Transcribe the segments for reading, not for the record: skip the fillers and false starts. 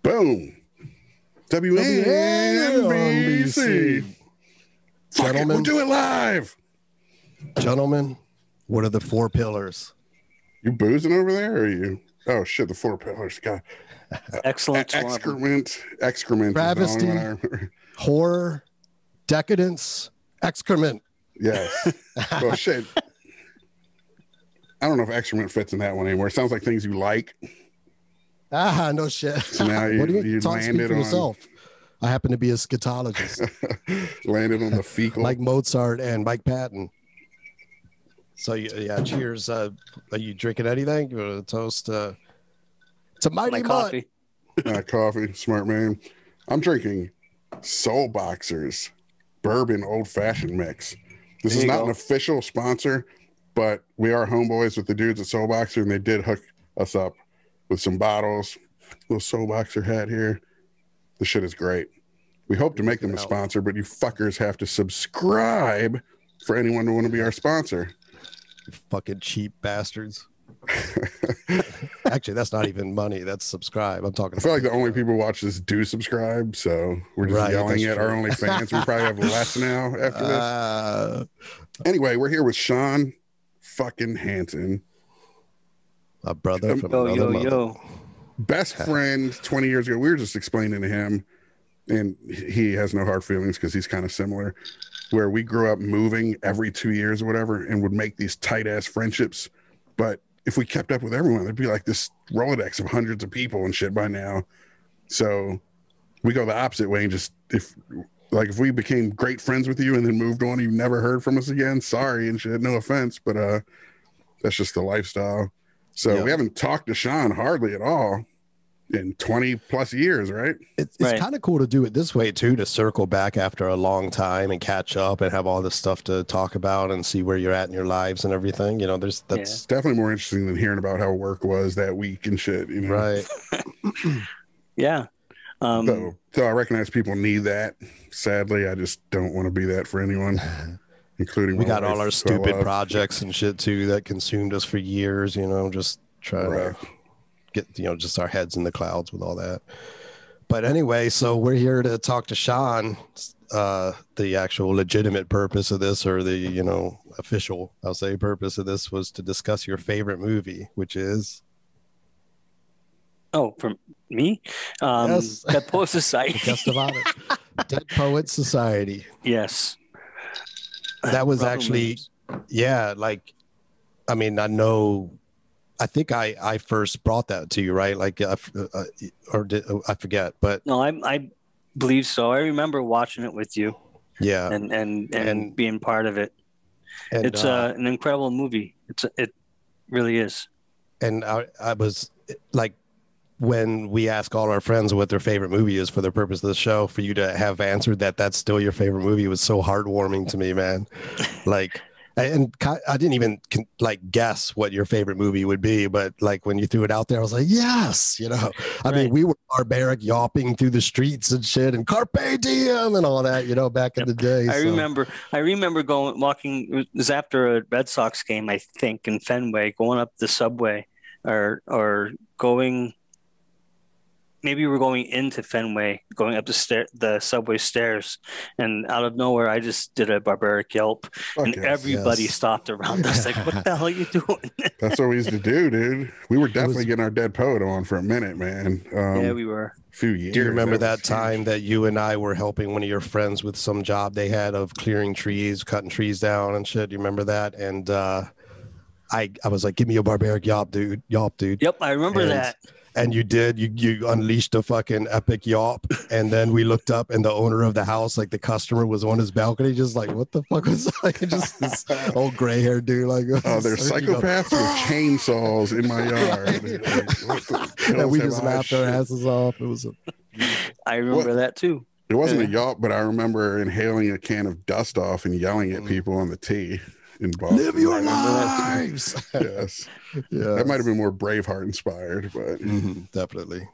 Boom. WNBC. Gentlemen, we'll do it live. Gentlemen, what are the 4 pillars? You boozing over there, or are you? Oh shit, the 4 pillars. God. Excellent. Excrement. Travesty, Is the only one horror, decadence, excrement. Yes. Well, shit. I don't know if excrement fits in that one anymore. It sounds like things you like. Ah, no shit. So now What do you landed speak for on yourself? I happen to be a scatologist. landed on the fecal. Like Mozart and Mike Patton. So yeah, cheers. Are you drinking anything? You want to toast to Mighty My coffee. Coffee, smart man. I'm drinking Soul Boxers bourbon old fashioned mix. This is not an official sponsor, but we are homeboys with the dudes at Soul Boxer, and they did hook us up with some bottles. Little Soul Boxer hat here. The shit is great. We hope to make them a sponsor, but you fuckers have to subscribe for anyone to want to be our sponsor. You fucking cheap bastards. Actually, that's not even money. That's subscribe. I'm talking. I feel like the only people who watch this do subscribe, so we're just yelling at our only fans. We probably have less now after this. Anyway, we're here with Sean fucking Hansen. A brother from another mother. Best friend 20 years ago. We were just explaining to him, and he has no hard feelings because he's kind of similar, where we grew up moving every 2 years or whatever and would make these tight ass friendships. But if we kept up with everyone, there'd be like this Rolodex of hundreds of people and shit by now. So we go the opposite way and just, if we became great friends with you and then moved on, you never heard from us again, sorry and shit, no offense, but that's just the lifestyle. So we haven't talked to Sean hardly at all in 20 plus years, right? It's kind of cool to do it this way too, to circle back after a long time and catch up and have all this stuff to talk about and see where you're at in your lives and everything. You know, that's definitely more interesting than hearing about how work was that week and shit, you know? Right. Yeah. So I recognize people need that. Sadly, I just don't want to be that for anyone, including we got all our stupid projects and shit too that consumed us for years, you know, just trying to get, you know, just our heads in the clouds with all that. But anyway, so we're here to talk to Sean. The actual legitimate purpose of this, or the, you know, official, I'll say, purpose of this was to discuss your favorite movie, which is for me, yes. Dead Poets Society. Just about it. Dead Poets Society. Yes. That was actually, like, I mean, I think I first brought that to you, right? Like, I forget, but no, I believe so. I remember watching it with you. Yeah, and being part of it. And, it's an incredible movie. It really is. And I was like, when we ask all our friends what their favorite movie is for the purpose of the show, for you to have answered that that's still your favorite movie was so heartwarming to me, man. Like. And I didn't even guess what your favorite movie would be, but like when you threw it out there, I was like, yes, you know. I mean, we were barbaric yawping through the streets and shit, and carpe diem and all that, you know, back in the day. I remember walking. It was after a Red Sox game, I think, in Fenway, going up the subway, or going. Maybe we were going into Fenway, going up the subway stairs, and out of nowhere, I just did a barbaric yelp, and everybody stopped around us like, what the hell are you doing? That's what we used to do, dude. We were definitely getting our Dead Poet on for a minute, man. Yeah, we were. A few years. Do you remember that time that you and I were helping one of your friends with some job they had of clearing trees, cutting trees down and shit? Do you remember that? And I was like, give me a barbaric yawp, dude. Yep, I remember that. And you did. You unleashed a fucking epic yawp, and then we looked up, and the owner of the house, like the customer, was on his balcony, just like, what the fuck was that? Like, just this old gray-haired dude, like, there's psychopaths with chainsaws in my yard. And we just laughed our asses off. It was. I remember that too. It wasn't a yawp, but I remember inhaling a can of dust off and yelling at people on the tee. In Boston. Live your lives. Yes. Yeah. That might have been more Braveheart inspired, but definitely.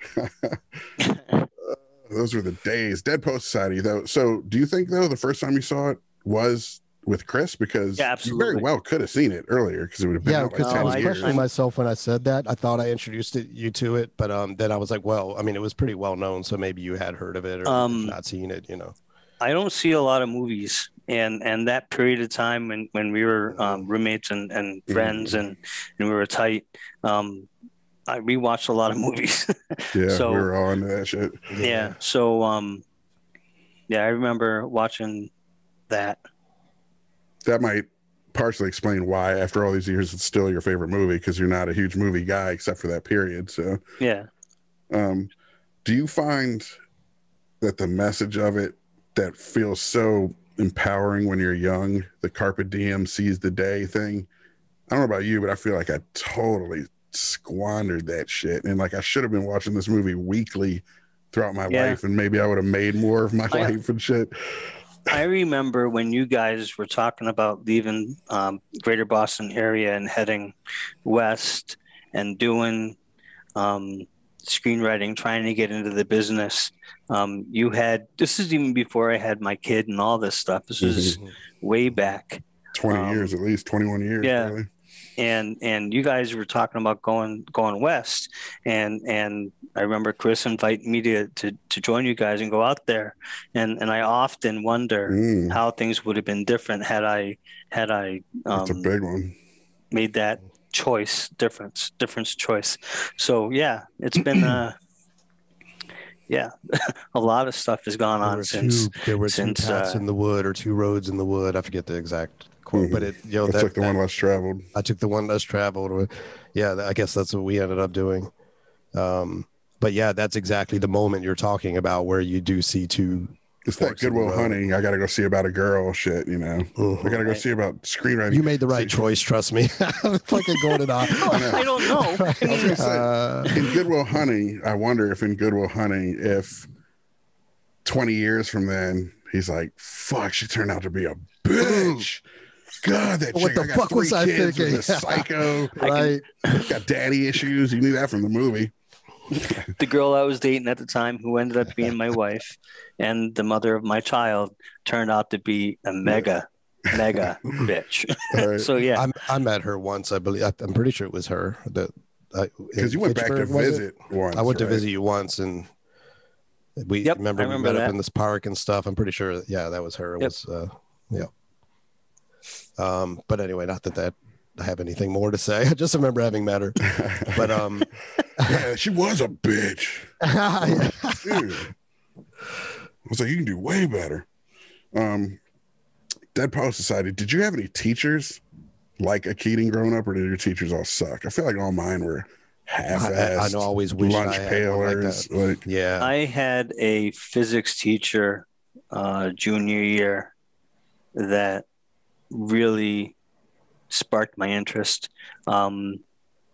Those were the days. Dead Poet Society, though. So do you think, though, the first time you saw it was with Chris? Because Yeah, you absolutely. very well could have seen it earlier because it would have been Yeah, out because like I 10 was years. questioning myself when I said that. I thought I introduced you to it, but then I was like, well, I mean, it was pretty well known, so maybe you had heard of it or if not seen it, you know. I don't see a lot of movies, and that period of time when we were roommates and friends and we were tight, I rewatched a lot of movies. Yeah, So we were all into that shit. yeah, so yeah, I remember watching that. That might partially explain why, after all these years, it's still your favorite movie, because you're not a huge movie guy except for that period. So Yeah. Do you find that the message of it that feels so empowering when you're young, the carpe diem, seize the day thing? I don't know about you, but I feel like I totally squandered that shit, and like I should have been watching this movie weekly throughout my life, and maybe I would have made more of my life and shit. I remember when you guys were talking about leaving Greater Boston area and heading west and doing screenwriting, trying to get into the business. You had, this is even before I had my kid and all this stuff. This is way back. 20 years, at least 21 years. Yeah. Probably. And you guys were talking about going west, and I remember Chris inviting me to join you guys and go out there, and I often wonder how things would have been different had I That's a big one. made that difference choice. So yeah, it's been yeah, a lot of stuff has gone on since there were two paths in the wood or two roads in the wood. I forget the exact quote, but it, you know, I took the one less traveled. I took the one less traveled. Yeah, I guess that's what we ended up doing. But yeah, that's exactly the moment you're talking about where you do see two. It's that Good Will Hunting. I got to go see about a girl shit, you know. I got to go see about screenwriting. You made the right choice, trust me. I'm fucking going it off. I don't know. I mean, in Good Will Hunting, I wonder if in Good Will Hunting, if 20 years from then, he's like, fuck, she turned out to be a bitch. God, that chick, I got 3 kids with a psycho. Right. Got daddy issues. You knew that from the movie. The girl I was dating at the time, who ended up being my wife and the mother of my child, turned out to be a mega bitch. Right. So yeah, I met her once. I believe I'm pretty sure it was her. Because you went back to visit once. I went to visit you once, and we remember we met up in this park and stuff. I'm pretty sure. Yeah, that was her. It was but anyway, not that I have anything more to say. I just remember having met her. But yeah, she was a bitch. Dude. I was like, you can do way better. Dead Poet Society, did you have any teachers like a Keating growing up, or did your teachers all suck? I feel like all mine were half-assed. I always wish lunch pailers. Like, yeah. I had a physics teacher junior year that really sparked my interest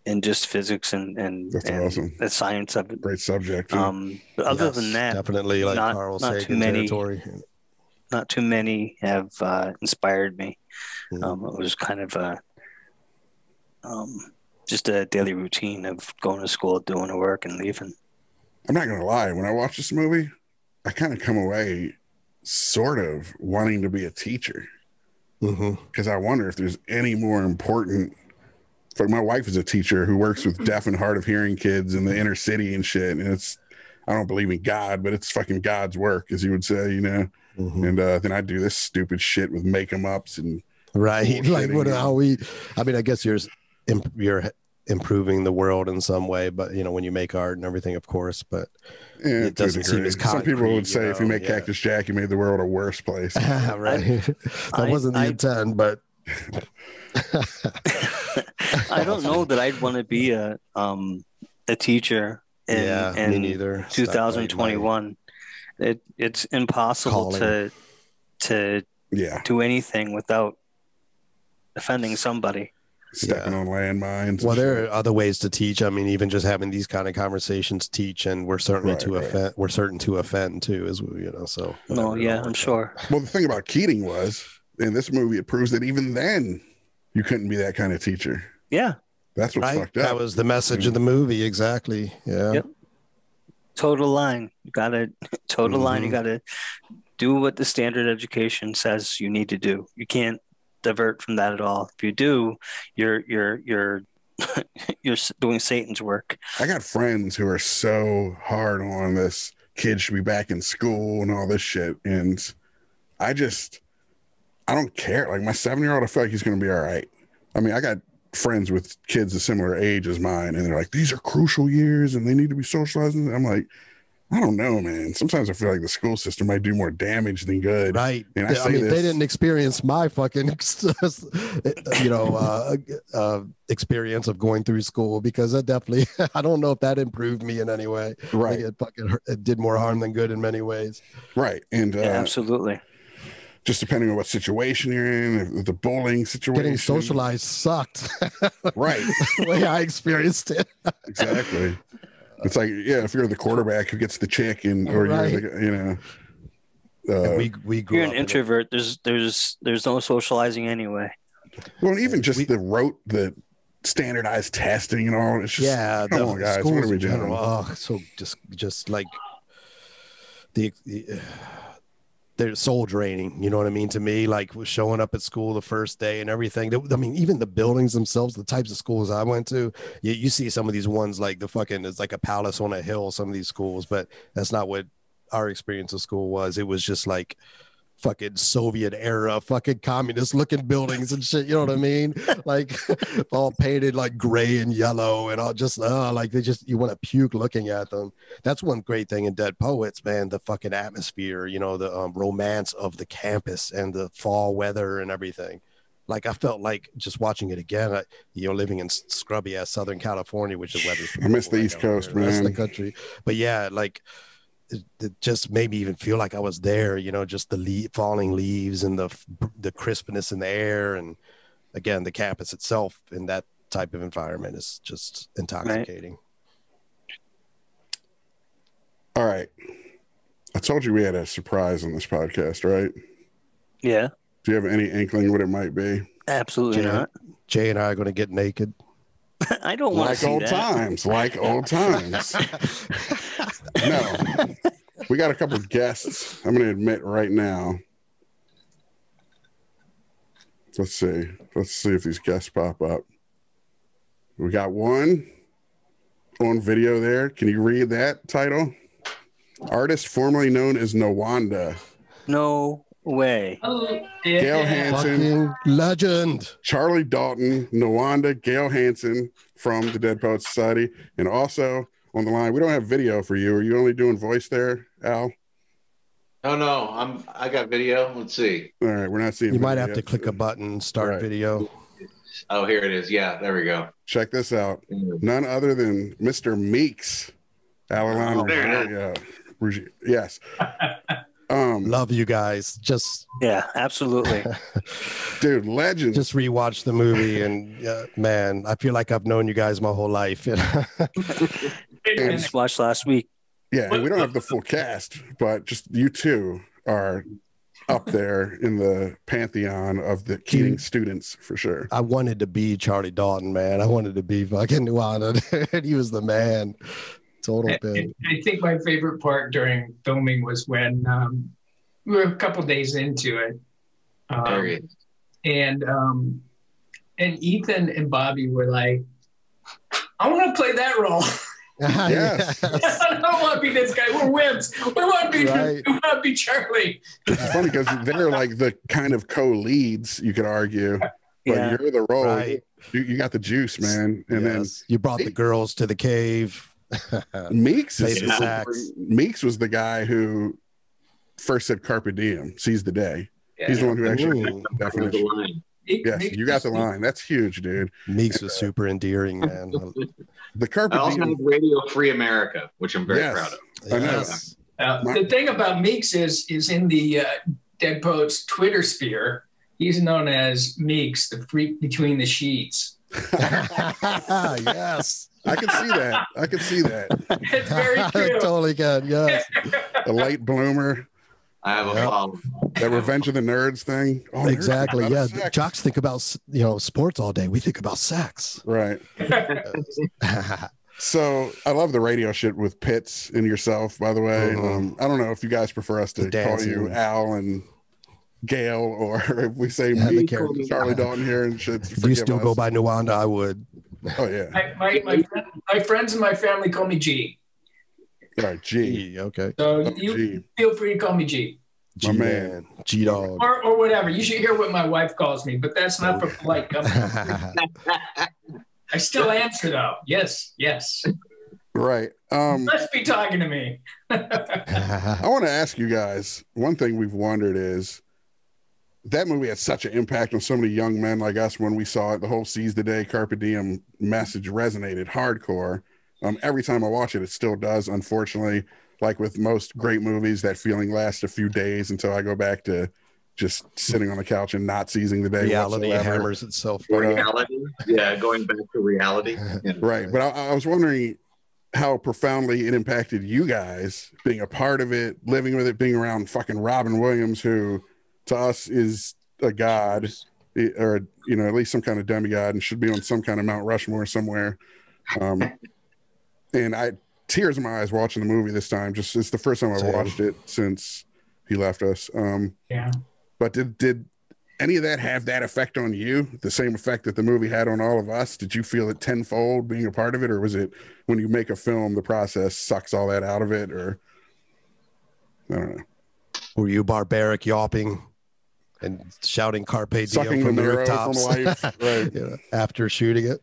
in just physics and that's awesome. The science of it. Great subject. But other than that, definitely like Carl Sagan territory. Not too many have inspired me. It was kind of just a daily routine of going to school, doing the work, and leaving. I'm not gonna lie. When I watch this movie, I kind of come away sort of wanting to be a teacher. Because I wonder if there's any more important. Like, my wife is a teacher who works with deaf and hard of hearing kids in the inner city and shit. And it's, I don't believe in God, but it's fucking God's work, as you would say, you know. And then I do this stupid shit with make 'em ups and right. Like I mean, I guess you're improving the world in some way, but you know, when you make art and everything, of course, but yeah, it doesn't seem as concrete. Some people would say, if you make Cactus Jack, you made the world a worse place. Right. That wasn't the intent, but I don't know that I'd want to be a teacher in me neither. 2021. It's impossible to do anything without offending somebody. Stepping on landmines. Well, there are other ways to teach. I mean, even just having these kind of conversations teach, and we're certainly offend. We're certain to offend too, as you know. So. Oh yeah, I'm sure. Well, the thing about Keating was, in this movie, it proves that even then, you couldn't be that kind of teacher. Yeah, that's what's fucked up. That was the message of the movie, exactly. Yeah. Yep. Total line. You gotta line. You gotta do what the standard education says you need to do. You can't divert from that at all. If you do, you're you're doing Satan's work. I got friends who are so hard on this kids should be back in school and all this shit, and I don't care. Like my 7-year-old, I feel like he's going to be all right. I mean, I got friends with kids a similar age as mine, and they're like, these are crucial years and they need to be socializing. I'm like, I don't know, man. Sometimes I feel like the school system might do more damage than good. Right. And I mean, they didn't experience my fucking, experience of going through school, because that definitely, I don't know if that improved me in any way. Right. It did more harm than good in many ways. Right. And absolutely. Just depending on what situation you're in, if the bullying situation. Getting socialized sucked. Right. The way I experienced it. Exactly. It's like, yeah, if you're the quarterback who gets the chick, and or right. you're like, you know, we grew you're up an introvert. There's no socializing anyway. Well, even just the standardized testing and all. It's just come on, guys, what are we doing? So just like they're soul draining, you know what I mean? To me, like showing up at school the first day and everything. I mean, even the buildings themselves, the types of schools I went to, you see some of these ones like it's like a palace on a hill, some of these schools, but that's not what our experience of school was. It was just like fucking Soviet era, fucking communist looking buildings and shit. You know what I mean? Like all painted like gray and yellow and all just like you want to puke looking at them. That's one great thing in Dead Poets, man. The fucking atmosphere, you know, the romance of the campus and the fall weather and everything. Like I felt like just watching it again, living in scrubby ass Southern California, which is weather's. I miss the East Coast, man. That's the country. But yeah, like it just made me even feel like I was there, you know, just the falling leaves and the crispness in the air. And again, the campus itself in that type of environment is just intoxicating. Right. All right. I told you we had a surprise on this podcast, right? Yeah. Do you have any inkling what it might be? Absolutely not. Jay and I are going to get naked. I don't want to see that. Like old times. No, we got a couple of guests. I'm going to admit right now. Let's see if these guests pop up. We got one on video there. Can you read that title? Artist formerly known as Nuwanda. No way. Gale Hansen, fucking legend. Charlie Dalton, Nuwanda, Gale Hansen from the Dead Poets Society, and also on the line. We don't have video for you. Are you only doing voice there, Al? Oh no, I got video. Let's see. All right, we're not seeing. You might have to click a button, start video. Oh, here it is. Yeah, there we go. Check this out. None other than Mr. Meeks, Allelon Ruggiero. Yes. Love you guys. Just yeah, absolutely. Dude, legend. Just rewatched the movie and man, I feel like I've known you guys my whole life. I just watched last week. Yeah, and we don't have the full cast, but just you two are up there in the pantheon of the Keating students for sure. I wanted to be Charlie Dalton, man. I wanted to be fucking Nuwanda. He was the man. Total pin. I think my favorite part during filming was when we were a couple days into it, and Ethan and Bobby were like, "I want to play that role." Yes. I don't want to be this guy. We're wimps. We want to be Charlie. It's funny because they're like the kind of co-leads, you could argue, but you're the role. Right. You got the juice, man. And then you brought the girls to the cave. Meeks was the guy who first said "Carpe diem," seize the day. Yeah, he's the one who actually the definition. Yes, you got the line. That's huge, dude. Meeks was super endearing, man. The Carpe I also have Radio Free America, which I'm very proud of. Yes. The thing about Meeks is in the Dead Poets Twitter sphere, he's known as Meeks, the freak between the sheets. Yes. I can see that. It's very true. Totally can, yes. A late bloomer. I have a follow. That Revenge of the Nerds thing. Oh, exactly. Yeah. Jocks think about sports all day. We think about sex. Right. So I love the radio shit with Pitts and yourself, by the way. I don't know if you guys prefer us to call you Al and Gale, or if we say Yeah, the me, characters. Charlie Dalton here, and shit. If you still go by Nuwanda, I would. Oh yeah. My friends and my family call me G. All right, G. Okay. So Oh, you G. feel free to call me G. My man. G dog. Or whatever. You should hear what my wife calls me, but that's not for polite company. I still answer though. Yes. Right. Must be talking to me. I want to ask you guys, one thing we've wondered is that movie had such an impact on so many young men like us when we saw it. The whole seize the day, carpe diem message resonated hardcore. Every time I watch it, it still does. Unfortunately, like with most great movies, that feeling lasts a few days until I go back to just sitting on the couch and not seizing the day. Reality whatsoever. hammers itself. But, Reality. Yeah, going back to reality. Yeah. Right. But I was wondering how profoundly it impacted you guys, being a part of it, living with it, being around fucking Robin Williams, who to us is a god, or, you know, at least some kind of demigod, and should be on some kind of Mount Rushmore somewhere. And I tears in my eyes watching the movie this time. Just it's the first time I've watched it since he left us. Yeah. But did any of that have that effect on you? The same effect that the movie had on all of us? Did you feel it tenfold being a part of it, or was it when you make a film, the process sucks all that out of it? Or I don't know. Were you barbaric yawping and shouting carpe diem Sucking from the the marrow rooftops from life, right? Yeah, after shooting it?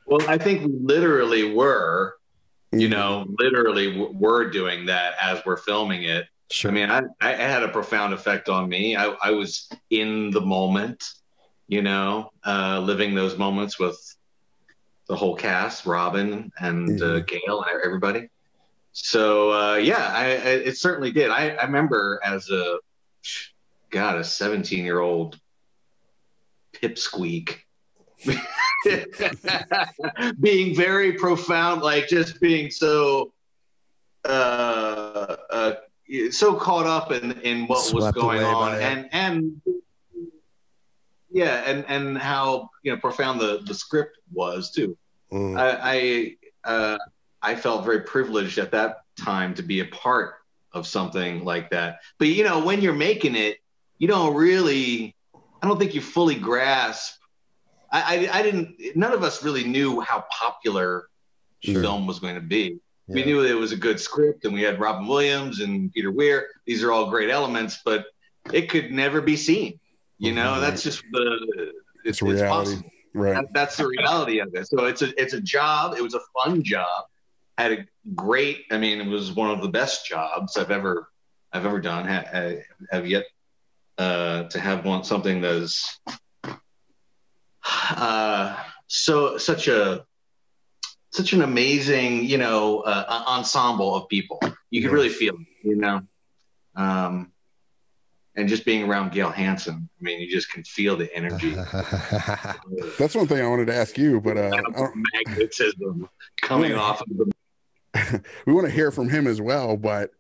Well, I think we literally were, you know, were doing that as we're filming it. Sure. I mean, I had a profound effect on me. I was in the moment, you know, living those moments with the whole cast, Robin and Gale and everybody. So, yeah, it certainly did. I remember as a 17-year-old pipsqueak being very profound, like just being so so caught up in what was going on, and yeah, and how, you know, profound the script was too. I felt very privileged at that time to be a part of something like that. But, you know, when you're making it, you don't really, I don't think you fully grasp. None of us really knew how popular film was going to be. Yeah. We knew it was a good script, and we had Robin Williams and Peter Weir. These are all great elements, but it could never be seen. You know, that's just it's reality. It's possible. Right. That's the reality of it. So it's a job. It was a fun job. Had a great, I mean, it was one of the best jobs I've ever done. Have yet to have something that is such an amazing, you know, ensemble of people. You could really feel it, you know. And just being around Gale Hansen, I mean, you just can feel the energy. That's one thing I wanted to ask you, but magnetism coming off of them. We want to hear from him as well, but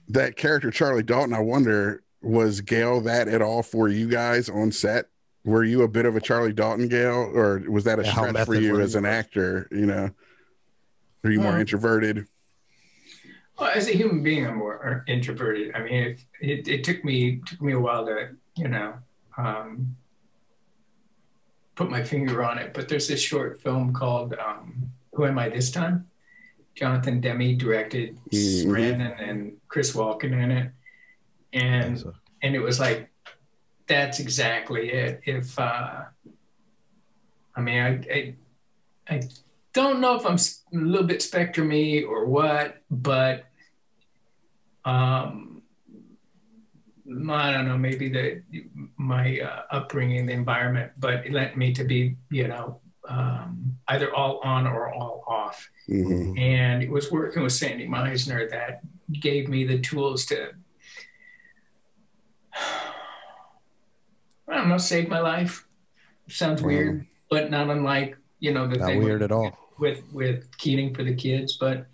that character Charlie Dalton, I wonder, was Gale that at all for you guys on set? Were you a bit of a Charlie Dalton, Gale, or was that a stretch for you as an actor? You know, are you more introverted? Well, as a human being, I'm more introverted. I mean, it took me a while to, you know, put my finger on it. But there's this short film called "Who Am I This Time?" Jonathan Demme directed, Brandon and Chris Walken in it, and it was like, that's exactly it. If I mean, I don't know if I'm a little bit spectrum-y or what, but I don't know, maybe my upbringing, the environment, but it led me to be, you know, either all on or all off. Mm-hmm. And it was working with Sandy Meisner that gave me the tools to, I don't know, save my life. Sounds weird, but not unlike, you know, the not thing weird at all with Keating for the kids, but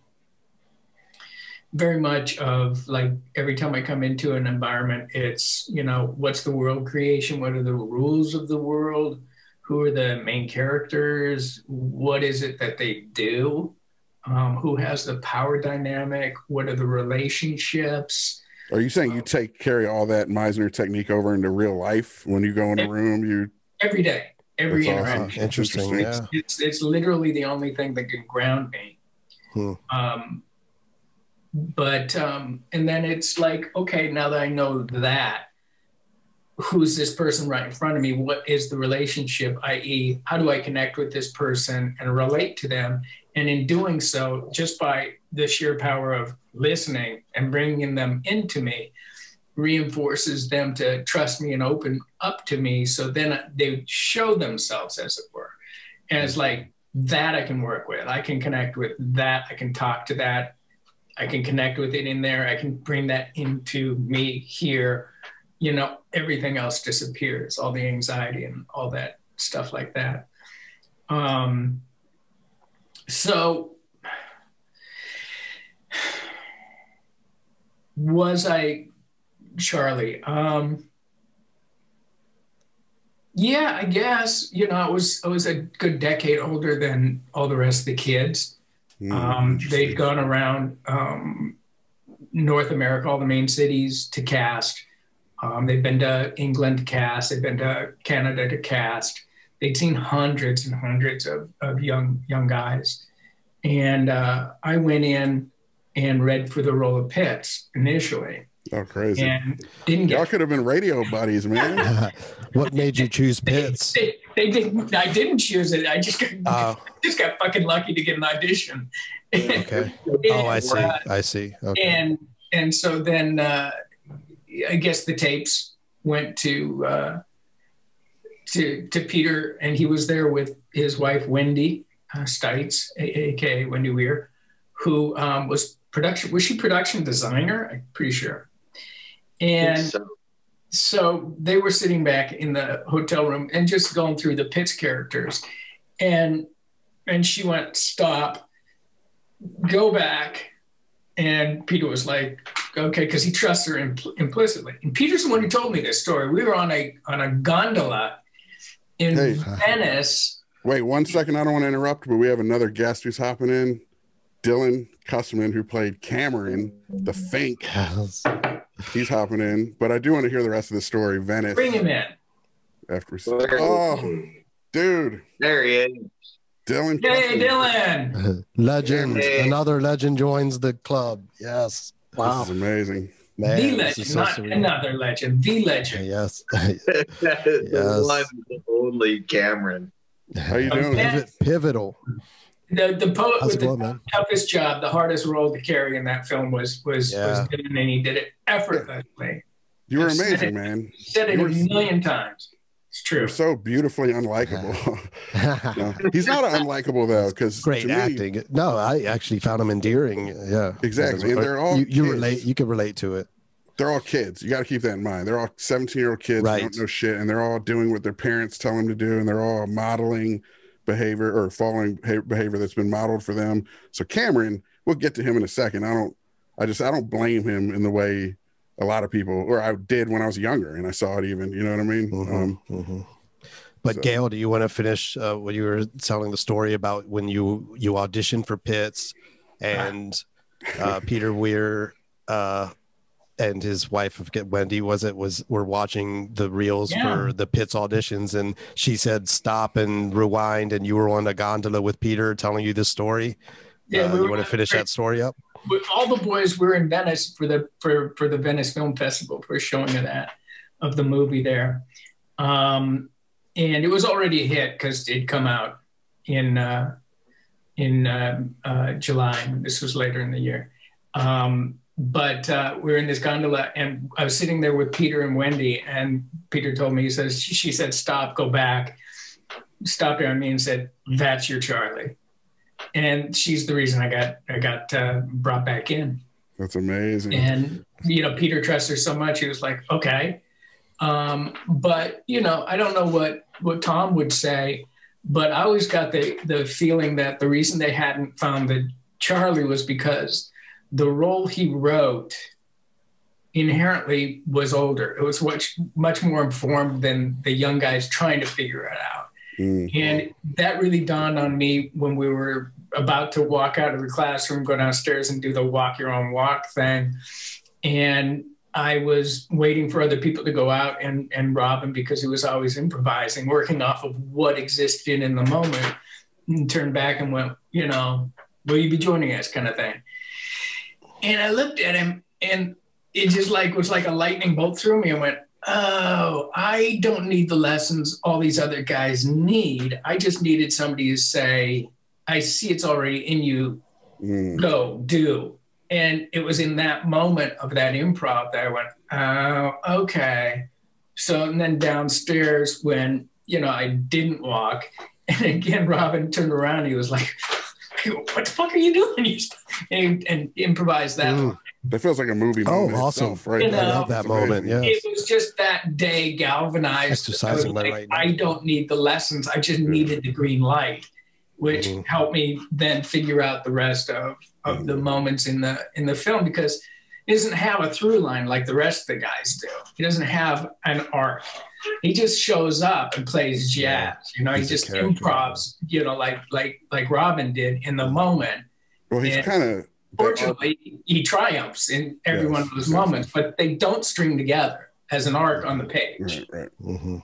very much of like every time I come into an environment, it's, you know, what's the world creation? What are the rules of the world? Who are the main characters? What is it that they do? Who has the power dynamic? What are the relationships? Are you saying you carry all that Meisner technique over into real life when you go in a room? Every day, every That's interaction. awesome. Interesting. Yeah. It's literally the only thing that can ground me. And then it's like, okay, now that I know that, who's this person right in front of me? What is the relationship, i.e., how do I connect with this person and relate to them? And in doing so, just by the sheer power of listening and bringing them into me, reinforces them to trust me and open up to me. So then they show themselves, as it were. And it's like, that I can work with. I can connect with that. I can talk to that. I can connect with it in there. I can bring that into me here. You know, everything else disappears, all the anxiety and all that stuff like that. So was I Charlie? Yeah, I guess, you know, I was a good decade older than all the rest of the kids. They'd gone around North America, all the main cities to cast. They'd been to England to cast. They'd been to Canada to cast. They'd seen hundreds and hundreds of young guys. And I went in and read for the role of Pitts initially. Oh, crazy. And didn't get... Y'all could have been radio buddies, man. What made you choose Pitts? They didn't. I didn't choose it. I just got fucking lucky to get an audition. Okay. I see. Okay. And so then I guess the tapes went to Peter, and he was there with his wife Wendy Stites, aka Wendy Weir, who was she production designer? I'm pretty sure. And so they were sitting back in the hotel room and just going through the Pitts characters, and she went, "Stop, go back." And Peter was like, "Okay," because he trusts her implicitly. And Peter's the one who told me this story. We were on a gondola in Venice. Wait 1 second. I don't want to interrupt, but we have another guest who's hopping in. Dylan Kussman, who played Cameron, the Fink. He's hopping in, but I do want to hear the rest of the story. Venice. Bring him in. After dude. There he is. Dylan. Hey, Dylan. Legend. Hey. Another legend joins the club. Yes. Wow. This is amazing. Man, the legend, not another legend. The legend. Yes. The one and only Cameron. How you doing? Pivotal. The poet with the toughest job, the hardest role to carry in that film was Dylan, and he did it effortlessly. You were amazing, man. Said it a million times. It's true. You're so beautifully unlikable. No, he's not unlikable though, because great acting. No, I actually found him endearing. Yeah, exactly. And they're all you relate. You can relate to it. They're all kids. You got to keep that in mind. They're all 17-year-old kids who don't know shit, and they're all doing what their parents tell them to do, and they're all modeling behavior or following behavior that's been modeled for them. So Cameron, we'll get to him in a second. I don't blame him in the way a lot of people, or I did when I was younger and I saw it even, you know what I mean? But Gale, do you want to finish what you were telling the story about when you auditioned for Pitts and Peter Weir and his wife, I forget, Wendy, were watching the reels for the Pitts auditions, and she said stop and rewind, and you were on a gondola with Peter telling you this story. Yeah, you want to finish that story up? All the boys were in Venice for the Venice Film Festival for a showing of the movie there, and it was already a hit because it'd come out in July. This was later in the year. But we were in this gondola, and I was sitting there with Peter and Wendy, and Peter told me, she said, stop, go back, stopped her on me and said, "That's your Charlie." And she's the reason I got brought back in. That's amazing. And, you know, Peter trusts her so much. He was like, okay. But, you know, I don't know what Tom would say, but I always got the feeling that the reason they hadn't found the Charlie was because the role he wrote inherently was older. It was much more informed than the young guys trying to figure it out. And that really dawned on me when we were about to walk out of the classroom, go downstairs and do the walk your own walk thing. And I was waiting for other people to go out and rob him because he was always improvising, working off of what existed in the moment, and turned back and went, you know, will you be joining us kind of thing. And I looked at him and it just like was like a lightning bolt through me and went, oh, I don't need the lessons all these other guys need. I just needed somebody to say, I see it's already in you. Go, do. And it was in that moment of that improv that I went, oh, okay. So, and then downstairs when, you know, I didn't walk, and again, Robin turned around, he was like, what the fuck are you doing? And improvised that. That feels like a movie moment. Oh, awesome. Itself, right? You know, I love that moment, yeah. It was just that day galvanized. Exercising my like, right I don't need the lessons. I just needed the green light, which helped me then figure out the rest of the moments in the film, because he doesn't have a through line like the rest of the guys do. He doesn't have an arc. He just shows up and plays jazz. You know, he just improvs, you know, like Robin did in the moment. Well, he's kind of... Fortunately, he triumphs in every one of those moments, but they don't string together as an arc on the page. Right.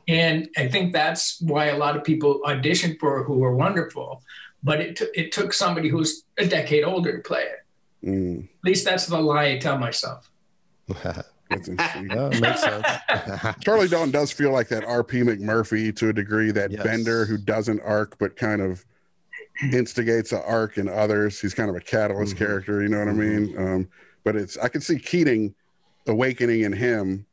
And I think that's why a lot of people auditioned for who were wonderful, but it took somebody who's a decade older to play it. At least that's the lie I tell myself. That's interesting. Yeah, makes sense. Charlie Dalton does feel like that R.P. McMurphy to a degree, that Bender who doesn't arc but kind of instigates an arc in others. He's kind of a catalyst character, you know what I mean? But I can see Keating awakening in him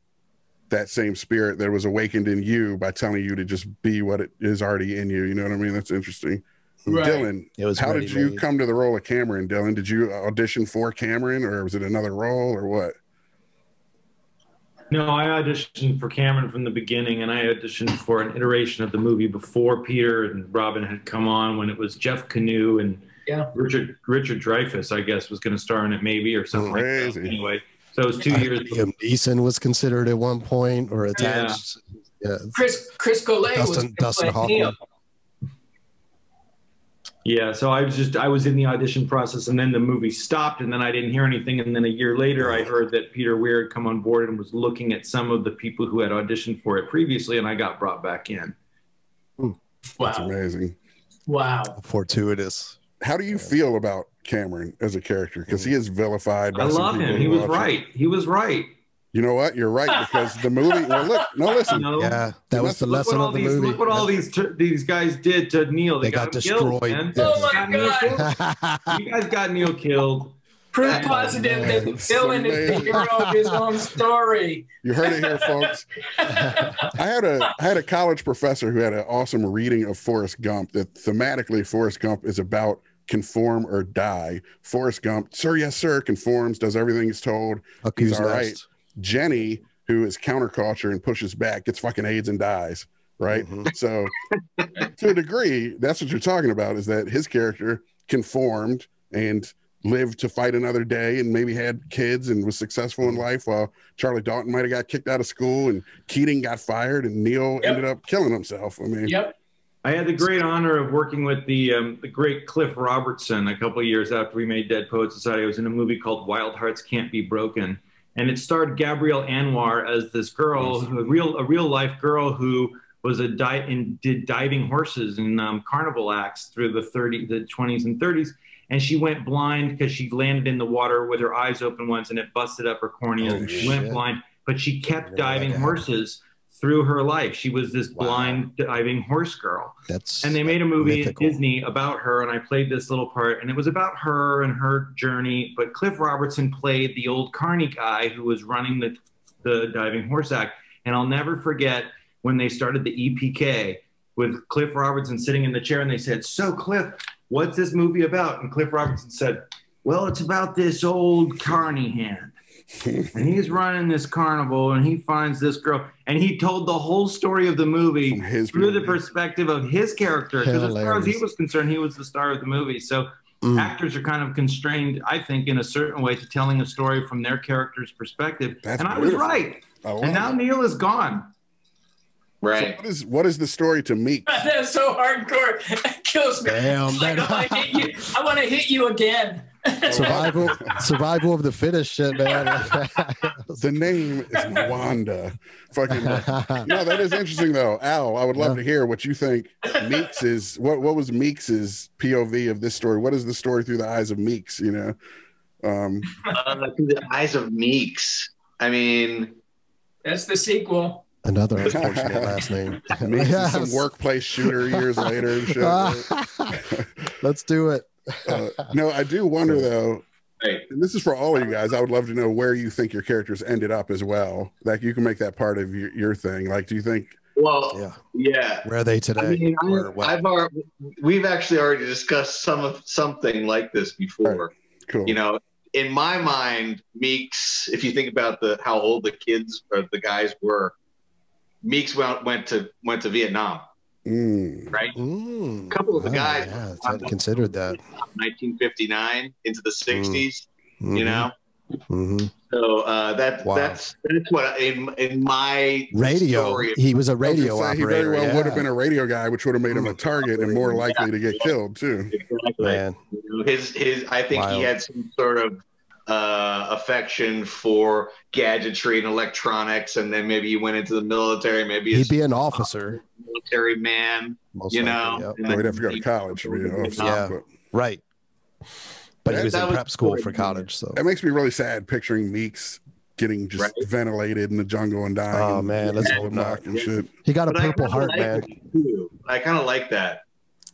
that same spirit that was awakened in you by telling you to just be what it is already in you. You know what I mean? That's interesting. Right. Dylan, how did you come to the role of Cameron, Dylan? Did you audition for Cameron, or was it another role, or what? No, I auditioned for Cameron from the beginning, and I auditioned for an iteration of the movie before Peter and Robin had come on, when it was Jeff Canoe and Richard Dreyfuss, I guess, was going to star in it maybe, or something like that. Anyway, so it was 2 years. Liam Neeson was considered at one point or attached. Yeah. Chris Golay Dustin Hoffman. Yeah, so I was in the audition process, and then the movie stopped, and then I didn't hear anything, and then a year later I heard that Peter Weir had come on board and was looking at some of the people who had auditioned for it previously, and I got brought back in. Wow. That's amazing. Wow. Fortuitous. How do you feel about Cameron as a character? Because he is vilified by I love him. He was right. He was right. You know what? You're right, because the movie. Well, look, listen. Yeah, that was the lesson of the movie. Look what all these guys did to Neil. They got destroyed. Killed, oh my God! You guys got Neil killed. Proof positive that Dylan is the hero of his own story. You heard it here, folks. I had a college professor who had an awesome reading of Forrest Gump. That thematically, Forrest Gump is about conform or die. Forrest Gump, sir, yes, sir, conforms, does everything he's told. He's all right. Jenny, who is counterculture and pushes back, gets fucking AIDS and dies, right? So to a degree, that's what you're talking about, is that his character conformed and lived to fight another day and maybe had kids and was successful in life, while Charlie Dalton might have got kicked out of school and Keating got fired and Neil ended up killing himself. I mean, I had the great honor of working with the great Cliff Robertson a couple of years after we made Dead Poets Society. I was in a movie called Wild Hearts Can't Be Broken. And it starred Gabrielle Anwar as this girl, a real life girl who was did diving horses in carnival acts through the 20s and 30s. And she went blind because she landed in the water with her eyes open once, and it busted up her cornea. And she went blind, but she kept diving horses through her life. She was this blind diving horse girl. And they made a movie mythical. At Disney about her, and I played this little part, and it was about her and her journey. But Cliff Robertson played the old carny guy who was running the diving horse act. And I'll never forget when they started the EPK with Cliff Robertson sitting in the chair, and they said, "So Cliff, what's this movie about?" And Cliff Robertson said, "Well, it's about this old carny hand. And he's running this carnival, and he finds this girl." And he told the whole story of the movie through the perspective of his character. Because as far as he was concerned, he was the star of the movie. So actors are kind of constrained, I think, in a certain way to telling a story from their character's perspective. I was right. And now Neil is gone. Right. So what is the story to Meeks? That's so hardcore. It kills me. Damn, like, I want to hit you again. Survival of the fittest shit, man. The name is Nuwanda. Fucking no, that is interesting though. Al, I would love to hear what you think. Meeks is what was Meeks's POV of this story? What is the story through the eyes of Meeks? You know, through the eyes of Meeks. I mean, that's the sequel. Another unfortunate last name. Meeks is some workplace shooter years later and shit. Right? Let's do it. No, I do wonder though, right. and this is for all of you guys, I would love to know where you think your characters ended up as well. Like you can make that part of your thing. Like, do you think? Well, yeah. Where are they today? I mean, we've actually already discussed something like this before. Right. Cool. You know, in my mind, Meeks, if you think about how old the kids or the guys were, Meeks went to Vietnam. Right? A couple of the guys I hadn't considered that. 1959 into the 60s, you know? So that's what in my radio story, he was a radio operator. He very well would have been a radio guy, which would have made him a target and more likely to get killed too. Exactly. Man. You know, his I think he had some sort of affection for gadgetry and electronics, and then maybe he went into the military. Maybe he'd be an officer, military man. Most you likely, know, he'd have to go to college to be an officer. Right. But he was in prep school for college, so it makes me really sad picturing Meeks getting just ventilated in the jungle and dying. Oh man, let's hope not. And shit. He got a purple heart, man. I kind of like that.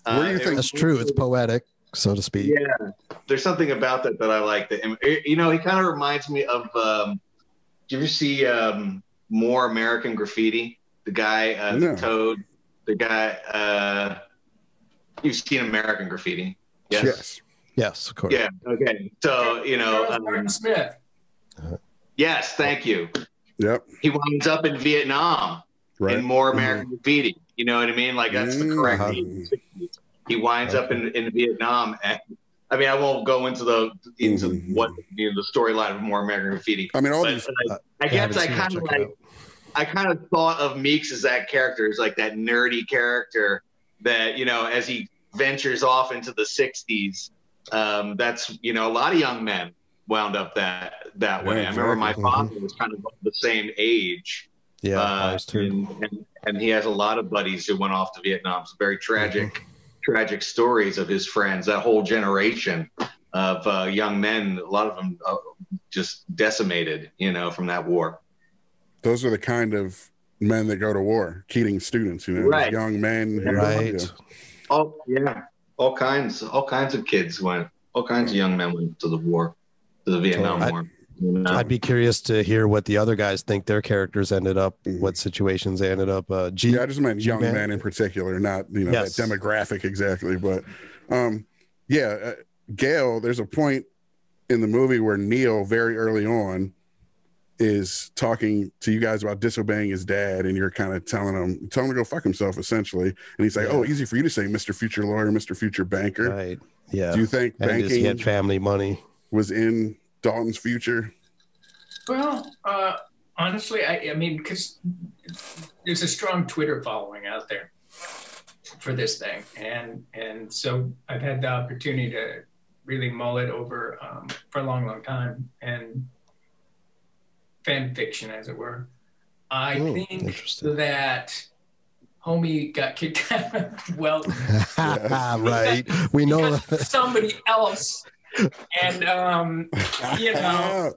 What do you think? That's true. It's poetic, so to speak. Yeah, there's something about that I like. That, you know, he kind of reminds me of. Do you ever see More American Graffiti? The guy, the Toad. The guy. You've seen American Graffiti? Yes. Yes, of course. Yeah. Okay. So you know, Martin Smith. Yes, thank you. Yep. He winds up in Vietnam in More American Graffiti. You know what I mean? Like that's the correct name. He winds up in Vietnam, and I mean I won't go into what the storyline of More American Graffiti. I mean, I guess I kind of thought of Meeks as that character, as like that nerdy character that, you know, as he ventures off into the 60s. That's, you know, a lot of young men wound up that way. I remember my father was kind of the same age. Yeah, I was too. And he has a lot of buddies who went off to Vietnam. It's very tragic stories of his friends. That whole generation of young men, a lot of them just decimated, you know, from that war. Those are the kind of men that go to war. Keating students, you know, young men. Right. Oh yeah. All kinds of kids went. All kinds of young men went to the war, to the Vietnam War. You know? I'd be curious to hear what the other guys think their characters ended up, what situations they ended up. I just meant young men in particular, not that demographic exactly. But Gale, there's a point in the movie where Neil very early on is talking to you guys about disobeying his dad, and you're kind of telling him to go fuck himself essentially, and he's like, oh, easy for you to say, Mr. Future Lawyer, Mr. Future Banker. Right. Yeah. Do you think banking he had family money was in Dalton's future? Well, honestly, I mean, because there's a strong Twitter following out there for this thing, and so I've had the opportunity to really mull it over for a long time, and fan fiction, as it were. I think that homie got kicked out of Welton. Right. We know somebody else. And, you know,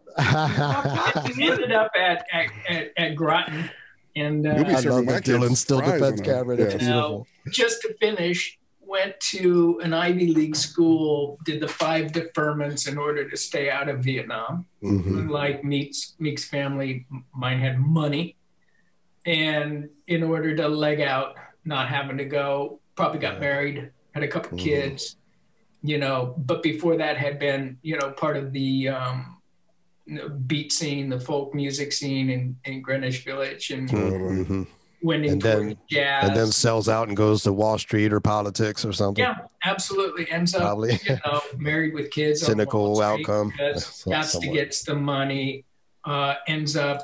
he ended up at Groton. And I love that Dylan still defends Cameron. It's beautiful. Just to finish, went to an Ivy League school, did the 5 deferments in order to stay out of Vietnam. Like Meeks' family, mine had money. And in order to leg out, not having to go, probably got married, had a couple kids, you know, but before that had been, you know, part of the beat scene, the folk music scene in Greenwich Village, and went into jazz. And then sells out and goes to Wall Street or politics or something. Yeah, absolutely. Ends up, you know, married with kids. Cynical outcome. Got to get the money. Ends up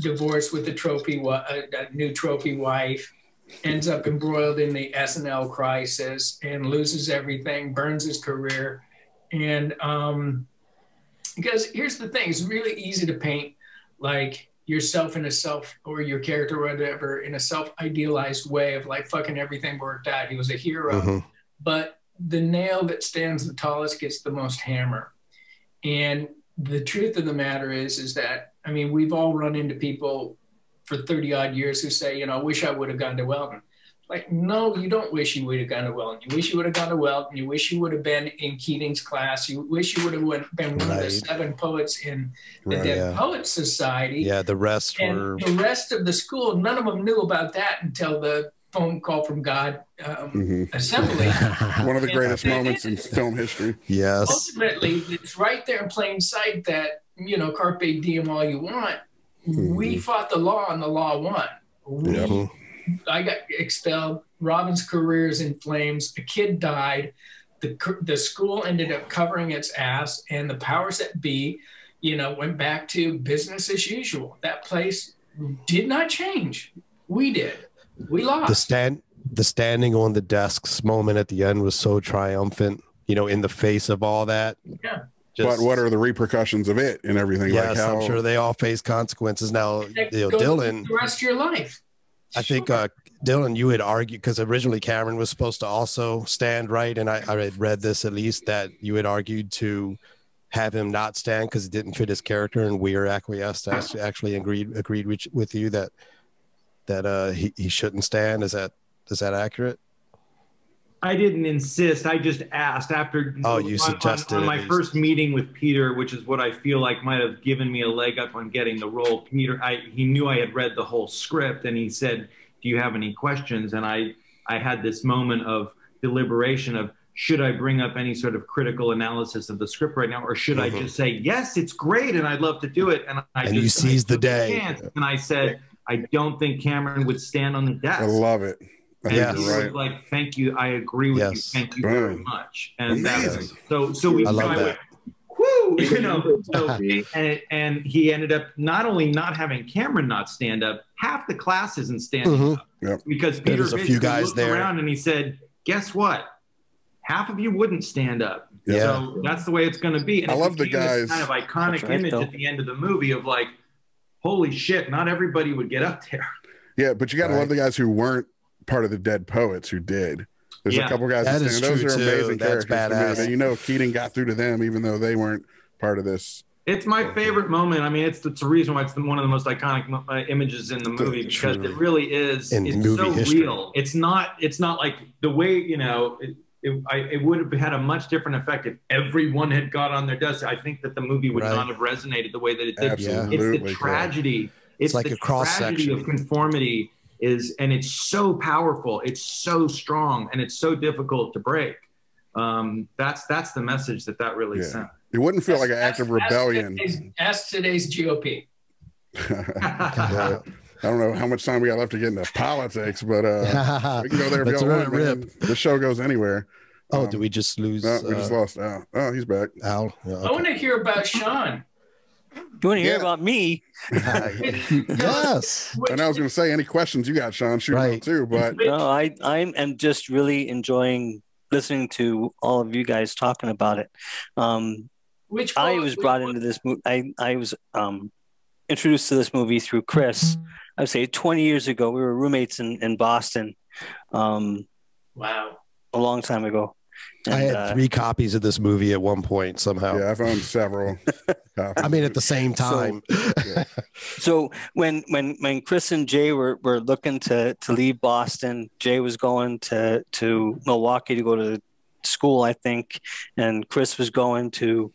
divorced with a new trophy wife. Ends up embroiled in the SNL crisis and loses everything, burns his career, And because here's the thing, it's really easy to paint like yourself in a self, or your character or whatever, in a self-idealized way of like fucking everything worked out. He was a hero. But the nail that stands the tallest gets the most hammer. And the truth of the matter is that, I mean, we've all run into people for 30 odd years who say, you know, I wish I would have gone to Weldon. Like, no, you don't wish you would have gone to Weldon. You wish you would have gone to Weldon. You wish you would have been in Keating's class. You wish you would have been one of the 7 poets in the Dead Poets Society. Yeah, the rest were... The rest of the school, none of them knew about that until the phone call from God assembly. One of the greatest moments in film history. Yes. Ultimately, it's right there in plain sight that, you know, carpe diem all you want. We fought the law and the law won. I got expelled. Robin's career is in flames. A kid died. The school ended up covering its ass, and the powers that be, you know, went back to business as usual. That place did not change. We did. We lost. The standing on the desks moment at the end was so triumphant, you know, in the face of all that. Yeah. But what are the repercussions of it and everything? Yes, like how... I'm sure they all face consequences now. You know, Dylan, the rest of your life. I think Dylan, you had argued, because originally Cameron was supposed to also stand, right? And I had read this at least, that you had argued to have him not stand because it didn't fit his character, and Weir acquiesced, actually agreed with you that he shouldn't stand. Is that accurate? I didn't insist. I just asked after you suggested on my first meeting with Peter, which is what I feel like might have given me a leg up on getting the role. Peter, he knew I had read the whole script, and he said, "Do you have any questions?" And I had this moment of deliberation of, should I bring up any sort of critical analysis of the script right now, or should I just say, yes, it's great and I'd love to do it? And you seized the day. And I said, I don't think Cameron would stand on the desk. I love it. And he was like, thank you. I agree with you. Thank you very much. And amazing. So we I love that. Woo! You know, and he ended up not only not having Cameron not stand up, half the class isn't standing up. Because Peter a few guys looked there around and he said, guess what? Half of you wouldn't stand up. Yeah. So that's the way it's going to be. And I love the guys. This kind of iconic image at the end of the movie of like, holy shit, not everybody would get up there. Yeah, but you got to love the guys who weren't part of the Dead Poets who did. There's a couple guys that who stand. Those are amazing That's characters badass. to me. And you know, Keating got through to them even though they weren't part of this. It's my favorite moment. I mean, it's the reason why it's one of the most iconic images in the movie, because it really is. It's so real. It's not like the way, you know, it would have had a much different effect if everyone had got on their desk. I think that the movie would not have resonated the way that it did. Absolutely. It's the tragedy. It's like the a cross tragedy section of conformity and it's so powerful. It's so strong, and it's so difficult to break. That's the message that really sent. It wouldn't feel like an act of rebellion. Ask today's GOP. I don't know how much time we got left to get into politics, but we can go there if y'all want, man. The show goes anywhere. Did we just lose? No, we just lost Al. Oh, he's back. Al. Yeah, okay. I want to hear about Sean. You want to hear about me? Yes. And I was going to say, any questions you got, Sean, shoot them out too. But no, I am just really enjoying listening to all of you guys talking about it. I was brought into this movie. I was introduced to this movie through Chris. I would say 20 years ago. We were roommates in Boston. Wow. A long time ago. And, I had 3 copies of this movie at one point somehow. Yeah, I found several copies. I mean, at the same time. So when Chris and Jay were looking to leave Boston, Jay was going to Milwaukee to go to school, I think, and Chris was going to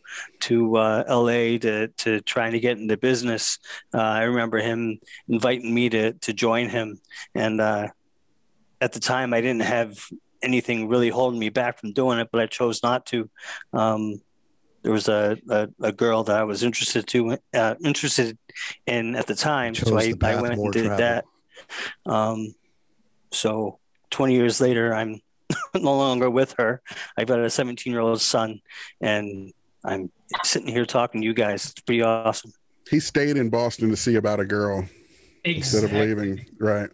LA to trying to get into business. I remember him inviting me to join him, and at the time I didn't have anything really holding me back from doing it, but I chose not to. There was a girl that I was interested in at the time, so I went and did that. So 20 years later, I'm no longer with her. I've got a 17-year-old son, and I'm sitting here talking to you guys. It's pretty awesome. He stayed in Boston to see about a girl instead of leaving, right?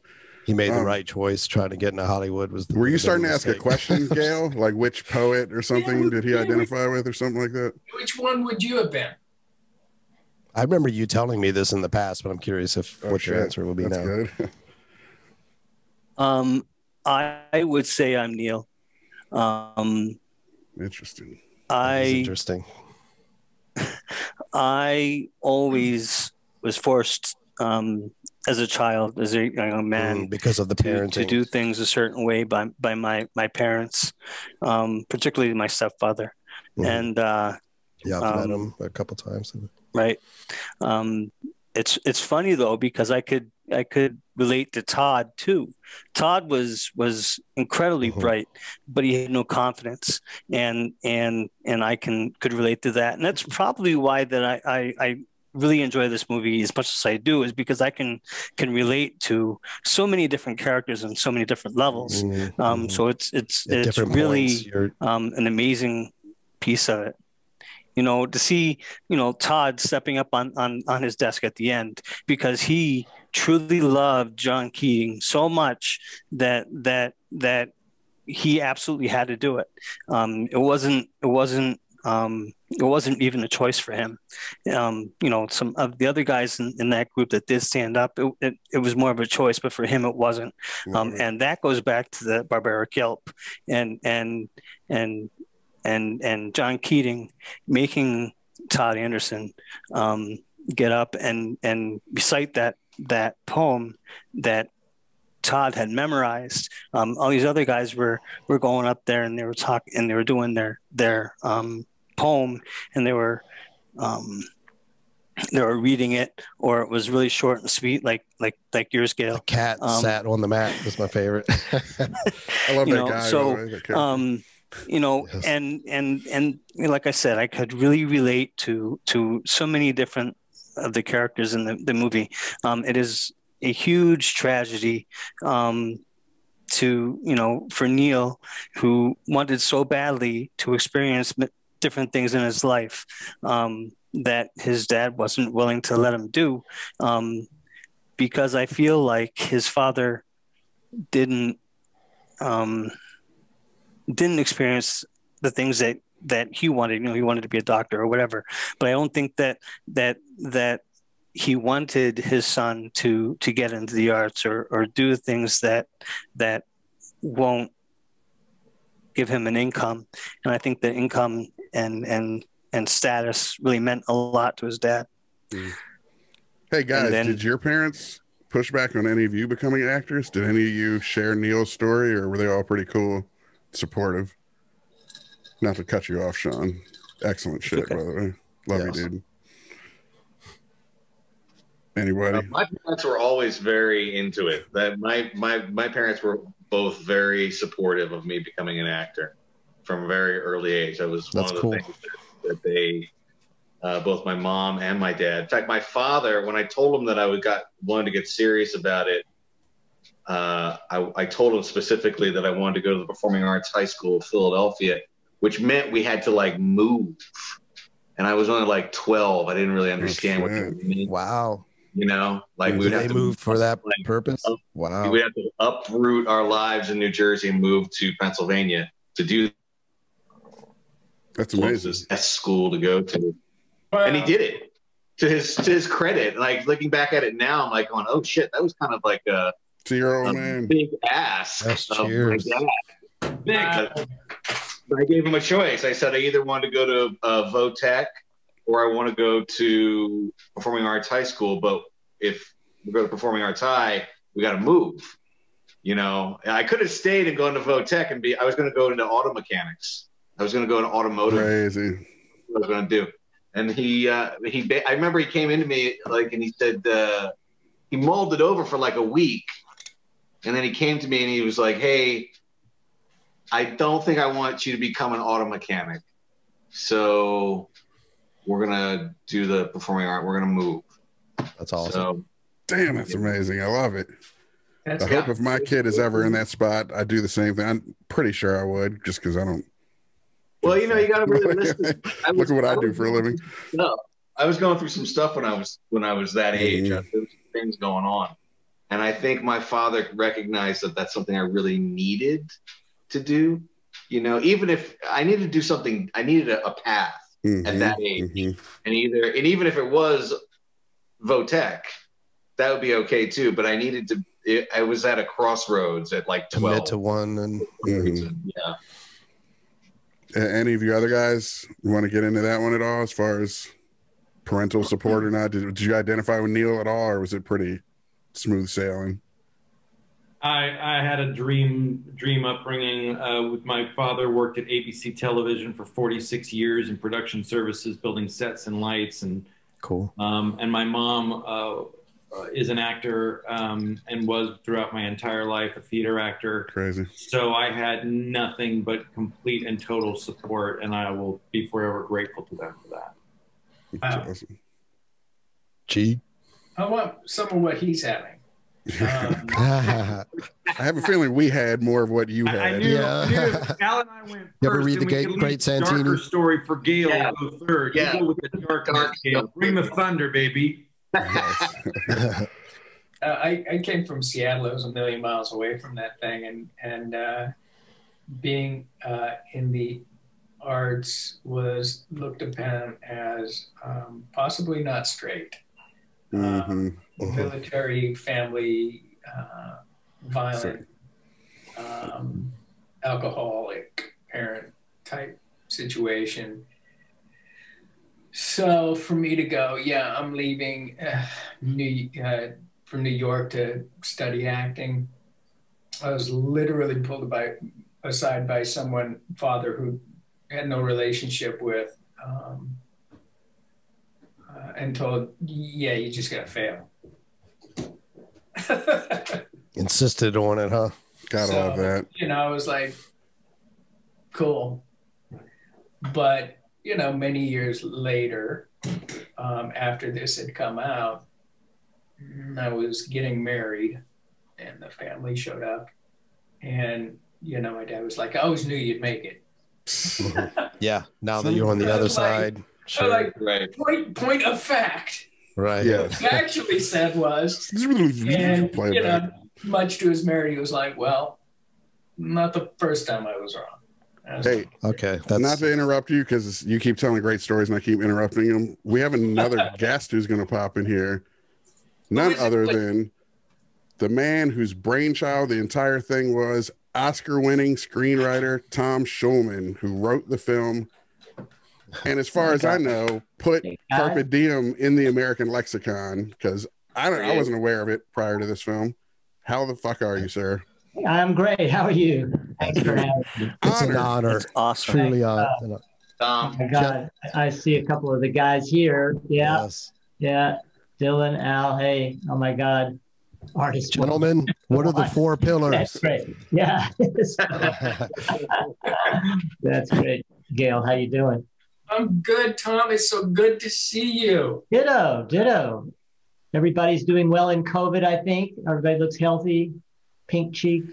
He made the right choice trying to get into Hollywood. Were you starting to ask a question, Gale? Like which poet or something did he identify with or something like that? Which one would you have been? I remember you telling me this in the past, but I'm curious what your answer will be now. Good. I would say I'm Neil. Interesting. Interesting. I always was forced as a child, as a young man, because of the parenting, to do things a certain way by my parents, particularly my stepfather. And I've met him a couple times. Right. It's funny though, because I could relate to Todd too. Todd was incredibly bright, but he had no confidence, and I could relate to that. And that's probably why that I really enjoy this movie as much as I do, is because I can relate to so many different characters on so many different levels. So it's really an amazing piece of it. To see, Todd stepping up on his desk at the end, because he truly loved John Keating so much that he absolutely had to do it. It wasn't even a choice for him. Some of the other guys in that group that did stand up, it was more of a choice, but for him it wasn't. And that goes back to the barbaric yelp and John Keating making Todd Anderson get up and recite that poem that Todd had memorized. All these other guys were going up there and they were talking and they were doing their poem, and they were reading it, or it was really short and sweet, like yours, Gale. The cat sat on the mat was my favorite. I love that guy. So yes. and like I said, I could really relate to so many different of the characters in the movie. It is a huge tragedy for Neil, who wanted so badly to experience different things in his life that his dad wasn't willing to let him do, because I feel like his father didn't experience the things that he wanted. He wanted to be a doctor or whatever, but I don't think that he wanted his son to get into the arts or do things that won't give him an income. And I think that income and status really meant a lot to his dad. Hey guys, did your parents push back on any of you becoming actors? Did any of you share Neil's story, or were they all pretty cool, supportive? Not to cut you off, Sean. Excellent shit, okay. By the way. Love you, dude. Anybody? My parents were always very into it. That my parents were both very supportive of me becoming an actor from a very early age. That was one of the things that they, both my mom and my dad. In fact, my father, when I told him that I wanted to get serious about it, I told him specifically that I wanted to go to the Performing Arts High School of Philadelphia, which meant we had to move. And I was only 12. I didn't really understand what it meant. Wow. We would have to move for that purpose. Wow. We had to uproot our lives in New Jersey and move to Pennsylvania to do. That's amazing. Best school to go to, and he did it to his credit. Looking back at it now, I'm going, oh shit, that was kind of like a big ask of my dad. Big. But I gave him a choice. I said I either want to go to Votech or I want to go to Performing Arts High School. But if we go to Performing Arts High, we got to move. I could have stayed and gone to Votech I was going to go into auto mechanics. I was going to go into automotive. Crazy. What I was going to do. And I remember he came into me and he said, he mulled it over for a week. And then he came to me and he was like, hey, I don't think I want you to become an auto mechanic. So we're going to do the performing art. We're going to move. That's awesome. Damn, that's amazing. I love it. I hope if my kid is ever in that spot, I do the same thing. I'm pretty sure I would, just because I don't. Well, you got to really listen. Look at what I do for a living. No, I was going through some stuff when I was that age. There was things going on. And I think my father recognized that that's something I really needed to do. You know, even if I needed to do something, I needed a path at that age. And even if it was Votech, that would be okay too. But I needed to, I was at a crossroads at like 12. Commit to one. And yeah. Any of you other guys want to get into that one at all, as far as parental support or not? Did you identify with Neil at all, or was it pretty smooth sailing? I had a dream upbringing. With my father worked at ABC Television for 46 years in production services, building sets and lights, and cool. And my mom is an actor and was throughout my entire life a theater actor. Crazy. So I had nothing but complete and total support, and I will be forever grateful to them for that. That's awesome. Gee. I want some of what he's having. I have a feeling we had more of what you had. I knew Al and I went first. You ever read the Great Santini? Darker story for Gale. Yeah. Go third. Yeah. You go with the dark Gale. Bring the thunder, baby. I came from Seattle. It was a million miles away from that thing, and being in the arts was looked upon as possibly not straight. Military, family, violent, alcoholic parent type situation. So for me to go, yeah, I'm leaving from New York to study acting. I was literally pulled aside by someone, father, who had no relationship with, and told, yeah, you just gotta fail. Insisted on it, huh? Got all of that. You know, I was like, cool. But, you know, many years later, after this had come out, I was getting married and the family showed up. And, you know, my dad was like, I always knew you'd make it. Yeah, now that you're on the other side. Sure. Like, point of fact. Right. Yeah. What he actually said was, and, you know, much to his merit, he was like, well, not the first time I was wrong. Hey, okay. Not to interrupt you, because you keep telling great stories and I keep interrupting them. We have another guest who's going to pop in here. None other than the man whose brainchild the entire thing was, Oscar-winning screenwriter Tom Schulman, who wrote the film. And as far as I know, put Carpe Diem in the American lexicon, because I wasn't aware of it prior to this film. How the fuck are you, sir? I'm great. How are you? Thanks for having me. It's an honor. It's awesome. Truly honor. Oh my God. I see a couple of the guys here. Yeah. Yes. Yeah. Dylan, Al, hey. Oh my God. Artist. Gentlemen, what are the four pillars? That's great. Yeah. That's great. Gale, how you doing? I'm good, Tom. It's so good to see you. Ditto. Everybody's doing well in COVID, I think. Everybody looks healthy, pink cheek.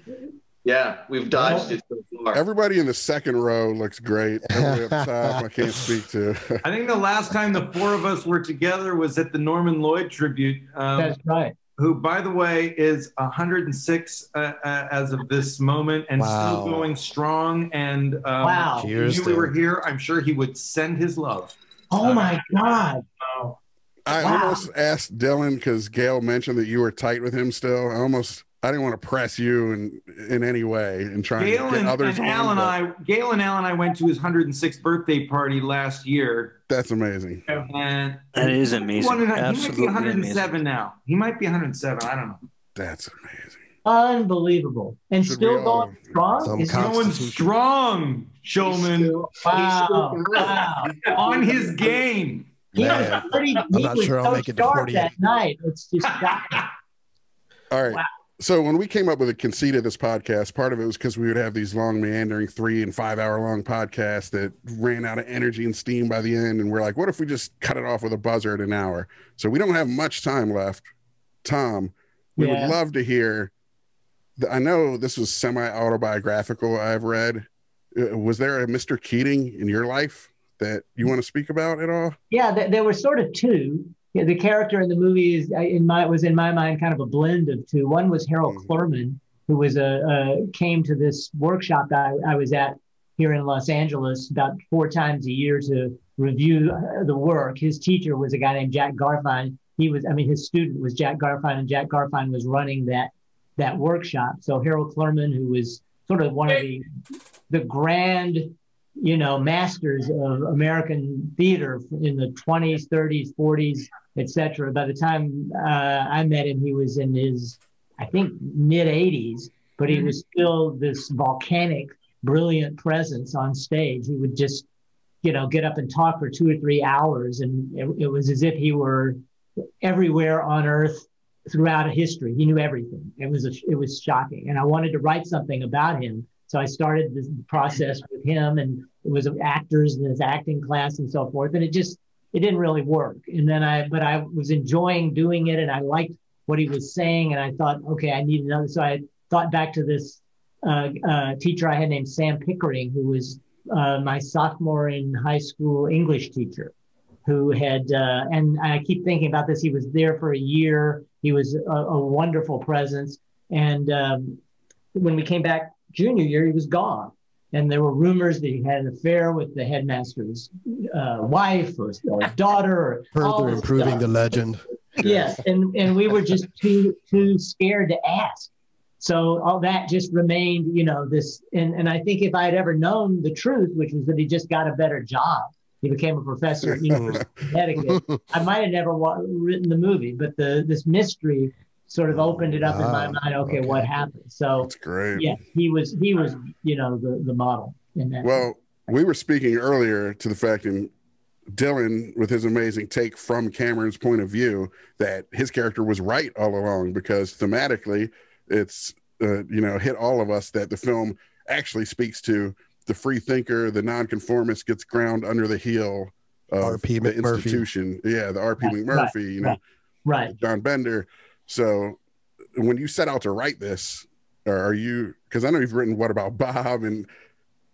Yeah, we've dodged it so far. Everybody in the second row looks great. Everybody up top, I can't speak to. I think the last time the four of us were together was at the Norman Lloyd tribute. That's right. Who, by the way, is 106 as of this moment and still going strong. And wow. If we were here, I'm sure he would send his love. Oh, my God. I almost asked Dylan, because Gale mentioned that you were tight with him still. I didn't want to press you in any way and try to get others on. Gale and Al and I went to his 106th birthday party last year. That's amazing. And that is amazing. He might be 107 now. He might be 107. I don't know. That's amazing. Unbelievable. And still going strong? He's going strong, Showman. Wow. On his game. He was I'm not sure I'll make it to 48. That night. It's just all right. Wow. So when we came up with the conceit of this podcast, part of it was because we would have these long, meandering 3 and 5 hour long podcasts that ran out of energy and steam by the end. And we're like, what if we just cut it off with a buzzer at an hour? So we don't have much time left. Tom, we would love to hear. I know this was semi-autobiographical, I've read. Was there a Mr. Keating in your life that you want to speak about at all? Yeah, there were sort of two. Yeah, the character in the movie is was in my mind kind of a blend of two. One was Harold Clurman, who was came to this workshop that I was at here in Los Angeles about 4 times a year to review the work. His teacher was a guy named Jack Garfine. His student was Jack Garfine, and Jack Garfine was running that workshop. So Harold Clurman, who was sort of one of the grand, masters of American theater in the 20s, 30s, 40s, etc. By the time I met him, he was in his, I think, mid 80s, but he was still this volcanic, brilliant presence on stage. He would just, get up and talk for 2 or 3 hours, and it was as if he were everywhere on earth throughout history. He knew everything. It was shocking, and I wanted to write something about him. So I started this process with him, and it was actors in his acting class and so forth. And it didn't really work. And then but I was enjoying doing it, and I liked what he was saying. And I thought, okay, I need another. So I thought back to this teacher I had named Sam Pickering, who was my sophomore in high school English teacher, who had, and I keep thinking about this. He was there for a year. He was a wonderful presence. And when we came back junior year, he was gone. And there were rumors that he had an affair with the headmaster's wife or daughter. Or further improving the legend. Yes, and we were just too scared to ask. So all that just remained, this. And I think if I had ever known the truth, which was that he just got a better job, he became a professor at University of Connecticut, I might have never written the movie. But this mystery sort of opened it up in my mind. Okay, what happened? So that's great. Yeah, he was, the model in that. Well, we were speaking earlier to the fact in Dylan, with his amazing take from Cameron's point of view, that his character was right all along, because thematically it's, hit all of us that the film actually speaks to the free thinker, the nonconformist gets ground under the heel of R.P. the McMurphy. institution. Yeah, the R.P. McMurphy, right. John Bender. So when you set out to write this, are you, because I know you've written What About Bob and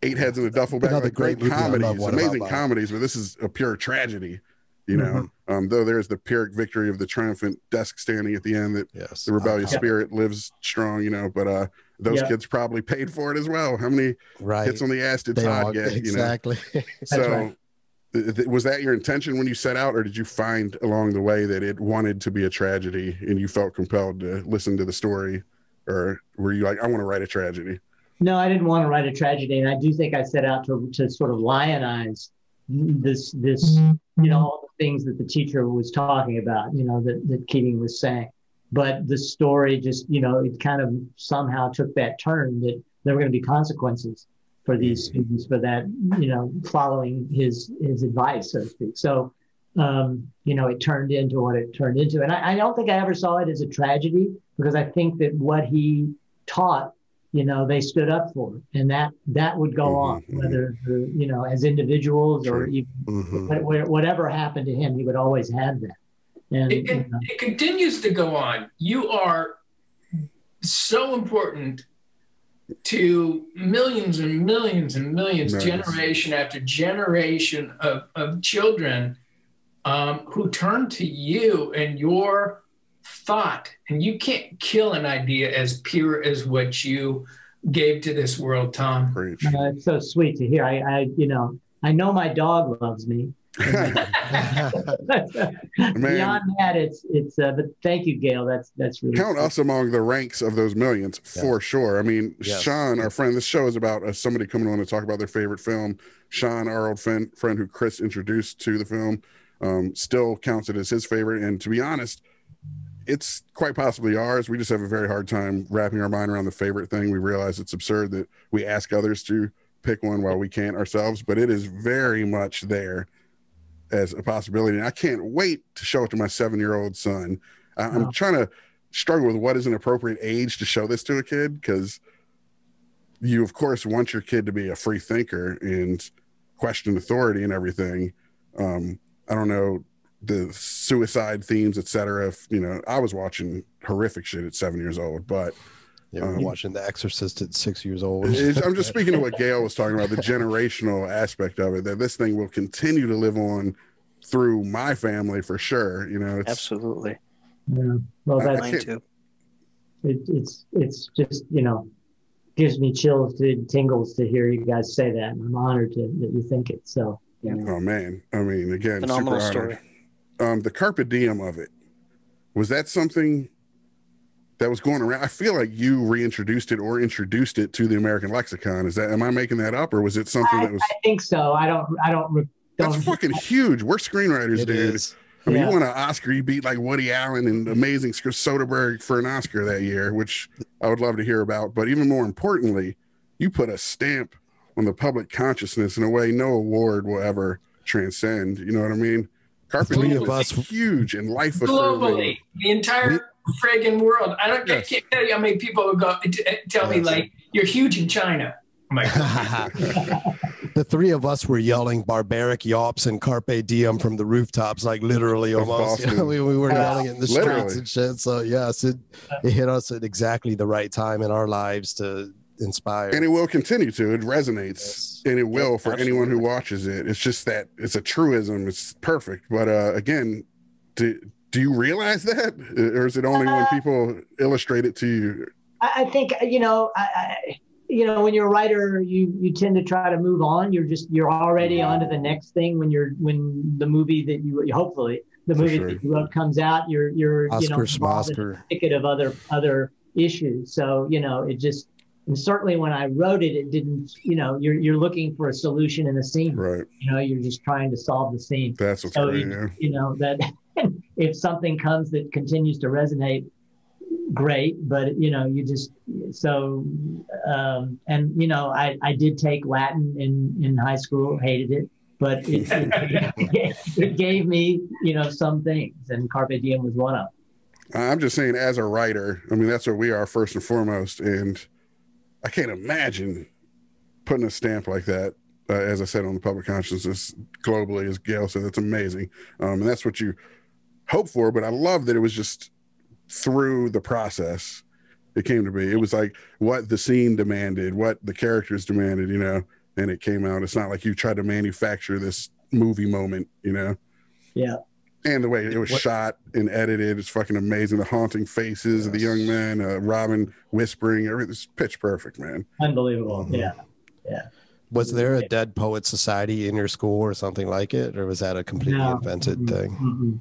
Eight Heads in a Duffel Bag, Another like great movie. comedies, amazing comedies, but this is a pure tragedy, though there's the Pyrrhic victory of the triumphant desk standing at the end, that the rebellious spirit lives strong, but those kids probably paid for it as well. How many hits on the ass did Todd get? Exactly. So was that your intention when you set out, or did you find along the way that it wanted to be a tragedy and you felt compelled to listen to the story, or were you like, I want to write a tragedy? No, I didn't want to write a tragedy, and I do think I set out to sort of lionize this all the things that the teacher was talking about, that Keating was saying. But the story just, it kind of somehow took that turn that there were going to be consequences for these students for that, following his advice, so to speak. So, it turned into what it turned into. And I don't think I ever saw it as a tragedy, because I think that what he taught, they stood up for, and that would go on, whether, as individuals or even whatever happened to him, he would always have that. And it continues to go on. You are so important to millions and millions and millions, generation after generation of children who turn to you and your thought. And you can't kill an idea as pure as what you gave to this world, Tom. It's so sweet to hear. I know my dog loves me. Beyond that, it's but thank you, Gale. That's really count us among the ranks of those millions for sure. I mean, Sean, our friend, this show is about somebody coming on to talk about their favorite film. Sean, our old friend who Chris introduced to the film, still counts it as his favorite, and to be honest, it's quite possibly ours. We just have a very hard time wrapping our mind around the favorite thing. We realize it's absurd that we ask others to pick one while we can't ourselves, but it is very much there as a possibility. And I can't wait to show it to my 7-year-old son. I'm trying to struggle with what is an appropriate age to show this to a kid, because you, of course, want your kid to be a free thinker and question authority and everything. I don't know, the suicide themes, etc. I was watching horrific shit at 7 years old, but we're watching The Exorcist at 6 years old. I'm just speaking to what Gale was talking about, the generational aspect of it, that this thing will continue to live on through my family for sure. You know, it's, Absolutely. Yeah. Well, that's Mine too. it's just, you know, gives me chills to tingles to hear you guys say that. And I'm honored that you think it. So, yeah. oh man, I mean, again, Phenomenal super honored. story. The carpe diem of it, was that something that was going around? I feel like you reintroduced it or introduced it to the American lexicon. Is that, am I making that up, or was it something that was? I think so. I don't. That's fucking huge. We're screenwriters, dude. Is. I mean, Yeah. you won an Oscar. You beat like Woody Allen and amazing Soderbergh for an Oscar that year, which I would love to hear about. But even more importantly, you put a stamp on the public consciousness in a way no award will ever transcend. You know what I mean? Carpe Diem was huge and life globally, the entire friggin' world. I can't tell you how many people would go tell me like, you're huge in China. I'm like, the three of us were yelling barbaric yops and carpe diem from the rooftops, like literally almost. You know, we were yelling in the streets and shit. So yes, it hit us at exactly the right time in our lives to inspire. And it will continue to. It resonates, and it will for anyone who watches it. It's just that it's a truism. It's perfect. But again, do you realize that, or is it only when people illustrate it to you? I think, you know, you know, when you're a writer, you tend to try to move on. You're already on to the next thing. When the movie that hopefully the movie that you wrote comes out, you're Oscar, you know, involved in a thicket of other issues. So, you know, it just, and certainly when I wrote it, it didn't, you know, you're looking for a solution in a scene. Right. You know, you're just trying to solve the scene. That's what's so great, you know, that if something comes that continues to resonate, great. But, you know, you just, so, and, you know, I did take Latin in high school, hated it, but it gave me, you know, some things, and Carpe Diem was one of them. I'm just saying, as a writer, I mean, that's what we are first and foremost. And I can't imagine putting a stamp like that, as I said, on the public consciousness globally, as Gale said. That's amazing. And that's what you hope for. But I love that it was just through the process it came to be. It was like what the scene demanded, what the characters demanded, you know, and it came out. It's not like you tried to manufacture this movie moment, you know? Yeah. And the way it was shot and edited is fucking amazing. The haunting faces of the young men, Robin whispering, everything's pitch perfect, man. Unbelievable. Yeah. Yeah. Was there a Dead Poets Society in your school or something like it, or was that a completely invented thing? Mm-hmm.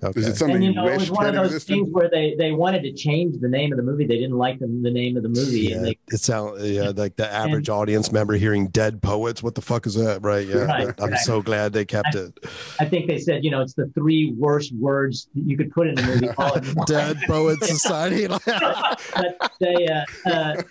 Okay. Is it something and, you you know, it wish was one of those existed? things where they wanted to change the name of the movie. They didn't like the name of the movie. Yeah, And it sounds like the average audience member hearing Dead Poets. What the fuck is that? Right. Yeah. Right, I'm so glad they kept it. I think they said, you know, it's the 3 worst words that you could put in a movie. Dead Poets Society. But they,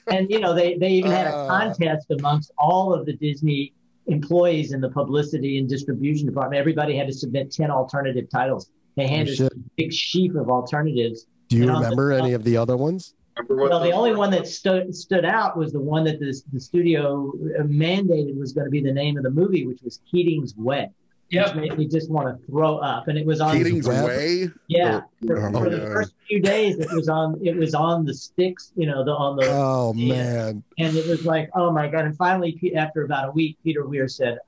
and, you know, they even had a contest amongst all of the Disney employees in the publicity and distribution department. Everybody had to submit 10 alternative titles. They handed us a big sheaf of alternatives. Do you remember any of the other ones? Well, the only one that stood out was the one that the studio mandated was going to be the name of the movie, which was Keating's Way. Which made me just want to throw up. And it was on Keating's Way? Yeah. For the first few days, it was on the sticks, you know, man. And it was like, oh my God. And finally, after about a week, Peter Weir said,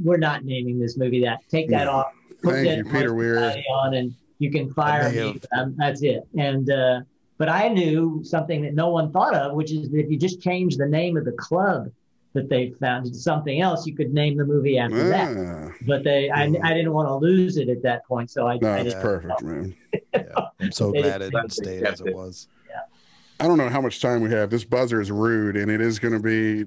we're not naming this movie that. Take that off. Thank you, Peter Weir. On, and you can fire me. That's it. And but I knew something that no one thought of, which is that if you just change the name of the club that they found to something else, you could name the movie after that. But I didn't want to lose it at that point, so I. No, it's perfect, man. I'm so glad it stayed as it was. Yeah. I don't know how much time we have. This buzzer is rude, and it is going to be.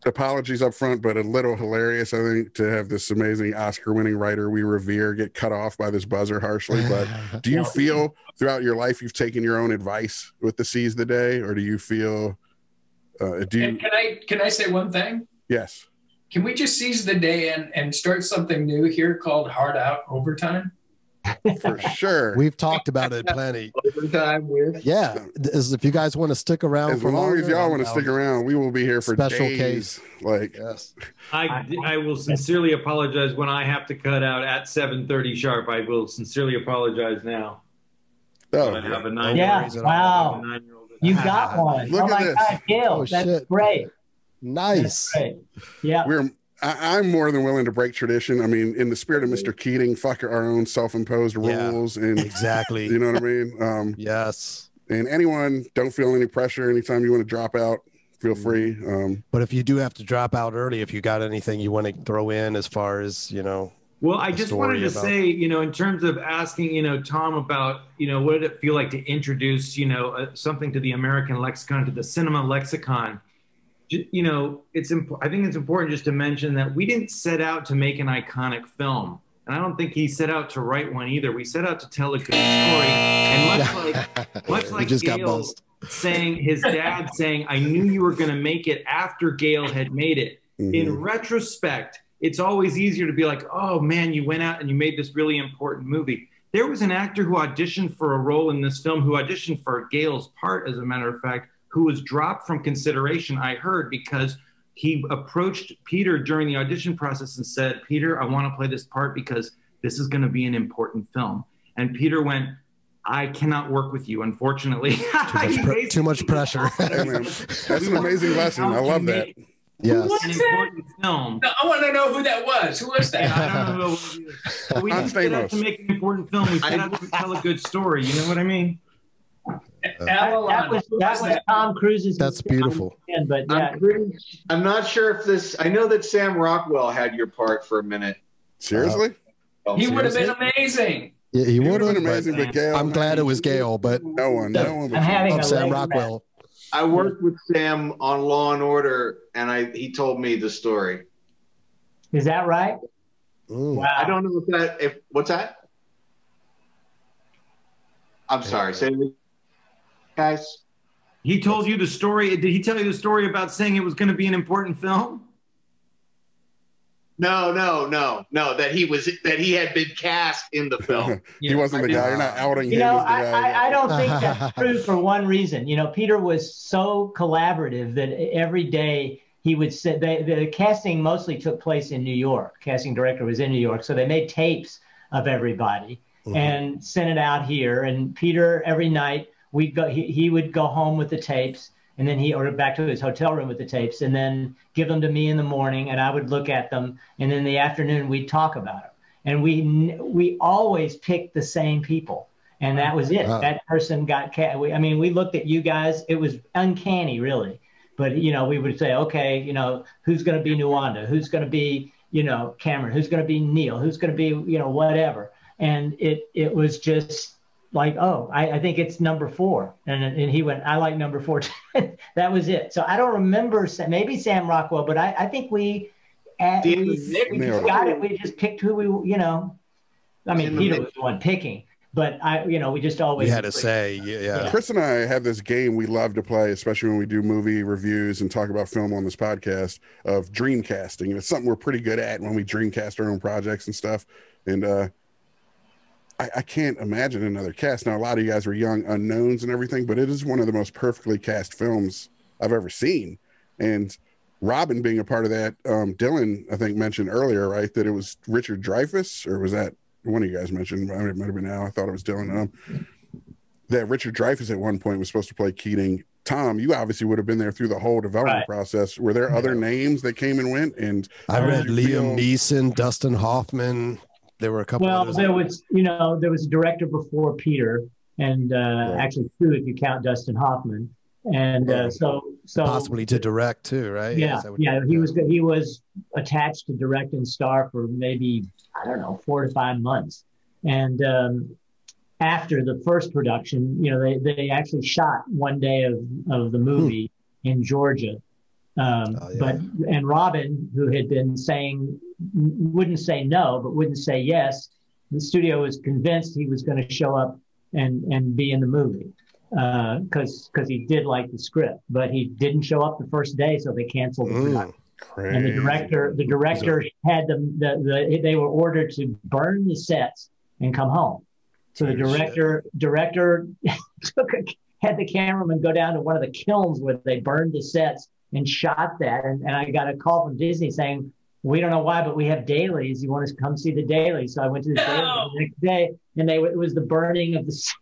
Apologies up front, but a little hilarious, I think, to have this amazing Oscar-winning writer we revere get cut off by this buzzer harshly. But do you feel throughout your life you've taken your own advice with the Seize the Day, or do you feel? Can I say one thing? Yes. Can we just seize the day and start something new here called Hard Out Overtime? For sure. We've talked about it plenty. Overtime with? Yeah. If you guys want to stick around as long as y'all want to stick around, we will be here for special days. Case. Like, yes. I will sincerely apologize when I have to cut out at 7:30 sharp. I will sincerely apologize now. Oh, I have a 9-year-old. Yeah. Wow. You got one. Look oh at my this. God, Gale, that's shit. great. Nice. That's great. Yeah. I'm more than willing to break tradition. I mean, in the spirit of Mr. Keating, fuck our own self-imposed rules. And exactly. You know what I mean? Yes. And anyone, don't feel any pressure. Anytime you want to drop out, feel free. But if you do have to drop out early, if you got anything you want to throw in as far as, Well, I just wanted to say, in terms of asking, Tom about, what did it feel like to introduce, something to the American lexicon, to the cinema lexicon? I think it's important just to mention that we didn't set out to make an iconic film. And I don't think he set out to write one either. We set out to tell a good story. And much like Gale saying, his dad saying, I knew you were going to make it after Gale had made it. Mm-hmm. In retrospect, it's always easier to be like, oh man, you went out and you made this really important movie. There was an actor who auditioned for a role in this film, who auditioned for Gale's part, as a matter of fact, who was dropped from consideration, I heard, because he approached Peter during the audition process and said, Peter, I want to play this part because this is going to be an important film. And Peter went, I cannot work with you, unfortunately. Too much pressure. Hey, man, that's an amazing lesson. I love that. Yes. An important film. No, I want to know who that was. Who was that? I don't know who it was either. But we didn't set out to make an important film. We set out to tell a good story. You know what I mean? That was Tom Cruise's. That's beautiful. But yeah. I'm not sure if this. I know that Sam Rockwell had your part for a minute. Seriously? He would have been amazing. Yeah, he would have been amazing. But Gale, I'm glad it was Gale, but no one. I'm having Sam Rockwell. I worked with Sam on Law and Order, and he told me the story. Is that right? Ooh. Wow. I don't know what's that? I'm sorry. Say it, guys. He told you the story. Did he tell you the story about saying it was going to be an important film? No. That he had been cast in the film. He wasn't the guy. You're not outing him as the guy. I don't think that's true for one reason. Peter was so collaborative that every day he would sit. The casting mostly took place in New York. Casting director was in New York, so they made tapes of everybody and sent it out here. And Peter, every night we'd go. He would go home with the tapes. And then or back to his hotel room with the tapes, and then give them to me in the morning, and I would look at them. And then in the afternoon, we'd talk about them. And we always picked the same people, and that was it. Wow. That person got we looked at you guys. It was uncanny, really. But we would say, okay, who's going to be Nuwanda? Who's going to be Cameron? Who's going to be Neil? Who's going to be whatever? And it was just like, oh, I think it's number 4. And he went, I like number 4. That was it. So I don't remember, maybe Sam Rockwell, but I think we got it. We just picked who Peter was the one picking, but we just always. We had to say, yeah. Chris and I have this game we love to play, especially when we do movie reviews and talk about film on this podcast, of dreamcasting. And it's something we're pretty good at when we dreamcast our own projects and stuff. And, I can't imagine another cast. Now, a lot of you guys were young unknowns and everything, but it is one of the most perfectly cast films I've ever seen. And Robin being a part of that, Dylan, I think, mentioned earlier, right, that it was Richard Dreyfuss, or was that one of you guys mentioned? It might have been Al. I thought it was Dylan. That Richard Dreyfuss at one point was supposed to play Keating. Tom, you obviously would have been there through the whole development process. Were there other names that came and went? And I read Liam Neeson, Dustin Hoffman. There were a couple. Well, there was a director before Peter, and actually 2 if you count Dustin Hoffman, and so possibly to direct too, right? Yeah, he was attached to direct and star for maybe 4 to 5 months, and after the first production, they actually shot one day of the movie in Georgia. But Robin, who had been wouldn't say no, but wouldn't say yes, the studio was convinced he was going to show up and be in the movie because he did like the script, but he didn't show up the first day, so they canceled the production. Crazy. And the director had they were ordered to burn the sets and come home. So the director had the cameraman go down to one of the kilns where they burned the sets and shot that. And I got a call from Disney saying, we don't know why, but we have dailies. You want us to come see the dailies? So I went to the dailies the next day, and it was the burning of the set.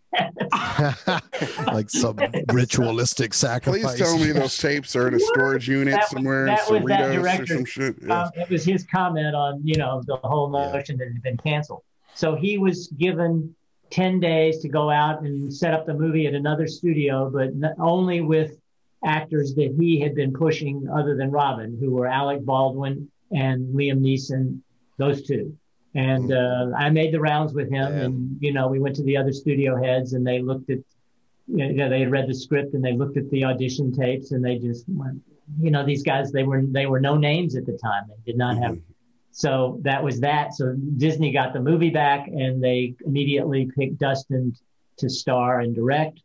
Like some ritualistic sacrifice. Please tell me those tapes are in a storage unit somewhere in Cerritos or some shit. Yes. It was his comment on, you know, the whole notion that it had been canceled. So he was given 10 days to go out and set up the movie at another studio, but only with actors that he had been pushing other than Robin, who were Alec Baldwin and Liam Neeson, those two. And I made the rounds with him, and, you know, we went to the other studio heads, and they looked at, you know, they had read the script, and they looked at the audition tapes, and they just went, you know, these guys, they were no names at the time. They did not have. So that was that. So Disney got the movie back, and they immediately picked Dustin to star and direct.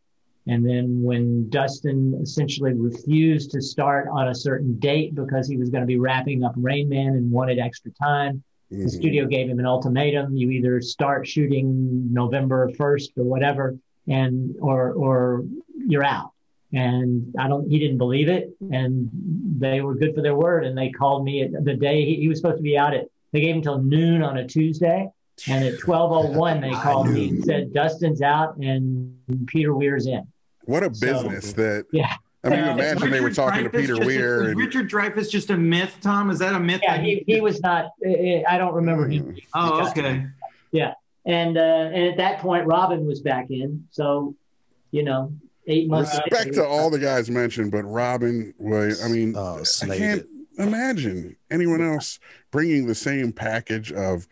And then when Dustin essentially refused to start on a certain date because he was going to be wrapping up Rain Man and wanted extra time, the studio gave him an ultimatum: you either start shooting November 1st or whatever, and or you're out. And he didn't believe it, and they were good for their word. And they called me the day he was supposed to be out they gave him till noon on a Tuesday. And at 12:01, they called me and said, Dustin's out and Peter Weir's in. What a business that. Yeah. I mean, you imagine they were talking to Peter Weir. Is Richard Dreyfuss just a myth, Tom? Is that a myth? Yeah, he was not. I don't remember him. Oh, okay. Yeah. And at that point, Robin was back in. So, you know, 8 months. Respect to all the guys mentioned, but Robin was, I mean, I can't imagine anyone else bringing the same package of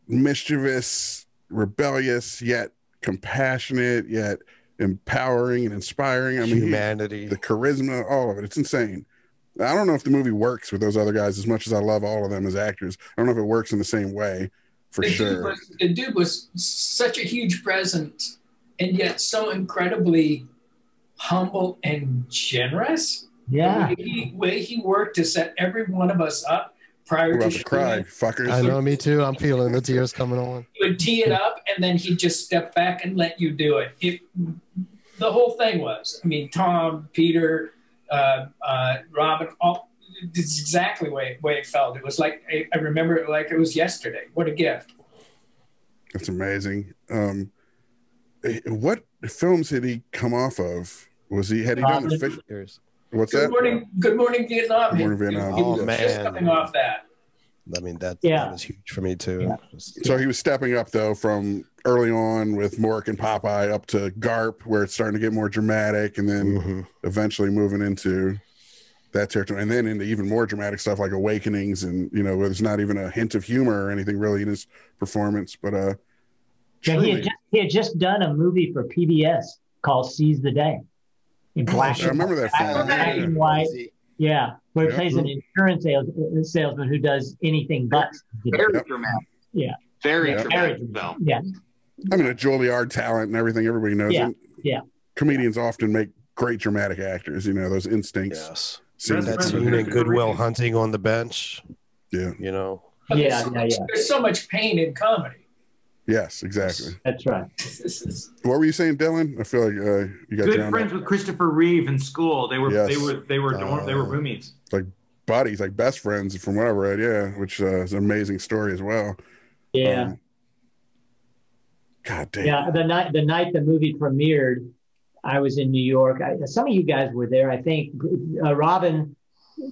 mischievous, rebellious, yet compassionate, yet empowering and inspiring. I mean, humanity, the charisma, all of it. It's insane. I don't know if the movie works with those other guys as much as I love all of them as actors. I don't know if it works in the same way, for sure. The dude was such a huge presence, and yet so incredibly humble and generous. Yeah. The way he worked to set every one of us up prior to cry, fuckers. I know, me too. I'm feeling the tears coming on. He would tee it up, and then he'd just step back and let you do it. The whole thing was, I mean, Tom, Peter, Robin, it's exactly the way it felt. It was like, I remember it like it was yesterday. What a gift. That's amazing. What films had he come off of? Had he done the fish? What's that? Good Morning Vietnam. Good Morning Vietnam. He was just coming off that. I mean, that was huge for me too. Yeah. So he was stepping up though from early on with Mork and Popeye up to Garp, where it's starting to get more dramatic, and then eventually moving into that territory, and then into even more dramatic stuff like Awakenings, and you know, where there's not even a hint of humor or anything really in his performance. But he had just done a movie for PBS called Seize the Day. I remember that film. Black and white. Yeah, where he plays an insurance salesman who does anything but. Very dramatic. Yeah. Very dramatic film. Yeah. I mean, a Juilliard talent and everything. Everybody knows it. Yeah. Comedians often make great dramatic actors. You know, those instincts. Yes. That scene in Good Will Hunting on the bench. Yeah. You know. There's so much pain in comedy. Yes, exactly. That's right. What were you saying, Dylan? I feel like you got good friends with Christopher Reeve in school. They were roommates, like buddies, like best friends, from what I read. Yeah, which is an amazing story as well. Yeah. God damn. Yeah, the night the movie premiered, I was in New York. Some of you guys were there, I think. Robin,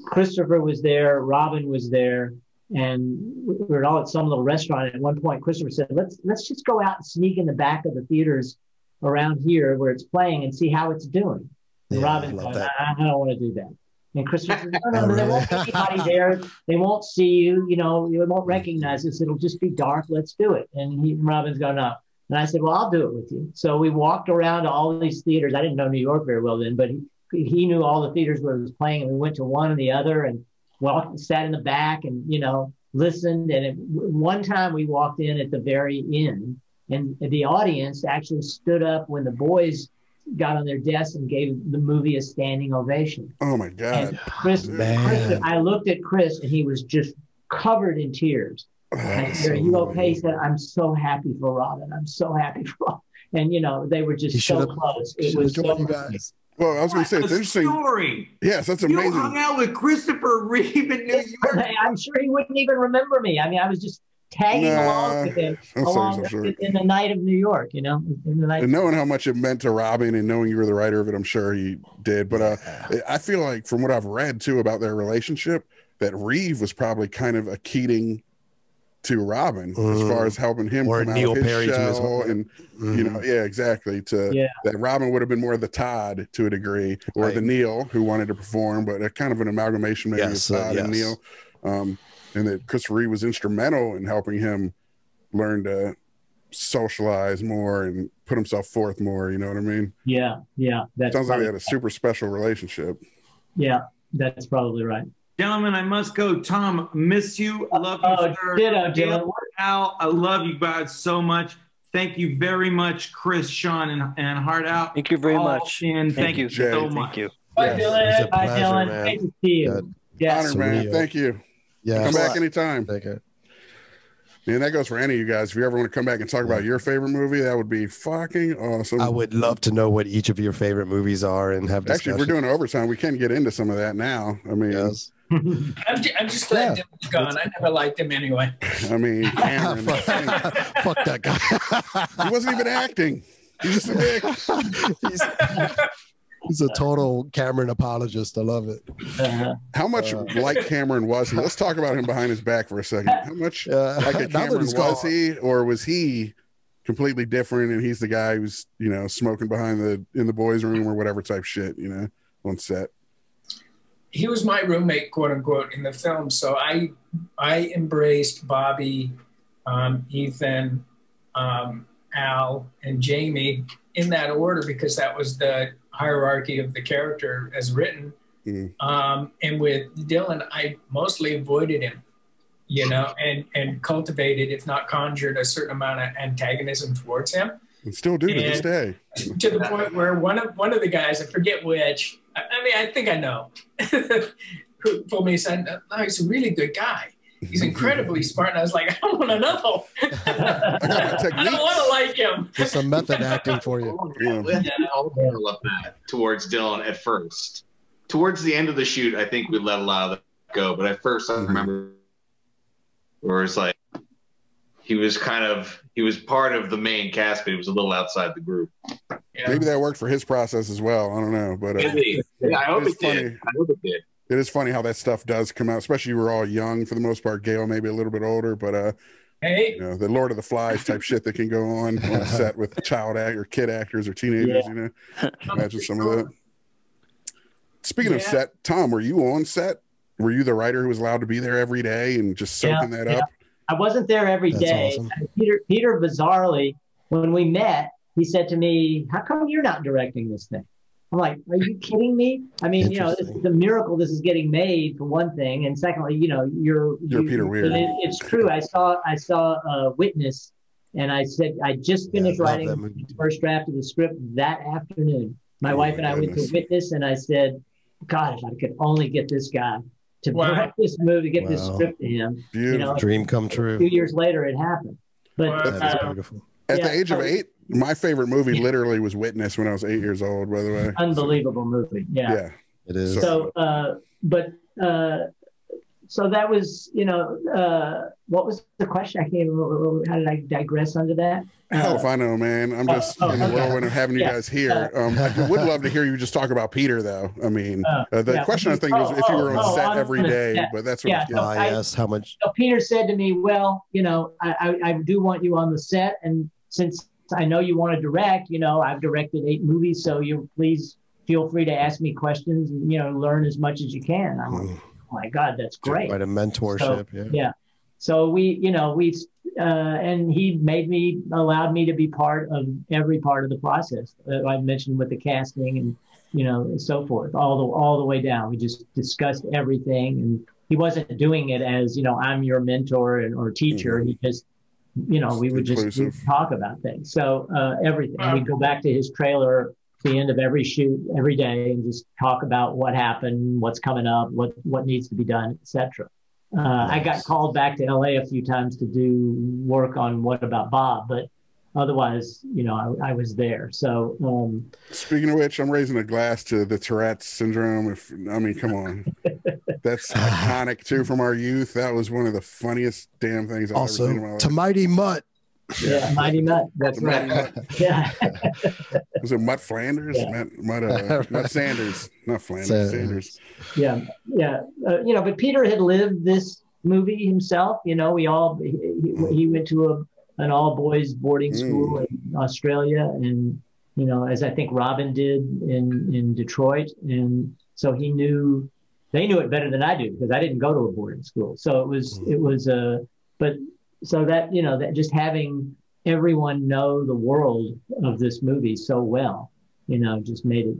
Christopher was there. Robin was there. And we were all at some little restaurant. At one point, Christopher said, let's just go out and sneak in the back of the theaters around here where it's playing and see how it's doing. And Robin said, I don't want to do that. And Christopher said, no, there won't be anybody there. They won't see you. You know, you won't recognize us. It'll just be dark. Let's do it. And Robin's going, no. And I said, well, I'll do it with you. So we walked around to all of these theaters. I didn't know New York very well then, but he knew all the theaters where it was playing. And we went to one and the other and sat in the back and, you know, listened. And one time we walked in at the very end, and the audience actually stood up when the boys got on their desks and gave the movie a standing ovation. Oh my God. And Chris, I looked at Chris and he was just covered in tears. I said, are you okay? He said, I'm so happy for Robin. I'm so happy for Robin. And, you know, they were just so close. It was so nice. Well, I was going to say, it's interesting. Story. Yes, that's amazing. You hung out with Christopher Reeve in New York. I'm sure he wouldn't even remember me. I mean, I was just tagging along with him in the night of New York, you know, in the night. And knowing how much it meant to Robin and knowing you were the writer of it, I'm sure he did. But I feel like from what I've read too about their relationship, that Reeve was probably kind of a Keating to Robin as far as helping him or come Neil out of his Perry shell, and you know, exactly. That Robin would have been more the Todd to a degree, or the Neil who wanted to perform, but a kind of an amalgamation maybe of Todd and Neil. And that Christopher Reeve was instrumental in helping him learn to socialize more and put himself forth more. You know what I mean? Yeah. That sounds like they had a super special relationship. Yeah, that's probably right. Gentlemen, I must go. Tom, miss you. Love you, sir. Ditto, Dylan. Al, I love you guys so much. Thank you very much, Chris, Sean, and Hard Out. Thank you very much. And thank you so much. Thank you. Bye, Dylan. Bye, Dylan. Man. Great to see you. Honor, man. Thank you. Come back anytime. Thank you. And that goes for any of you guys. If you ever want to come back and talk about your favorite movie, that would be fucking awesome. I would love to know what each of your favorite movies are and have discussion. Actually, if we're doing overtime, we can get into some of that now. I mean, I'm just glad Dylan's gone. I never liked him anyway. I mean, Cameron, fuck that guy. He wasn't even acting. He's just a dick. He's a total Cameron apologist. I love it. How much like Cameron was he? Let's talk about him behind his back for a second. How much like a Cameron was he, or was he completely different? And he's the guy who's, you know, smoking in the boys' room or whatever type shit, you know, on set. He was my roommate, quote unquote, in the film. So I embraced Bobby, Ethan, Al, and Jamie in that order because that was the hierarchy of the character as written. And with Dylan, I mostly avoided him, you know, and cultivated, if not conjured, a certain amount of antagonism towards him. And still do to this day. To the point where one of the guys, I forget which, I mean, I think I know, who told me, he said, "No, he's a really good guy. He's incredibly smart." And I was like, I don't want to know. I don't want to like him. There's some method acting for you. Towards Dylan at first. Towards the end of the shoot, I think we let a lot of that go. But at first, I remember where it's like he was part of the main cast, but he was a little outside the group. Yeah. Maybe that worked for his process as well. I don't know, but I hope it did. It is funny how that stuff does come out, especially you were all young for the most part. Gale maybe a little bit older, but you know, the Lord of the Flies type shit that can go on a set with child or kid actors or teenagers. You know, imagine some of that. Speaking of set, Tom, were you on set? Were you the writer who was allowed to be there every day and just soaking that up? I wasn't there every day. Awesome. Peter bizarrely, when we met, he said to me, "How come you're not directing this thing?" I'm like, "Are you kidding me? I mean, you know, this is a miracle this is getting made, for one thing, and secondly, you know, you're Peter Weir. It's true. I saw Witness, and I said I just finished writing the first draft of the script that afternoon. My wife and I went to Witness, and I said, "God, if I could only get this guy to direct this movie, get this script to him." Beautiful. You know, Dream come true. 2 years later, it happened. But that is beautiful. At the age of 8, my favorite movie literally was Witness when I was 8 years old, by the way. Unbelievable movie. Yeah. It is. So, so that was, you know, what was the question? I can't remember. How did I digress under that? Hell if I know, man. I'm just in the whirlwind of having you guys here. I would love to hear you just talk about Peter, though. I mean, the question I think was if you were on set every day, but that's what yes, how much? So Peter said to me, "Well, you know, I do want you on the set, and since I know you want to direct, you know, I've directed 8 movies, so you please feel free to ask me questions and, you know, learn as much as you can." I'm like, "Oh my God, that's great." Quite a mentorship. So, So and he allowed me to be part of every part of the process. I mentioned with the casting and, you know, and so forth, all the way down. We just discussed everything, and he wasn't doing it as, you know, I'm your mentor or teacher. He just, you know, we would just talk about things. So everything. We'd go back to his trailer at the end of every shoot every day and just talk about what happened, what's coming up, what needs to be done, etc. I got called back to LA a few times to do work on What About Bob, but otherwise, you know, I was there. So speaking of which, I'm raising a glass to the Tourette's syndrome. Come on, that's iconic too from our youth. That was one of the funniest damn things I've ever seen in my life. To Mighty Mutt. Yeah, Mighty Mutt. That's right. Mutt. Yeah. Was it Mutt Flanders? Yeah. Mutt Sanders, not Flanders. Sanders. Yeah, yeah. You know, but Peter had lived this movie himself. You know, he went to an all boys boarding school in Australia, and you know, as I think Robin did in Detroit, and so they knew it better than I do because I didn't go to a boarding school. So but so that, you know, that just having everyone know the world of this movie so well, you know, just made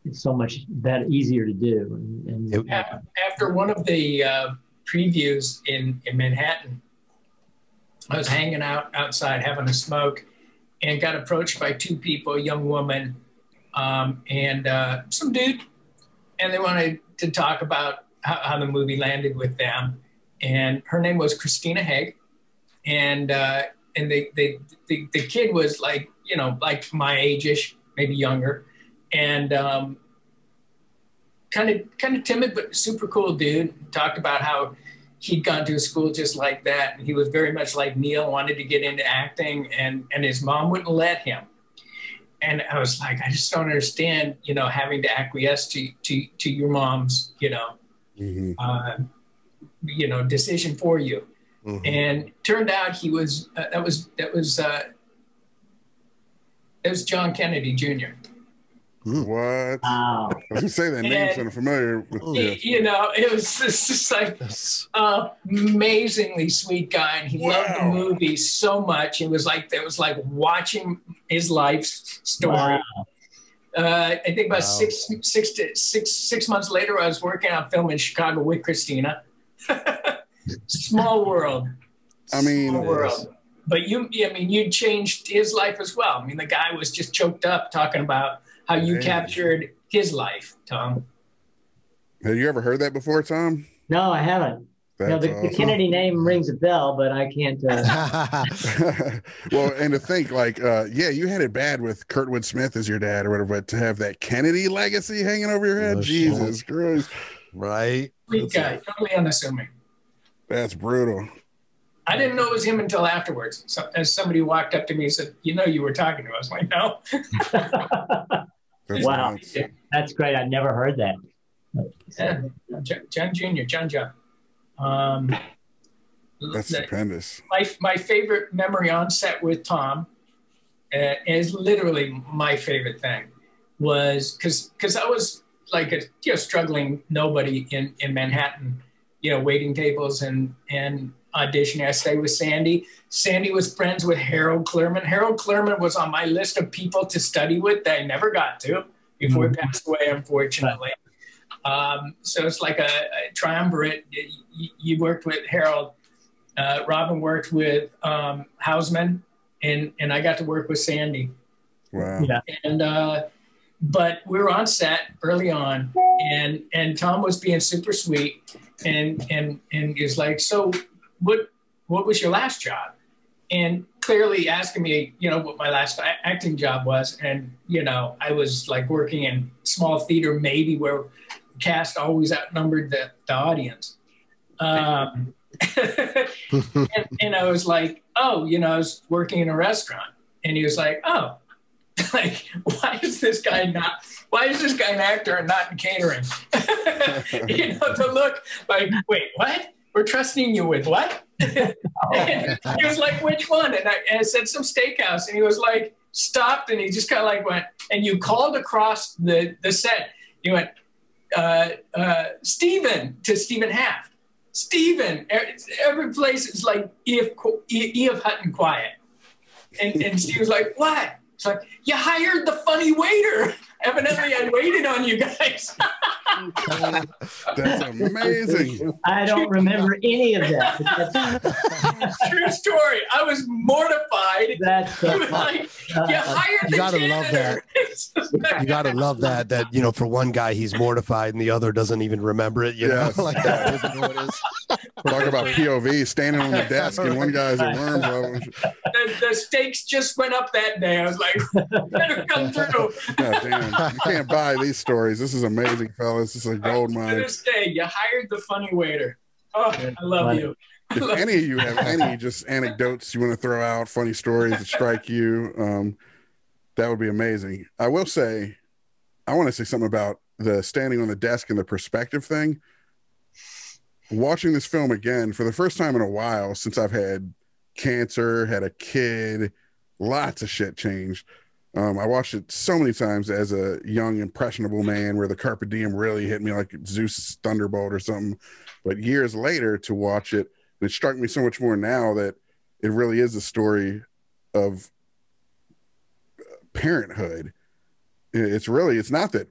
it so much easier to do. And after one of the previews in Manhattan, I was hanging out outside having a smoke and got approached by two people, a young woman and some dude, and they wanted to talk about how the movie landed with them. And her name was Christina Haig, and the kid was like, you know, like my age-ish, maybe younger, and kind of timid but super cool dude. Talked about how he'd gone to a school just like that, and he was very much like Neil, wanted to get into acting, and his mom wouldn't let him. And I was like, I just don't understand, you know, having to acquiesce to your mom's, you know, you know, decision for you. And turned out he was that was John Kennedy Jr. What? Wow. I was gonna say that name sounded familiar with you know, it was just like amazingly sweet guy, and he loved the movie so much. It was like watching his life story. Wow. I think about 6 months later, I was working on film in Chicago with Christina. Small world. Small world. But you changed his life as well. I mean, the guy was just choked up talking about how you captured his life, Tom. Have you ever heard that before, Tom? No, I haven't. The Kennedy name rings a bell, but I can't. Well, and to think like, you had it bad with Kurtwood Smith as your dad or whatever, but to have that Kennedy legacy hanging over your head, Jesus Christ. Right. Sweet guy, totally unassuming. That's brutal. I didn't know it was him until afterwards. So, as somebody walked up to me and said, "You know, you were talking to us." I was like, "No." Wow, nuts. That's great. I never heard that. Yeah. John Jr., John. That's stupendous. My favorite memory on set with Tom is literally my favorite thing was because I was like a struggling nobody in Manhattan, you know, waiting tables and auditioning. I stayed with Sandy. Sandy was friends with Harold Clurman. Harold Clurman was on my list of people to study with that I never got to before he passed away, unfortunately. So it's like a triumvirate. You worked with Harold. Robin worked with Hausman, and I got to work with Sandy. Wow. Yeah. And but we were on set early on, and Tom was being super sweet, and he was like, "So, what was your last job?" And clearly asking me, you know, what my last acting job was, and you know, I was like working in small theater, maybe where cast always outnumbered the audience. And I was like, "Oh, you know, I was working in a restaurant," and he was like, "Oh." Like, why is this guy an actor and not in catering? You know, the look like, wait, what? We're trusting you with what? And he was like, which one? And I said, some steakhouse. And he was like, stopped. And he just kind of like went, and you called across the set. You went, Stephen, to Stephen Haft. Stephen, every place is like E of Hutton quiet. And Steve was like, what? It's like, you hired the funny waiter. Evidently, I waited on you guys. That's amazing. I don't remember any of that. True story. I was mortified. That's like, you hired the gotta janitor. love that. You gotta love that, you know, for one guy, he's mortified and the other doesn't even remember it, you know? Like that. Talk about POV, standing on the desk and one guy's a worm. the stakes just went up that day. I was like, better come through. Oh, damn. You can't buy these stories. This is amazing, fellas. This is a gold mine. To this day, you hired the funny waiter. Oh, I love you. If any of you have any just anecdotes you want to throw out, funny stories that strike you, that would be amazing. I will say, I want to say something about the standing on the desk and the perspective thing. Watching this film again for the first time in a while since I've had cancer, had a kid, lots of shit changed. I watched it so many times as a young, impressionable man where the carpe diem really hit me like Zeus's thunderbolt or something. But years later to watch it, it struck me so much more now that it really is a story of parenthood. It's not that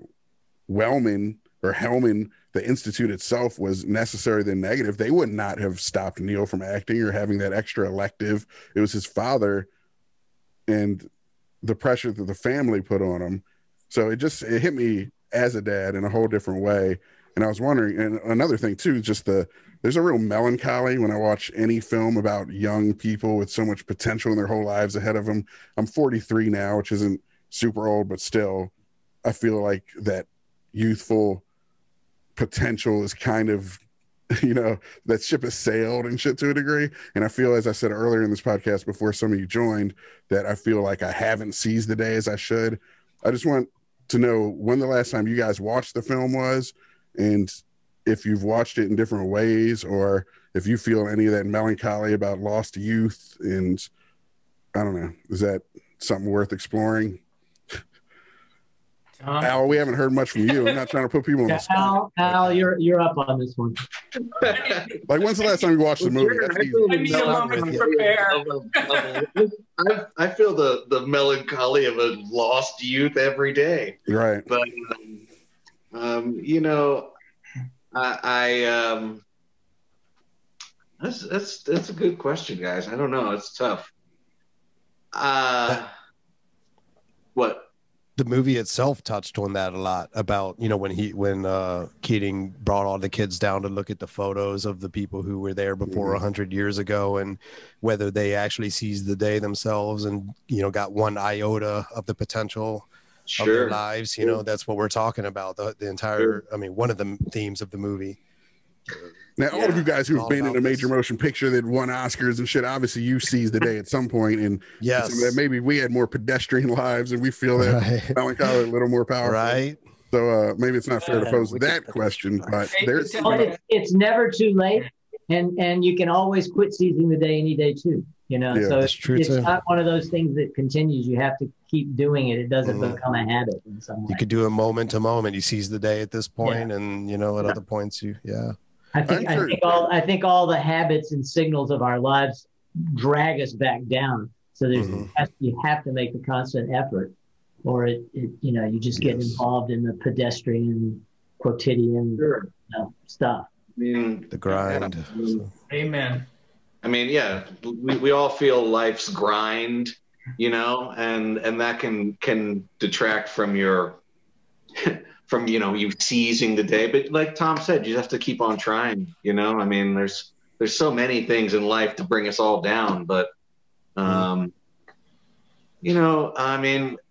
Wellman or Hellman, the Institute itself, was necessarily the negative. They would not have stopped Neil from acting or having that extra elective. It was his father and the pressure that the family put on him. So it hit me as a dad in a whole different way. And I was wondering, and another thing too, just there's a real melancholy when I watch any film about young people with so much potential in their whole lives ahead of them. I'm 43 now, which isn't super old, but still, I feel like that youthful potential is kind of, that ship has sailed and shit to a degree. And I feel, as I said earlier in this podcast before some of you joined, that I feel like I haven't seized the day as I should. I just want to know when the last time you guys watched the film was, and if you've watched it in different ways, or if you feel any of that melancholy about lost youth. And I don't know, is that something worth exploring? Al, we haven't heard much from you. I'm not trying to put people on the spot. Al, you're up on this one. Like, when's the last time you watched the movie? I feel the melancholy of a lost youth every day. Right. But that's a good question, guys. I don't know. It's tough. What? The movie itself touched on that a lot about, when Keating brought all the kids down to look at the photos of the people who were there before 100 years ago, and whether they actually seized the day themselves and, got one iota of the potential of their lives. That's what we're talking about. The entire, one of the themes of the movie. Now, all of you guys who've been in a major motion picture that won Oscars and shit, obviously you seized the day at some point, and yes, maybe we had more pedestrian lives and we feel that melancholy a little more powerful. Right. So maybe it's not fair to pose that question, but there's it's never too late, and you can always quit seizing the day any day too. So it's not one of those things that continues. You have to keep doing it. It doesn't become a habit in some way. You could do it moment to moment. You seize the day at this point, and at other points I think all the habits and signals of our lives drag us back down. So you have to make the constant effort, or you just get involved in the pedestrian, quotidian stuff. The grind. Amen. We all feel life's grind, and that can detract from your from you seizing the day. But like Tom said, you have to keep on trying. There's so many things in life to bring us all down, but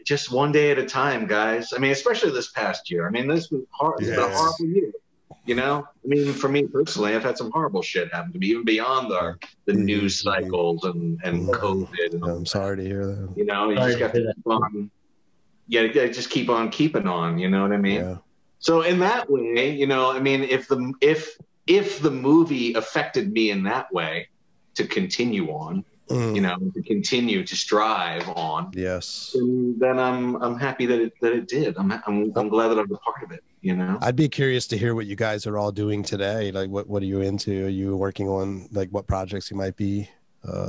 just one day at a time, guys. Especially this past year. This was hard. It's been a horrible year. For me personally, I've had some horrible shit happen to me, even beyond the news cycles and COVID. And I'm sorry to hear that. You just got to keep on. Yeah, just keep on keeping on. You know what I mean? Yeah. So in that way, if the movie affected me in that way, to continue on, to continue to strive on. Yes. Then I'm happy that it did. I'm glad that I'm a part of it. I'd be curious to hear what you guys are all doing today. Like, what are you into? Are you working on what projects you might be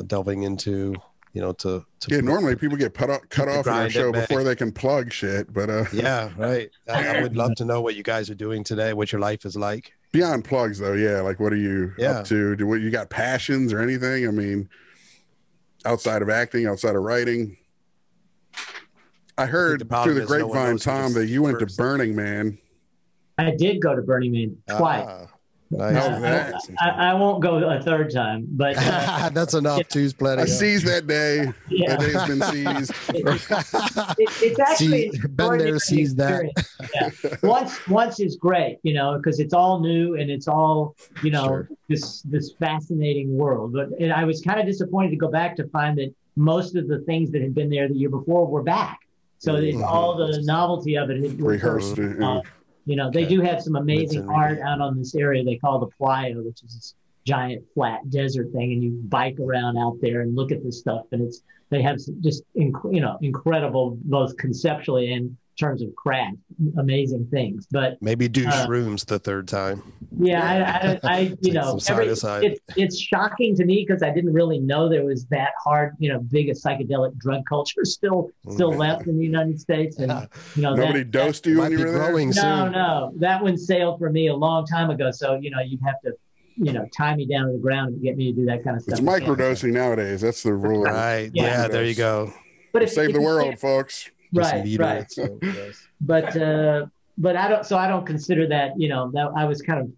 delving into? Normally people get cut off in our show before they can plug shit, but yeah, right. I would love to know what you guys are doing today, what your life is like. Beyond plugs though, like what are you up to? Do you got passions or anything? Outside of acting, outside of writing. I heard through the grapevine, Tom, that you went to Burning Man. I did go to Burning Man twice. I won't go a third time, but that's enough. Two's plenty. I seized that day. Yeah. That day has been seized. It's actually been there, seized that. Yeah. Once is great, you know, because it's all new and it's all, you know, this fascinating world. But I was kind of disappointed to go back to find that most of the things that had been there the year before were back. So it's all the novelty of it had rehearsed. You know, they do have some amazing art out on this area they call the Playa, which is this giant flat desert thing, and you bike around out there and look at this stuff, and they have just incredible both conceptually and in terms of craft, amazing things. But maybe do shrooms the third time. Yeah, I you know, it's shocking to me because I didn't really know there was that hard, you know, big a psychedelic drug culture still left in the United States, and you know, nobody dosed you when you were there. No, that one sailed for me a long time ago. So you know, you'd have to, you know, tie me down to the ground and get me to do that kind of stuff. It's microdosing nowadays. That's the rule. Right. Yeah, there you go. But save the world, folks. Right. So, yes. But I don't consider that, you know, that I was kind of,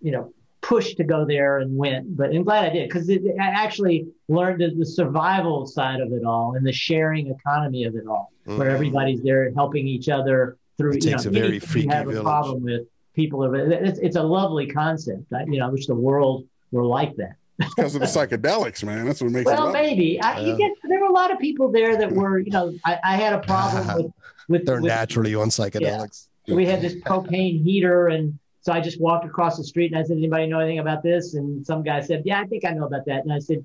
you know, pushed to go there and went, but I'm glad I did because I actually learned the survival side of it all and the sharing economy of it all, where everybody's there helping each other through. It takes a very freaky have a problem with people. It's a lovely concept. You know, I wish the world were like that. Because of the psychedelics, man. That's what makes it. Well, maybe there were a lot of people there that were, you know, I had a problem with they're naturally on psychedelics. Yeah. We had this propane heater, and so I just walked across the street and I said, "Anybody know anything about this?" And some guy said, "Yeah, I think I know about that." And I said,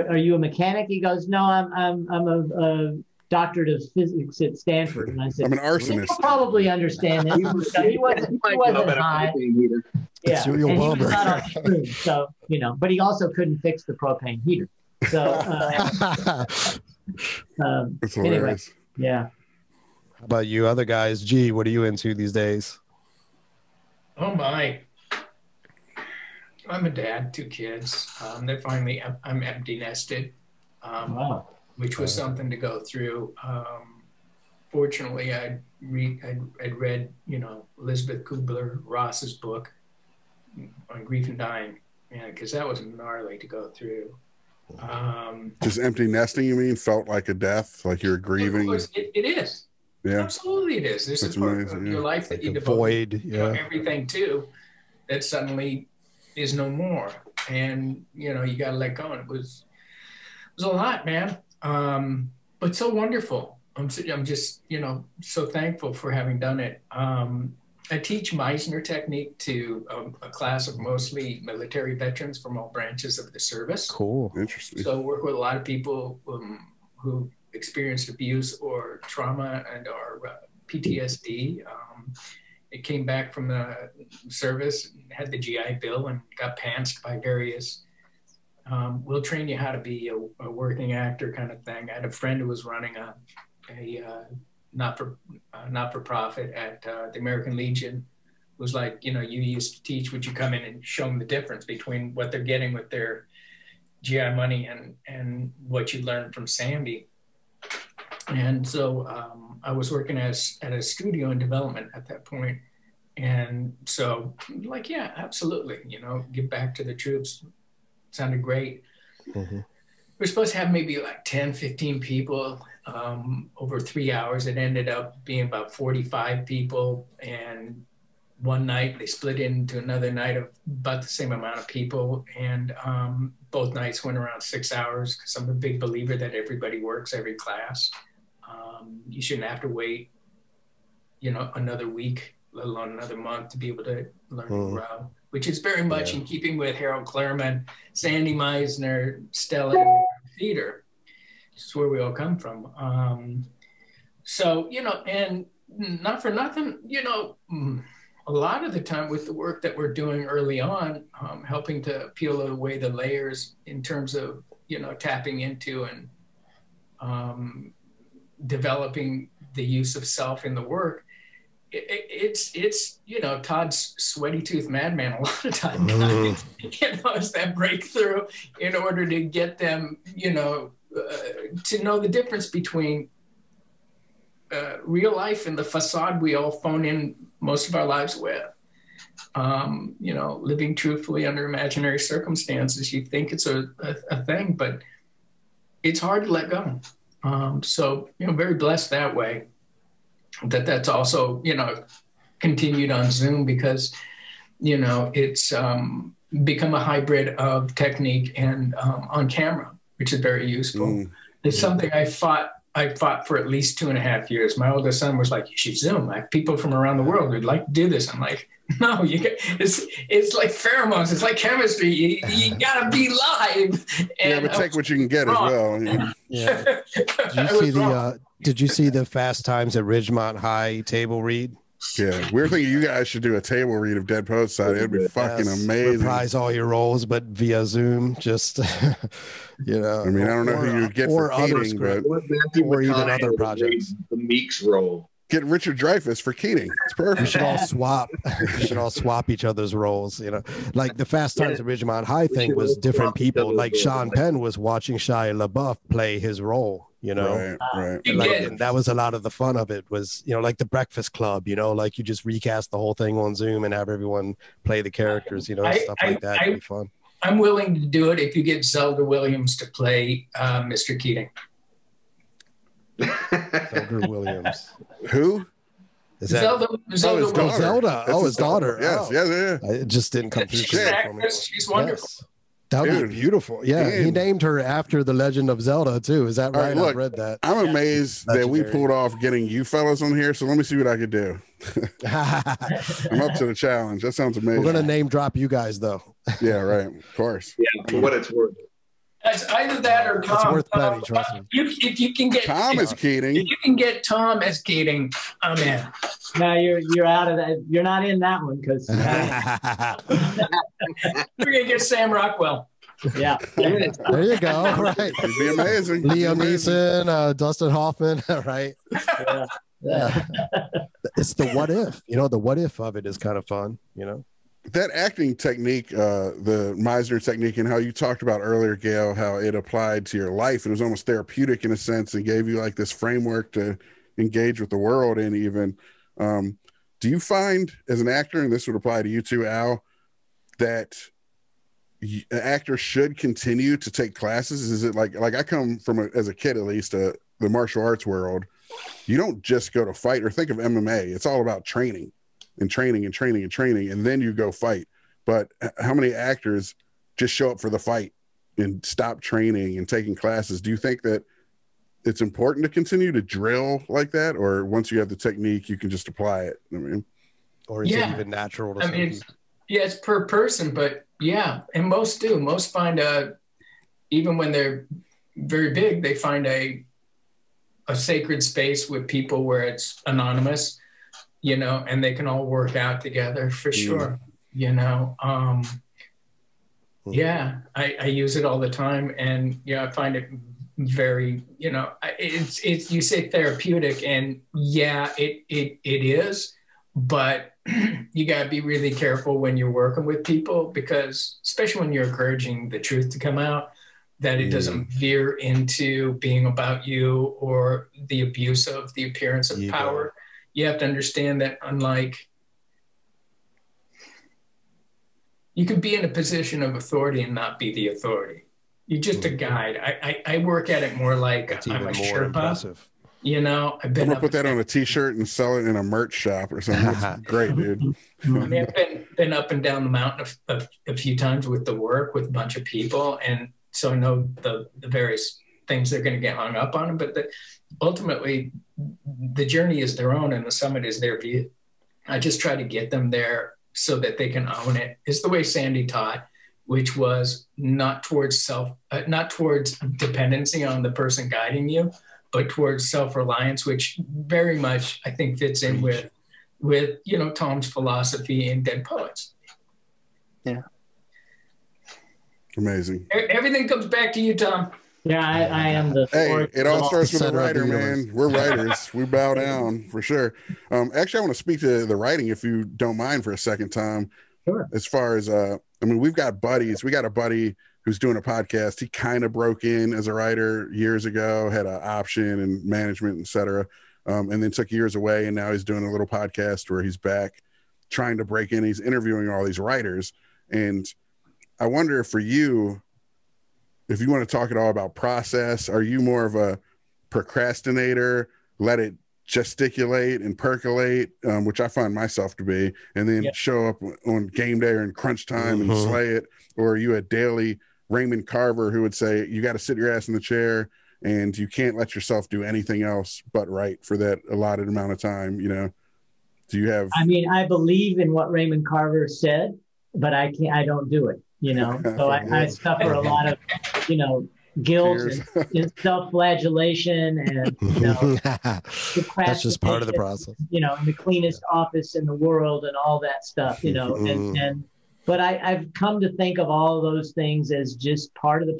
"Are you a mechanic?" He goes, "No, I'm a doctorate of physics at Stanford." And I said, "I'm an arsonist." You'll probably understand this. He wasn't high. Yeah, and he was not on screen, so you know, but he also couldn't fix the propane heater. So anyway, yeah. How about you other guys? G, what are you into these days? Oh my! I'm a dad, 2 kids. I'm empty nested, which was something to go through. Fortunately, I'd read, you know, Elizabeth Kubler-Ross's book on grief and dying, because that was gnarly to go through. Just empty nesting, you mean? Felt like a death, like you're grieving? Of course, it is. Yeah, absolutely, it is. This is part of your life that you devote void, you know, everything to, that suddenly is no more, and you know, you got to let go. And it was a lot, man, but so wonderful. I'm just, you know, so thankful for having done it. I teach Meisner technique to a class of mostly military veterans from all branches of the service. Cool. Interesting. So I work with a lot of people who experienced abuse or trauma and or PTSD. It came back from the service, had the GI Bill, and got pantsed by various, we'll train you how to be a working actor kind of thing. I had a friend who was running a not-for-profit at the American Legion. It was like, you know, you used to teach, would you come in and show them the difference between what they're getting with their GI money and what you learned from Sandy. And so I was working at a studio in development at that point. And so like, yeah, absolutely, you know, give back to the troops. Sounded great. Mm-hmm. We're supposed to have maybe like 10, 15 people over 3 hours. It ended up being about 45 people. And one night they split into another night of about the same amount of people. And both nights went around 6 hours, because I'm a big believer that everybody works every class. You shouldn't have to wait, you know, another week, let alone another month, to be able to learn to grow, which is very much in keeping with Harold Klerman, Sandy Meisner, Stella, and theater. This is where we all come from. So, you know, and not for nothing, you know, a lot of the time with the work that we're doing early on, helping to peel away the layers in terms of, you know, tapping into and developing the use of self in the work, it's you know, Todd's sweaty tooth madman a lot of times. You know, it's that breakthrough in order to get them, you know, to know the difference between real life and the facade we all phone in most of our lives with. you know, living truthfully under imaginary circumstances. You think it's a thing, but it's hard to let go. So, you know, very blessed that way, that's also, you know, continued on Zoom, because, you know, it's become a hybrid of technique and on camera, which is very useful. It's something I fought for at least 2.5 years. My oldest son was like, "You should Zoom. I have people from around the world who'd like to do this." I'm like, "No, it's like pheromones. It's like chemistry. You gotta be live." And but take what you can get as well. Yeah. Did you see the Fast Times at Ridgemont High table read? Yeah, we're thinking you guys should do a table read of Dead Poets Society. It'd be fucking amazing. Reprise all your roles, but via Zoom. Just you know. I mean, I don't know who you get for Keating, but or even other projects. The Meeks role. Get Richard Dreyfuss for Keating. It's perfect. We should all swap. We should all swap each other's roles. You know, like the Fast Times at Ridgemont High thing was different people. Like Sean Penn was watching Shia LaBeouf play his role. You know, right. And that was a lot of the fun of it. Was, you know, like the Breakfast Club. You know, like you just recast the whole thing on Zoom and have everyone play the characters. You know, stuff like that. It'd be fun. I'm willing to do it if you get Zelda Williams to play Mr. Keating. Zelda Williams. Who? Is that Zelda Zelda. Oh, his daughter. Yes, yeah. It just didn't come through. She's an actress. She's wonderful. Yes. That would be beautiful. Yeah, he named her after the Legend of Zelda too. Is that right? Look, I've read that. I'm amazed that we pulled off getting you fellas on here. So let me see what I could do. I'm up to the challenge. That sounds amazing. We're gonna name drop you guys though. Yeah, right. Of course. Yeah, for what it's worth. It's either that or Tom. It's worth betting, trust me. If you can get Tom as Keating. If you can get Tom as Keating, I'm in. No, you're out of that. You're not in that one because we're gonna get Sam Rockwell. Yeah. There you go. Right. It'd be amazing. Liam Neeson, Dustin Hoffman. Right. Yeah. It's the what if. You know, the what if of it is kind of fun. You know. That acting technique, the Meisner technique, and how you talked about earlier, Gale, how it applied to your life. It was almost therapeutic in a sense and gave you like this framework to engage with the world. And even, do you find as an actor, and this would apply to you too, Al, that an actor should continue to take classes? Is it like I come from, as a kid at least, the martial arts world. You don't just go to fight, or think of MMA. It's all about training. And training, and then you go fight. But how many actors just show up for the fight and stop training and taking classes? Do you think that it's important to continue to drill like that, or once you have the technique, you can just apply it? I mean, or is it even natural to some it's per person, but yeah, and most do. Most find even when they're very big, they find a sacred space with people where it's anonymous. You know, and they can all work out together for sure. You know, yeah, I use it all the time, and yeah, I find it very, you know, it's you say therapeutic, and yeah, it is, but you got to be really careful when you're working with people, because especially when you're encouraging the truth to come out, that it doesn't veer into being about you or the abuse of the appearance of power. You have to understand that, unlike, you could be in a position of authority and not be the authority. You're just a guide. I work at it more like I'm a Sherpa. You know, I'm gonna put that on a T-shirt and sell it in a merch shop or something. That's great, dude. I mean, I've been up and down the mountain a few times with the work with a bunch of people, and so I know the various things they're going to get hung up on. But ultimately, the journey is their own, and the summit is their view. I just try to get them there so that they can own it. It's the way Sandy taught, which was not towards dependency on the person guiding you, but towards self-reliance, which very much I think fits in with you know, Tom's philosophy in Dead Poets. Yeah. Amazing. Everything comes back to you, Tom. Yeah, I am the. Hey, it all starts with a writer, man. We're writers. We bow down for sure. Actually, I want to speak to the writing, if you don't mind, for a second, Tom. Sure. As far as I mean, we've got buddies. We got a buddy who's doing a podcast. He kind of broke in as a writer years ago, had an option and management, et cetera, and then took years away, and now he's doing a little podcast where he's back. trying to break in. He's interviewing all these writers. And I wonder for you, if you want to talk at all about process, are you more of a procrastinator, let it gesticulate and percolate, which I find myself to be, and then show up on game day or in crunch time and slay it? Or are you a daily Raymond Carver who would say, you got to sit your ass in the chair and you can't let yourself do anything else but write for that allotted amount of time? You know, do you have, I mean, I believe in what Raymond Carver said, but I don't do it, you know? So I suffer a lot of, you know, guilt and self-flagellation, and you know, that's just part of the process. You know, in the cleanest office in the world and all that stuff. You know, but I've come to think of all of those things as just part of the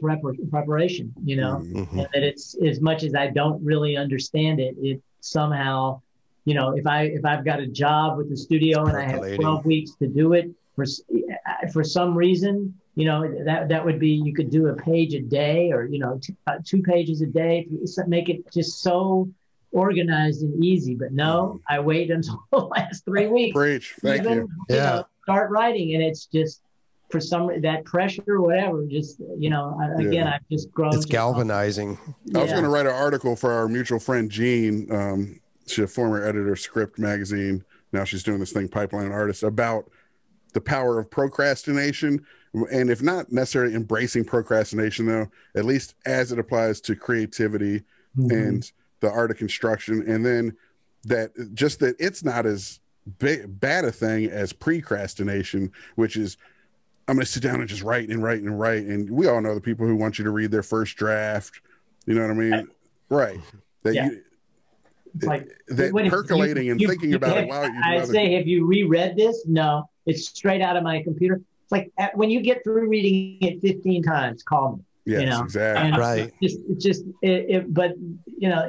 preparation. You know, and that it's, as much as I don't really understand it, it somehow, you know, if I've got a job with the studio and I have 12 weeks to do it for some reason. You know, that would be, you could do a page a day, or, you know, 2 pages a day, make it just so organized and easy. But no, I wait until the last 3 weeks. Preach. Thank you. You know, start writing. And it's just, for some, that pressure or whatever, just, you know, again, I've just grown. It's galvanizing. I was going to write an article for our mutual friend, Jean. She's a former editor of Script magazine. Now she's doing this thing, Pipeline Artist, about the power of procrastination. And if not necessarily embracing procrastination, though, at least as it applies to creativity and the art of construction. And then that it's not as bad a thing as precrastination, which is, I'm going to sit down and just write and write and write. And we all know the people who want you to read their first draft. You know what I mean? Right. That percolating and thinking about it while I say, have you reread this? No, it's straight out of my computer. It's like when you get through reading it 15 times, call me. Yes, you know? exactly. And right. But you know,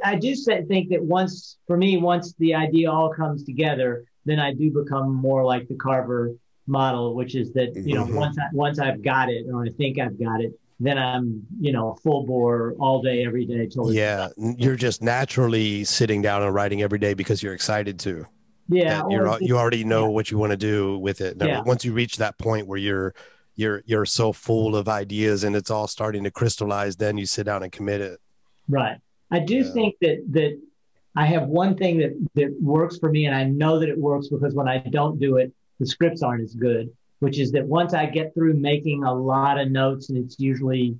I do think that once the idea all comes together, then I do become more like the Carver model, which is that, you know, once I've got it, or I think I've got it, then I'm, you know, full bore all day, every day. You're just naturally sitting down and writing every day because you're excited to. Yeah, you already know what you want to do with it. Now, once you reach that point where you're so full of ideas and it's all starting to crystallize, then you sit down and commit it. Right. I do think that I have one thing that works for me, and I know that it works because when I don't do it, the scripts aren't as good, which is that once I get through making a lot of notes, and it's usually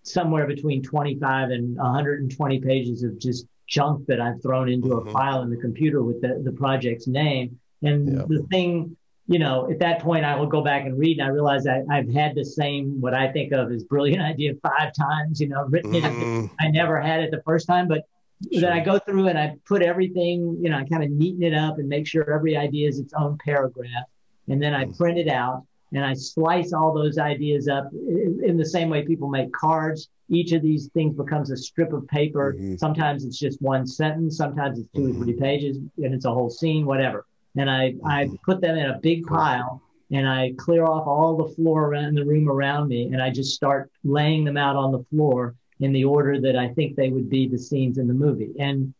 somewhere between 25 and 120 pages of just junk that I've thrown into a file in the computer with the project's name. And the thing, you know, at that point I will go back and read, and I realize I've had the same, what I think of as brilliant idea 5 times, you know, written it. I never had it the first time, but then I go through and I put everything, you know, I kind of neaten it up and make sure every idea is its own paragraph. And then I print it out and I slice all those ideas up in the same way people make cards. Each of these things becomes a strip of paper. Sometimes it's just one sentence. Sometimes it's 2 or 3 pages and it's a whole scene, whatever. And I put them in a big pile and I clear off all the floor around the room around me. And I just start laying them out on the floor in the order that I think they would be the scenes in the movie. And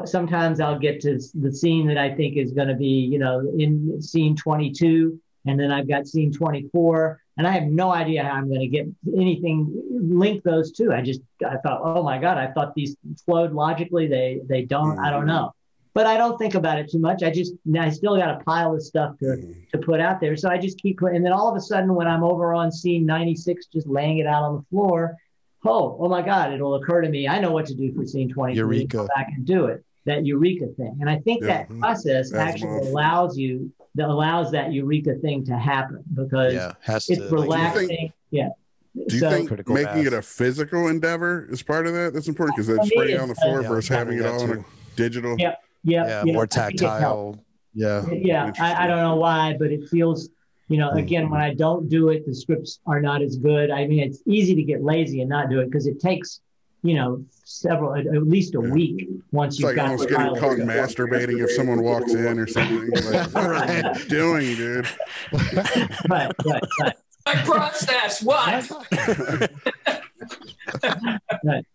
sometimes I'll get to the scene that I think is going to be, you know, in scene 22. And then I've got scene 24, and I have no idea how I'm going to get anything, link those two. I thought, oh my God, I thought these flowed logically. They don't, I don't know. But I don't think about it too much. I still got a pile of stuff to put out there. So I just keep putting, and then all of a sudden when I'm over on scene 96, just laying it out on the floor, oh my God, it'll occur to me. I know what to do for scene 23. Eureka. Go back and do it. That eureka thing. And I think that process actually allows that eureka thing to happen because it's relaxing. Do you think making it a physical endeavor is part of that? That's important because it's spreading on the floor versus having it all on a digital. More tactile. I don't know why, but it feels, you know, again, when I don't do it, the scripts are not as good. I mean, it's easy to get lazy and not do it because it takes, you know, at least a week once you've got almost getting caught masturbating if someone walks in or something. Like, what are you doing, dude? Right. My process, what? Right.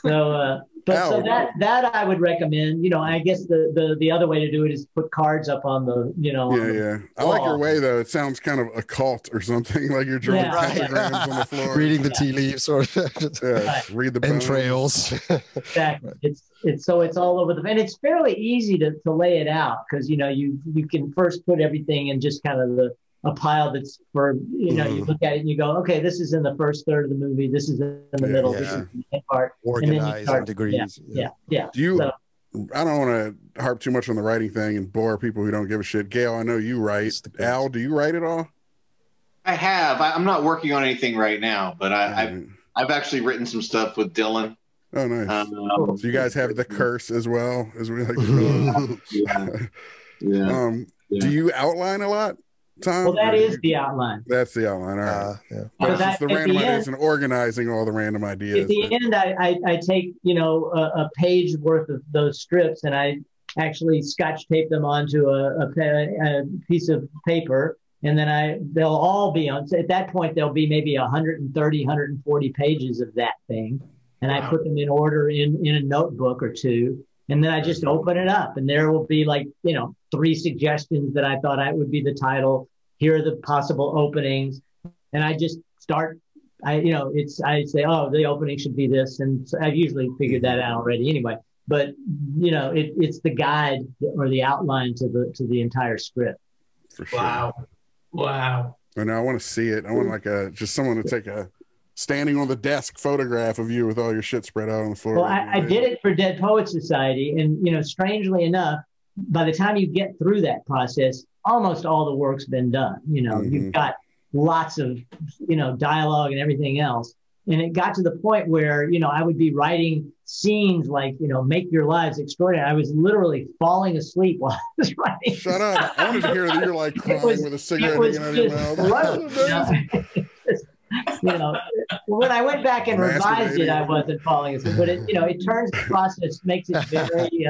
So that I would recommend. You know, I guess the other way to do it is put cards up on the, you know. Yeah. I like your way though. It sounds kind of occult or something, like you're drawing pentagrams on the floor, reading the tea leaves, or read the entrails. Exactly. It's all over and it's fairly easy to lay it out, because you know you can first put everything in just kind of a pile that's for, you know, you look at it and you go, okay, this is in the first third of the movie, this is in the middle, this is in the end part, organized in degrees. Yeah. Do you? I don't want to harp too much on the writing thing and bore people who don't give a shit. Gale, I know you write. Al, do you write at all? I have. I'm not working on anything right now, but I've actually written some stuff with Dylan. Oh, nice. So you guys have the curse as well, as we like to call it. Do you outline a lot, Tom? Well, that is the outline. That's the outline. All right. But it's just the random ideas and organizing all the random ideas. At the end, I take, you know, a page worth of those strips, and I actually scotch tape them onto a piece of paper, and then they'll all be on. So at that point, there'll be maybe 130, 140 pages of that thing, and I put them in order in a notebook or two. And then I just open it up, and there will be, like, you know, 3 suggestions that I thought would be the title. Here are the possible openings. And I just start, I say, oh, the opening should be this. And so I've usually figured that out already anyway. But, you know, it's the guide or the outline to the entire script. For sure. Wow. And I want to see it. I want just someone to take a standing on the desk photograph of you with all your shit spread out on the floor. Well, I did it for Dead Poets Society, and, you know, strangely enough, by the time you get through that process, almost all the work's been done. You know, you've got lots of, you know, dialogue and everything else. And it got to the point where, you know, I would be writing scenes like, you know, make your lives extraordinary. I was literally falling asleep while I was writing. Shut up. I wanted to hear that you're like crying with a cigarette hanging out of your mouth. You know, when I went back and revised it, I wasn't falling asleep. But it, you know, it turns the process, makes it very.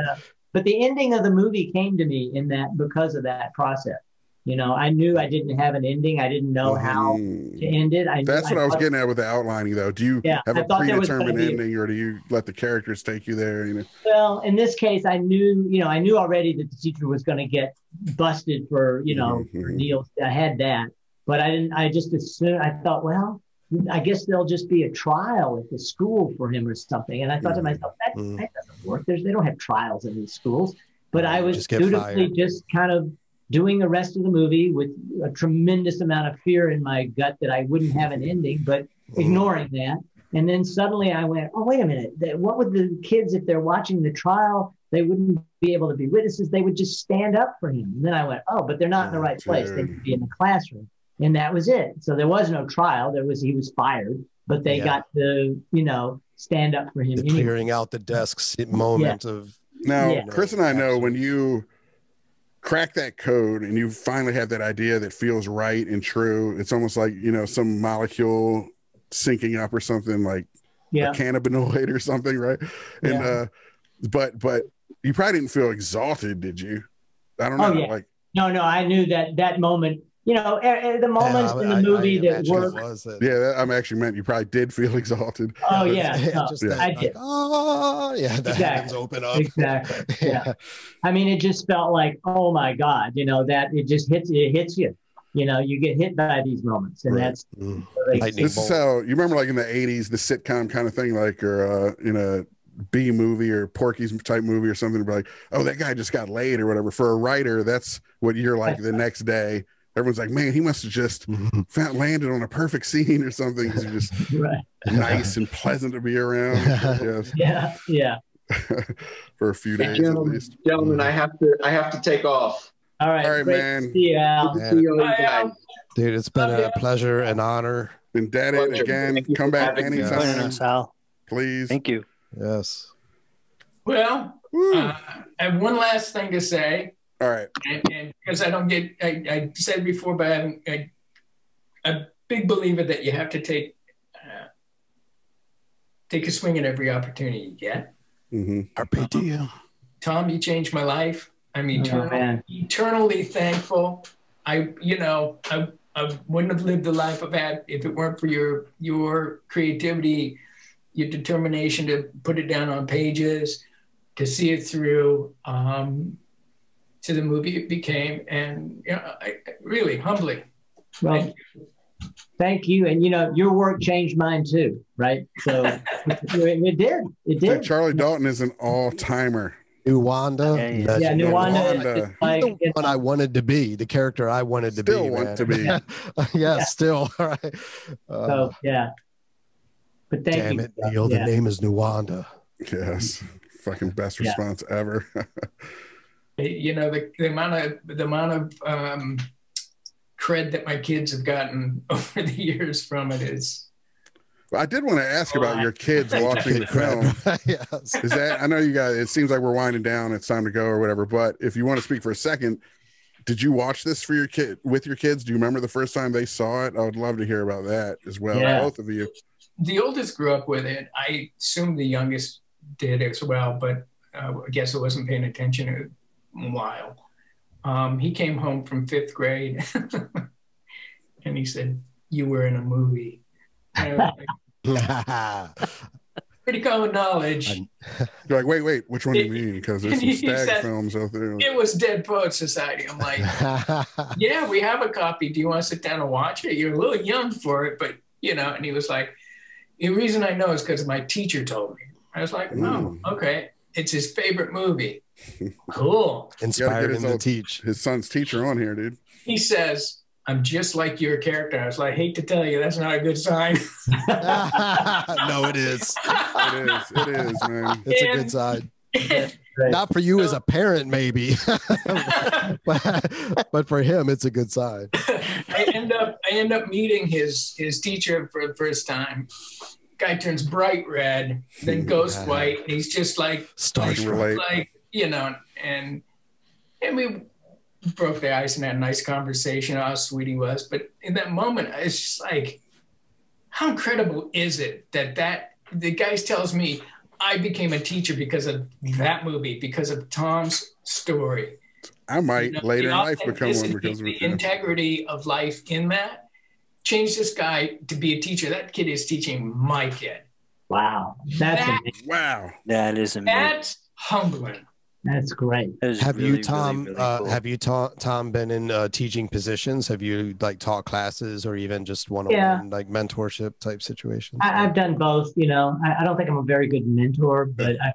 But the ending of the movie came to me in that because of that process. You know, I knew I didn't have an ending. I didn't know how to end it. That's what I was getting at with the outlining, though. Do you have a predetermined ending, or do you let the characters take you there? You know. Well, in this case, I knew already that the teacher was going to get busted for, you know, for Neil. I had that. But I didn't. I just assumed. I thought, well, I guess there'll just be a trial at the school for him or something. And I thought to myself, that doesn't work. They don't have trials in these schools. But I was dutifully just kind of doing the rest of the movie with a tremendous amount of fear in my gut that I wouldn't have an ending, but ignoring that. And then suddenly I went, oh, wait a minute. What would the kids, if they're watching the trial, they wouldn't be able to be witnesses. They would just stand up for him. And then I went, oh, but they're not in the right place. They could be in the classroom. And that was it. So there was no trial. He was fired, but they got to, you know, stand up for him. The clearing out the desks moment of. Now, Chris and I know when you crack that code and you finally have that idea that feels right and true, it's almost like, you know, some molecule syncing up or something, like a cannabinoid or something, right? And but you probably didn't feel exalted, did you? I don't know. Like, no, I knew that moment. You know, the moments in the movie that work. I'm actually meant you probably did feel exalted. Oh yeah, I did. Oh yeah, the heavens open up. Exactly. Yeah. I mean, it just felt like, oh my God, you know, that it just hits you. You know, you get hit by these moments, and that's. This is how you remember, like in the '80s, the sitcom kind of thing, like, or in a B movie or Porky's type movie or something, be like, oh, that guy just got laid or whatever. For a writer, that's what you're like the next day. Everyone's like, man, he must have just landed on a perfect scene or something. He's just nice and pleasant to be around. Yeah. For a few days at least. Gentlemen, I have to take off. All right, man. See you, Al. See you guys. Dude, it's been a pleasure and honor. Been dead it again. Come back anytime. Al. Please. Thank you. Yes. Well, I have one last thing to say. All right. And because I said before, but I'm a big believer that you have to take a swing at every opportunity you get. RPTU. Tom, you changed my life. I'm eternally thankful. I wouldn't have lived the life I've had if it weren't for your creativity your determination to put it down on pages, to see it through, to the movie it became, and really humbling. Well, thank you. And your work changed mine too, right? So it did. It did. Like Charlie Dalton is an all-timer. Nuwanda. Yeah, Nuwanda. Like, the one I wanted to be, the character I wanted to Still be. Want to be. Yeah, still. All right. So yeah. But thank damn you. it, Neil. The name is Nuwanda. Yes. Fucking best response ever. The amount of cred that my kids have gotten over the years from it is. I did want to ask about your kids watching the film. Yes. Is that, I know you guys, it seems like we're winding down, it's time to go or whatever, but if you want to speak for a second, did you watch this for with your kids? Do you remember the first time they saw it? I would love to hear about that as well. Yeah. Both of you. The oldest grew up with it. I assume the youngest did as well, but I guess I wasn't paying attention in a while. He came home from 5th grade and he said, "You were in a movie." Pretty common knowledge. You're like, wait, which one do you mean? Because there's some stag films out there. It was Dead Poets Society. I'm like, yeah, we have a copy. Do you want to sit down and watch it? You're a little young for it, but and he was like, the reason I know is because my teacher told me. I was like, oh, okay. It's his favorite movie. Cool. Inspired him to teach. His son's teacher on here, dude. He says, "I'm just like your character." I was like, hate to tell you, that's not a good sign. No, it is. It is, man. It's a good sign. Not for you as a parent, maybe, but for him, it's a good sign. I end up meeting his teacher for the first time. Guy turns bright red, then goes white. And he's just like, and we broke the ice and had a nice conversation. How sweet he was, but in that moment, it's just like, how incredible is it that the guy tells me I became a teacher because of that movie, because of Tom's story. I might later in life become one because of the integrity of life in that changed this guy to be a teacher. That kid is teaching my kid. Wow. That's amazing. Wow. That is amazing. That's humbling. That's great. Have you, Tom? Cool. Have you, Tom, been in teaching positions? Have you taught classes or even just one-on-one mentorship type situations? I've done both. I don't think I'm a very good mentor, but I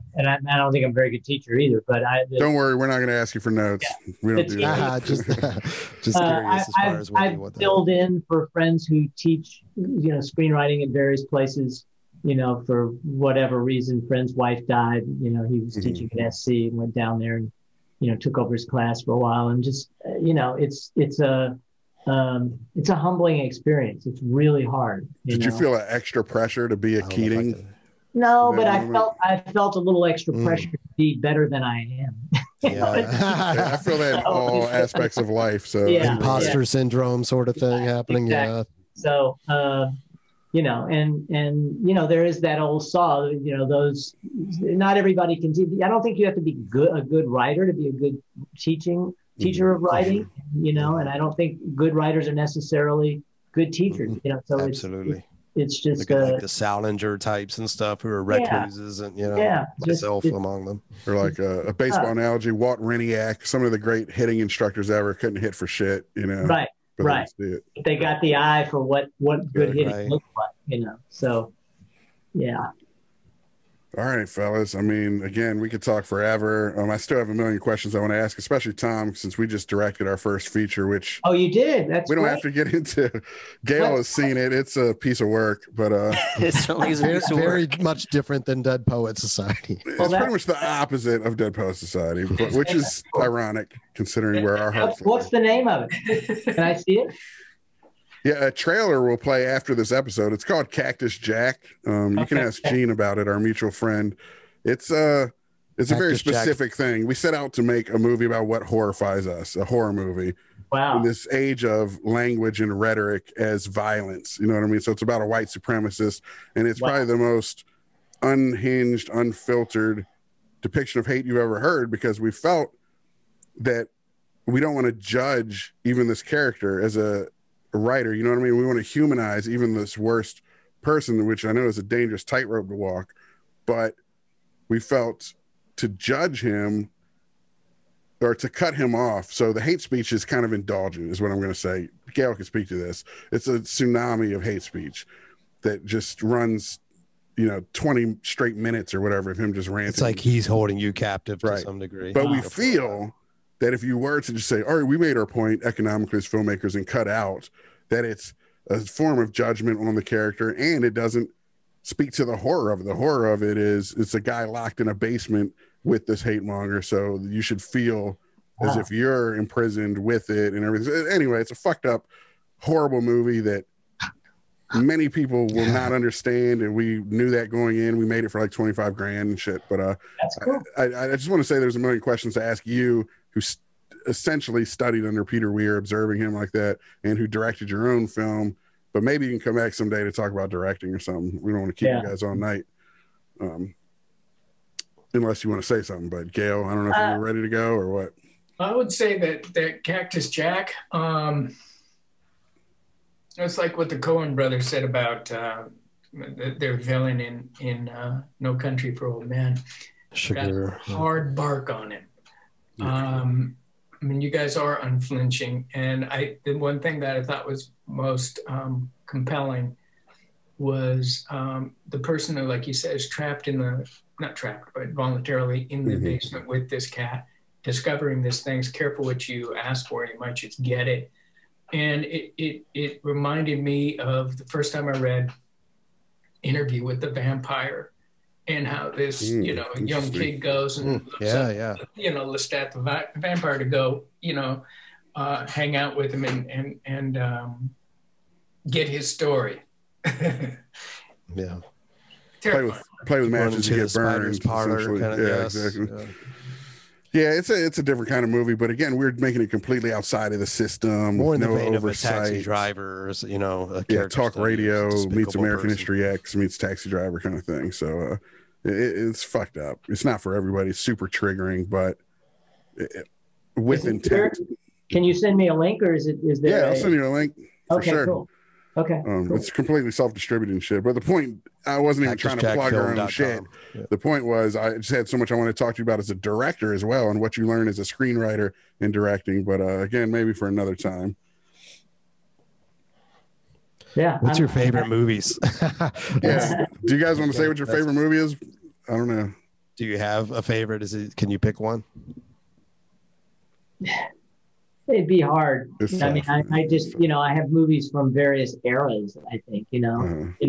don't think I'm a very good teacher either. But don't worry, we're not going to ask you for notes. Yeah. We don't do that. Just curious as far as what you want. I've filled in for friends who teach, screenwriting at various places. For whatever reason, friend's wife died. He was teaching at SC and went down there and, took over his class for a while. And just, it's a humbling experience. It's really hard. Did you feel an extra pressure to be a Keating? No, but I felt a little extra pressure to be better than I am. Yeah, I feel that in all aspects of life. So imposter syndrome sort of thing happening. Exactly. Yeah. So, there is that old saw, those, not everybody can do. I don't think you have to be a good writer to be a good teacher of writing, and I don't think good writers are necessarily good teachers, so absolutely. It's just like the Salinger types and stuff who are recluses and, myself among them. Or like a baseball analogy, Walt Reniak, some of the great hitting instructors ever couldn't hit for shit, Right. Right. They got the eye for what good hitting looks like, So, yeah. All right, fellas. I mean, again, we could talk forever. I still have a million questions I want to ask, especially Tom, since we just directed our first feature, which you did. That's we don't have to get into. Gale has seen it. It's a piece of work, but it's certainly very much different than Dead Poets Society. It's pretty much the opposite of Dead Poets Society, which is ironic considering where our hearts. What's the name of it? Can I see it? Yeah, a trailer will play after this episode. It's called Cactus Jack. You can ask Gene about it, our mutual friend. It's a very specific thing. We set out to make a movie about what horrifies us, a horror movie. Wow. In this age of language and rhetoric as violence. You know what I mean? So it's about a white supremacist, and it's probably the most unhinged, unfiltered depiction of hate you've ever heard, because we felt that we don't want to judge even this character as a writer. You know what I mean? We want to humanize even this worst person, which I know is a dangerous tightrope to walk, but we felt to judge him or to cut him off. So the hate speech is kind of indulgent, is what I'm going to say. Gale can speak to this. It's a tsunami of hate speech that just runs, 20 straight minutes or whatever of him just ranting. It's like he's holding you captive to Right. some degree. But we feel that if you were to just say, all right, we made our point economically as filmmakers and cut out, that it's a form of judgment on the character, and it doesn't speak to the horror of it. The horror of it is it's a guy locked in a basement with this hate monger, so you should feel as if you're imprisoned with it and everything. Anyway, it's a fucked up, horrible movie that many people will not understand, and we knew that going in. We made it for like 25 grand and shit. But that's cool. I just want to say there's a million questions to ask you, who essentially studied under Peter Weir, observing him like that, and who directed your own film. But maybe you can come back someday to talk about directing or something. We don't want to keep you guys all night. Unless you want to say something. But Gale, I don't know if you're ready to go or what. I would say that Cactus Jack, it's like what the Coen brothers said about their villain in No Country for Old Men. Sugar. Got hard bark on it. I mean, you guys are unflinching. And the one thing that I thought was most compelling was the person who, like you said, is trapped in the, not trapped, but voluntarily in the basement with this cat, discovering this thing's careful what you ask for, you might just get it. And it reminded me of the first time I read Interview with the Vampire, and how this, young kid goes and looks up, Lestat the vampire to go, hang out with him and get his story. Yeah. Play with matches and get burned. Parlor, kind of, exactly. Yeah, it's a different kind of movie, but again, we're making it completely outside of the system. More in the no vein oversight. of a Taxi Drivers, Talk Radio meets American person. History X meets Taxi Driver kind of thing. So it's fucked up. It's not for everybody. It's super triggering, but with intent. Can you send me a link, or is there? Yeah, I'll send you a link. For okay, sure. Cool. Okay, cool. It's completely self-distributed and shit. But the point, I wasn't even trying to plug our own shit. Yeah. The point was, I just had so much I want to talk to you about as a director as well, and what you learn as a screenwriter in directing. But again, maybe for another time. Yeah. What's your favorite movies? Yeah. Do you guys want to say what your favorite movie is? I don't know. Do you have a favorite? Can you pick one? It'd be hard. I mean, I just, I have movies from various eras, I think, in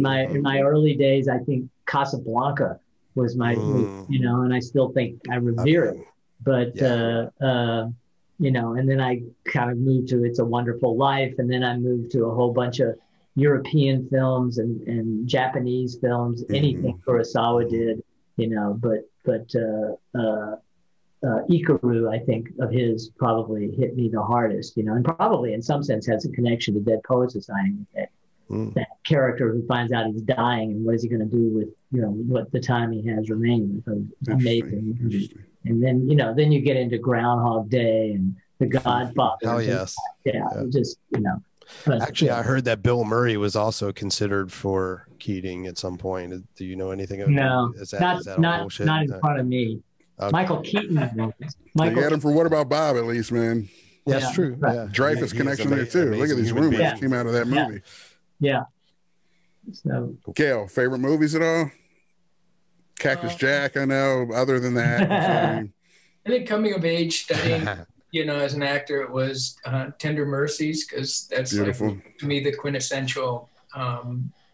my early days, I think Casablanca was my, and I still think I revere it, but, and then I kind of moved to It's a Wonderful Life. And then I moved to a whole bunch of European films and Japanese films, anything Kurosawa did, but Ikaru, I think, of his probably hit me the hardest, and probably in some sense has a connection to Dead Poets Society. That character who finds out he's dying and what is he going to do with, what the time he has remaining. So amazing. And then, then you get into Groundhog Day and The Godfather. Oh, yes. Just, But, actually, I heard that Bill Murray was also considered for Keating at some point. Do you know anything of no, is that not bullshit? not in front of me. Okay. Michael Keaton. You got him for What About Bob, at least, man. That's true. Right. Yeah. Dreyfus connection there too. Look at these rumors that came out of that movie. Yeah. So, Gale, favorite movies at all? Cactus Jack, I know. Other than that, I think coming of age studying, as an actor, it was Tender Mercies, because that's beautiful. Like, to me, the quintessential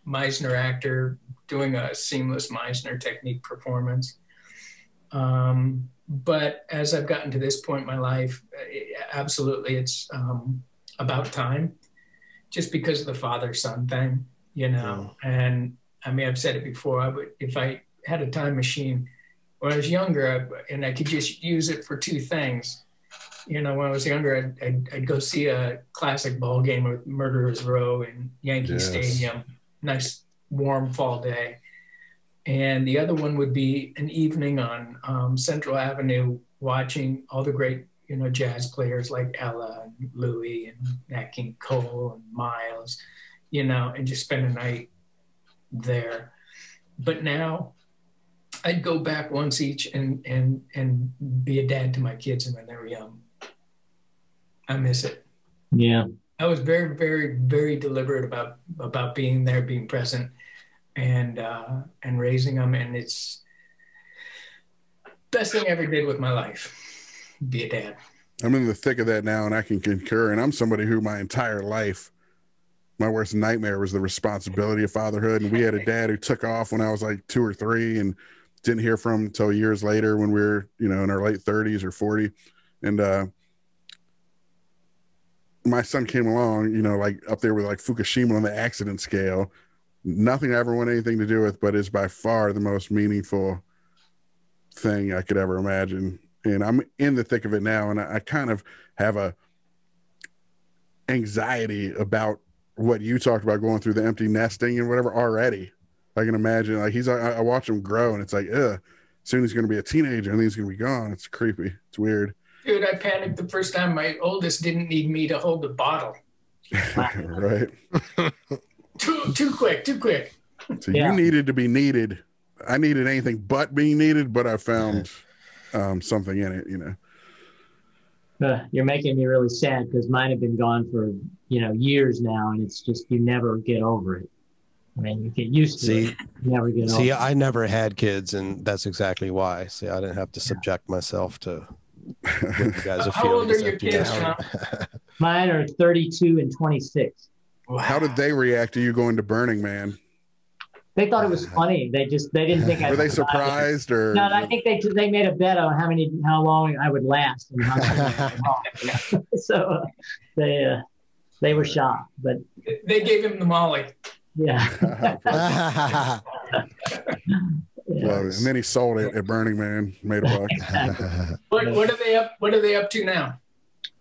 Meisner actor doing a seamless Meisner technique performance. But as I've gotten to this point in my life, absolutely, it's About Time, just because of the father-son thing, And I mean, I've said it before. If I had a time machine when I was younger, and I could just use it for two things. When I was younger, I'd go see a classic ball game with Murderers Row in Yankee Stadium, nice warm fall day. And the other one would be an evening on Central Avenue, watching all the great, jazz players like Ella and Louie and Nat King Cole and Miles, and just spend a night there. But now I'd go back once each and be a dad to my kids when they were young. I miss it. Yeah. I was very, very, very deliberate about being there, being present, and raising them. And it's best thing I ever did with my life, be a dad. I'm in the thick of that now, and I can concur. And I'm somebody who my entire life, my worst nightmare was the responsibility of fatherhood. And we had a dad who took off when I was like 2 or 3 and didn't hear from him until years later when we were, you know, in our late 30s or 40. And my son came along, you know, like up there with like Fukushima on the accident scale. Nothing I ever want anything to do with, but is by far the most meaningful thing I could ever imagine. And I'm in the thick of it now, and I kind of have a anxiety about what you talked about, going through the empty nesting and whatever already. I can imagine, like, I watch him grow, and it's like, soon he's going to be a teenager, and then he's going to be gone. It's creepy. It's weird. Dude, I panicked the first time my oldest didn't need me to hold the bottle. Right. Too quick. So you needed to be needed. I needed anything but being needed, but I found something in it, you know. You're making me really sad because mine have been gone for, you know, years now, and it's just, you never get over it. I mean, you get used to it. You never get over it. I never had kids, and that's exactly why. See, I didn't have to subject myself to what you guys are How feeling. old are your kids now? Mine are 32 and 26. Wow. How did they react to you going to Burning Man? They thought it was funny. They didn't think I were they surprised or no? I think they made a bet on how long I would last and how long. So they were shocked, but they gave him the Molly. Yeah. Love it. And then he sold it at Burning Man, made a buck. Exactly. What are they up to now?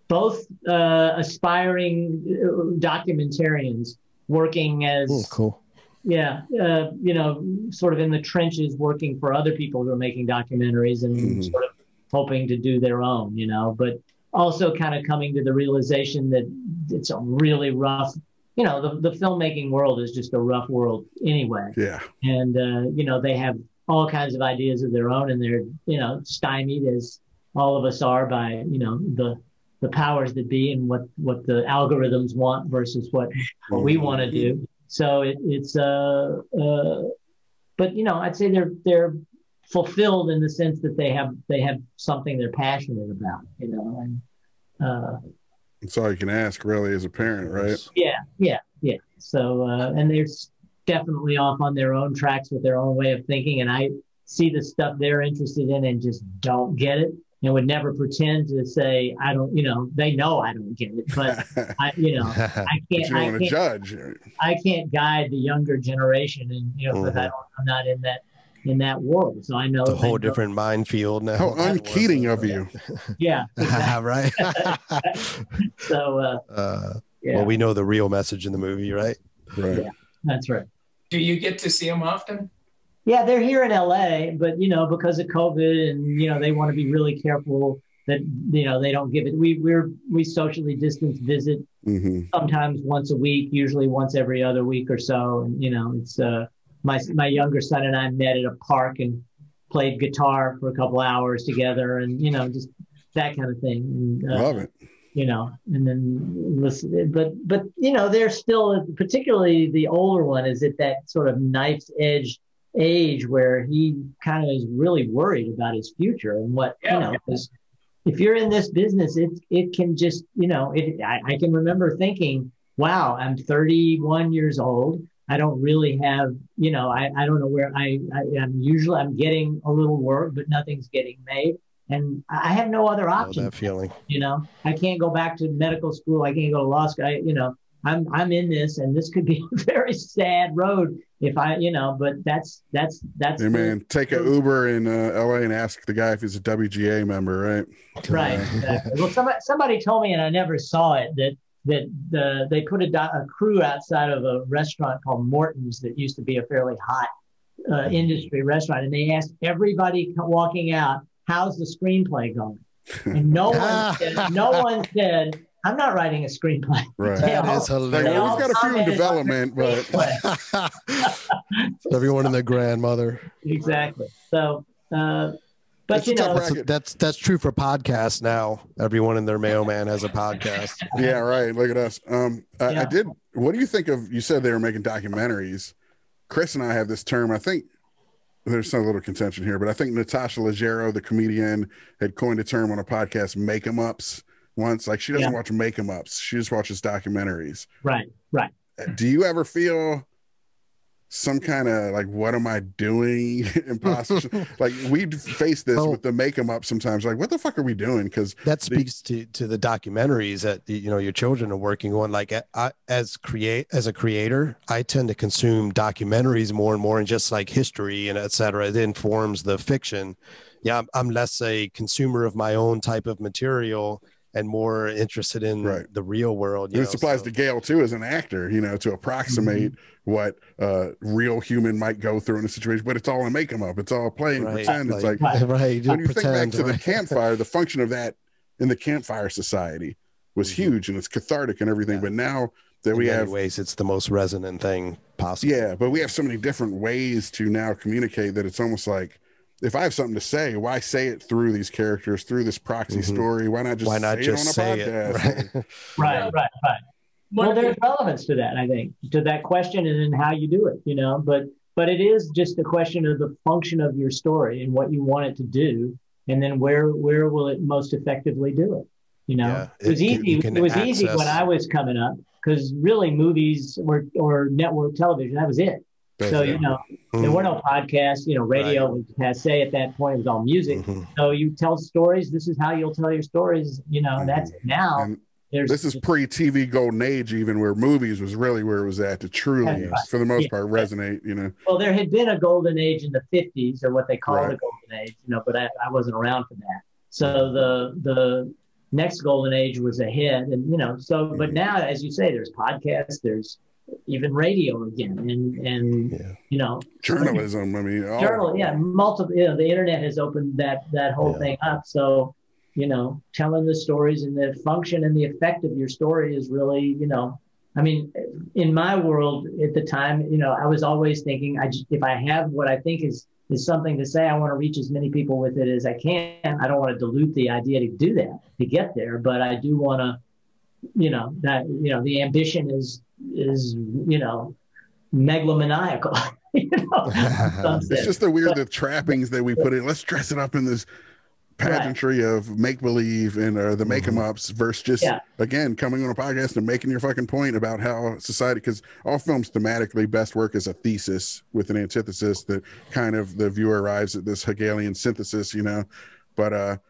Both aspiring documentarians working as cool. Yeah, you know, sort of in the trenches, working for other people who are making documentaries and sort of hoping to do their own, you know, but also kind of coming to the realization that it's a really rough, you know, the filmmaking world is just a rough world anyway. Yeah. And, you know, they have all kinds of ideas of their own, and they're, you know, stymied as all of us are by, you know, the powers that be and what the algorithms want versus what we want to do. So it's but you know, I'd say they're fulfilled in the sense that they have something they're passionate about, you know, and that's all you can ask really as a parent, right? Yeah. So and they're definitely off on their own tracks with their own way of thinking, and I see the stuff they're interested in and just don't get it. And would never pretend to say I don't, you know, they know I don't get it, but I can't judge. I can't guide the younger generation, and you know, because I'm not in that world, so I know it's a whole different minefield now. How un-Keating of you. Yeah, exactly. Right. So, well, we know the real message in the movie, right? Right. Yeah, that's right. Do you get to see them often? Yeah, they're here in LA, but you know, because of COVID, and you know, they want to be really careful that you know they don't give it. We socially distance visit sometimes once a week, usually once every other week or so. And you know, it's my younger son and I met at a park and played guitar for a couple hours together, and you know, just that kind of thing. And, love it. You know, and then listen, but you know, they're still, particularly the older one, is at that sort of knife's edge age where he kind of is really worried about his future and what, you know, because if you're in this business, it can just, you know, I can remember thinking, wow, I'm 31 years old. I don't really have, you know, I don't know where I'm getting a little work, but nothing's getting made. And I have no other option. That feeling, you know, I can't go back to medical school. I can't go to law school. You know, I'm in this, and this could be a very sad road if I, you know, but that's. Hey man, take an Uber in LA and ask the guy if he's a WGA member, right? Right. Exactly. Well, somebody told me, and I never saw it, that they put a crew outside of a restaurant called Morton's that used to be a fairly hot industry restaurant, and they asked everybody walking out, "How's the screenplay going?" And no one said, I'm not writing a screenplay. Right. That is Like, hilarious. well, we've got a few in development, but Everyone and their grandmother. Exactly. So, but It's you a tough know, bracket. That's true for podcasts now. Everyone and their mailman has a podcast. Yeah, right. Look at us. I Yeah. did. What do you think of? You said they were making documentaries. Chris and I have this term. I think there's some little contention here, but I think Natasha Leggero, the comedian, had coined a term on a podcast, "make 'em ups." Once, like, she doesn't watch make 'em ups. She just watches documentaries. right. Do you ever feel some kind of like, what am I doing? Imposter. Like, we face this with the make 'em up sometimes. Like, what the fuck are we doing? Because that speaks to the documentaries that your children are working on. Like, as a creator, I tend to consume documentaries more and more, and just like history and etc. It informs the fiction. Yeah, I'm less a consumer of my own type of material and more interested in the real world. And this applies to Gale too, as an actor, to approximate what real human might go through in a situation, but it's all a make 'em up. It's all play and pretend. It's like, when you think back to the campfire, the function of that in the campfire society was huge, and it's cathartic and everything. But now that we have ways, it's the most resonant thing possible. Yeah, but we have so many different ways to now communicate that it's almost like, if I have something to say, why say it through these characters, through this proxy story? Why not just say it on a podcast? Right. Well, there's relevance to that, I think, to that question and then how you do it, but it is just a question of the function of your story and what you want it to do, and then where will it most effectively do it? It was easy. It was easy when I was coming up, because really movies or network television, that was it. So, there were no podcasts, radio was passe at that point. It was all music. So you tell stories. This is how you'll tell your stories. That's it. Now. This is pre-TV golden age, even, where movies was really where it was at to truly, for the most part, resonate, Well, there had been a golden age in the 50s, or what they call the golden age, but I wasn't around for that. So the next golden age was ahead. And, but now, as you say, there's podcasts, there's even radio again, and journalism. Multiple. The internet has opened that whole thing up. So, telling the stories and the function and the effect of your story is really, in my world at the time, I was always thinking, if I have what I think is something to say, I want to reach as many people with it as I can. I don't want to dilute the idea to do that, to get there, but I do want to, the ambition is megalomaniacal. It's just the trappings that we put in. Let's dress it up in this pageantry of make-believe and the make 'em ups versus just again coming on a podcast and making your fucking point about how society, because all films thematically best work as a thesis with an antithesis that kind of the viewer arrives at this Hegelian synthesis, but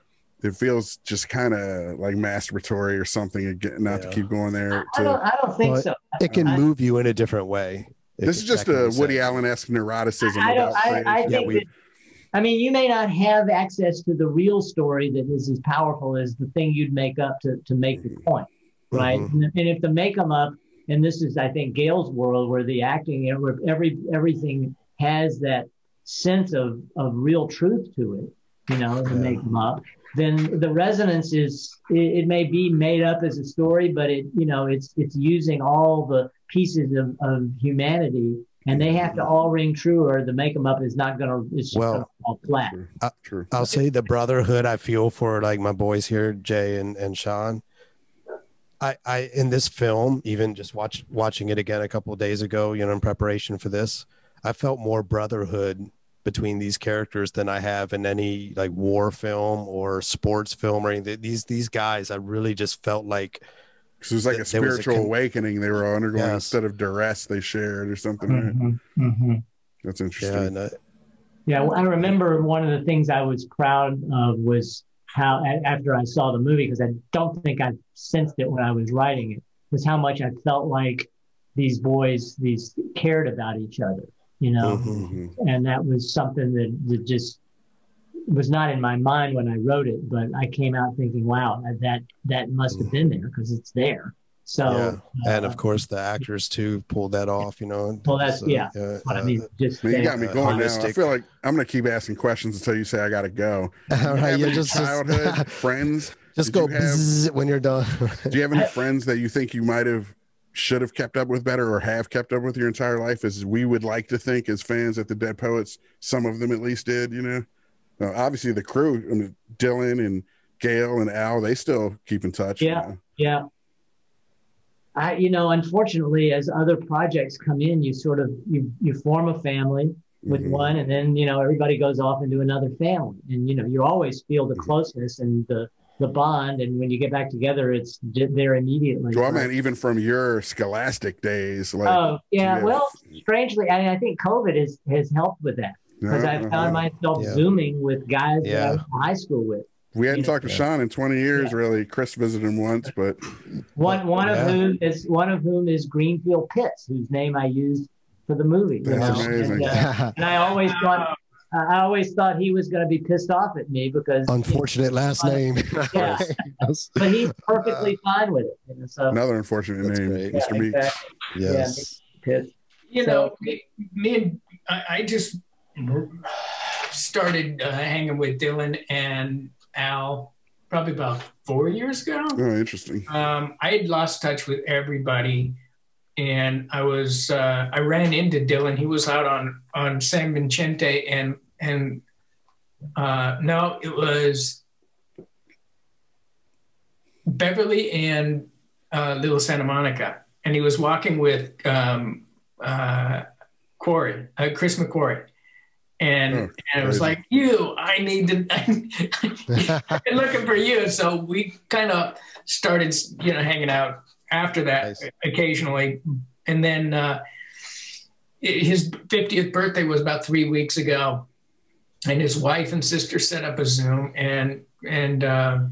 it feels just kind of like masturbatory or something, again, not to keep going there. I don't think so. It can move you in a different way. This is just a Woody Allen-esque neuroticism. I think that, you may not have access to the real story that is as powerful as the thing you'd make up to make the point, right? And if the make 'em up, and this is, I think, Gale's world, where the acting, where everything has that sense of real truth to it, to make 'em up, then the resonance is, it may be made up as a story, but it's using all the pieces of humanity, and they have to all ring true, or the make 'em up is not going to, it's just going to fall flat. True. I'll say the brotherhood I feel for, like, my boys here, Jay and Sean. I in this film, even just watching it again a couple of days ago, in preparation for this, I felt more brotherhood between these characters than I have in any like war film or sports film or anything. These guys, I really just felt like it was like a spiritual awakening they were undergoing. Instead of duress they shared or something. That's interesting. I remember one of the things I was proud of was how, after I saw the movie, because I don't think I sensed it when I was writing it, was how much I felt like these boys cared about each other. And that was something that just was not in my mind when I wrote it, but I came out thinking, wow, that must have been there, because it's there. So, and of course the actors too pulled that off, Well, that's just man, you got me going now. I feel like I'm gonna keep asking questions until you say I gotta go. All right, childhood friends Just go bzzz when you're done. Do you have any friends that you think you should have kept up with better or have kept up with your entire life, as we would like to think as fans at the Dead Poets? Some of them at least did, you know? Obviously the crew, I mean, Dylan and Gale and Al, they still keep in touch. Yeah, you know? yeah. Unfortunately, as other projects come in, you sort of, you form a family with one, and then, everybody goes off into another family. And, you always feel the closeness and the bond. And when you get back together, it's there immediately. Well, man, even from your Scholastic days. Like, oh, yeah. Well, strangely, I think COVID has helped with that, because I found myself Zooming with guys that I was in high school with. We hadn't talked to Sean in 20 years, really. Chris visited him once, but one of whom is Greenfield Pitts, whose name I used for the movie. That's amazing. And I always thought he was going to be pissed off at me because unfortunate last name. Yeah, but he's perfectly fine with it. So another unfortunate name, great. Mr. Meeks. Exactly. Yes. Yeah, Pitts. Me and I just started hanging with Dylan and Al probably about 4 years ago. Oh, interesting. I had lost touch with everybody, and I ran into Dylan. He was out on San Vicente, and no, it was Beverly and Little Santa Monica, and he was walking with Chris McQuarrie. And it was like, I've been looking for you. So we kind of started, hanging out after that occasionally. And then his 50th birthday was about 3 weeks ago. And his wife and sister set up a Zoom. And I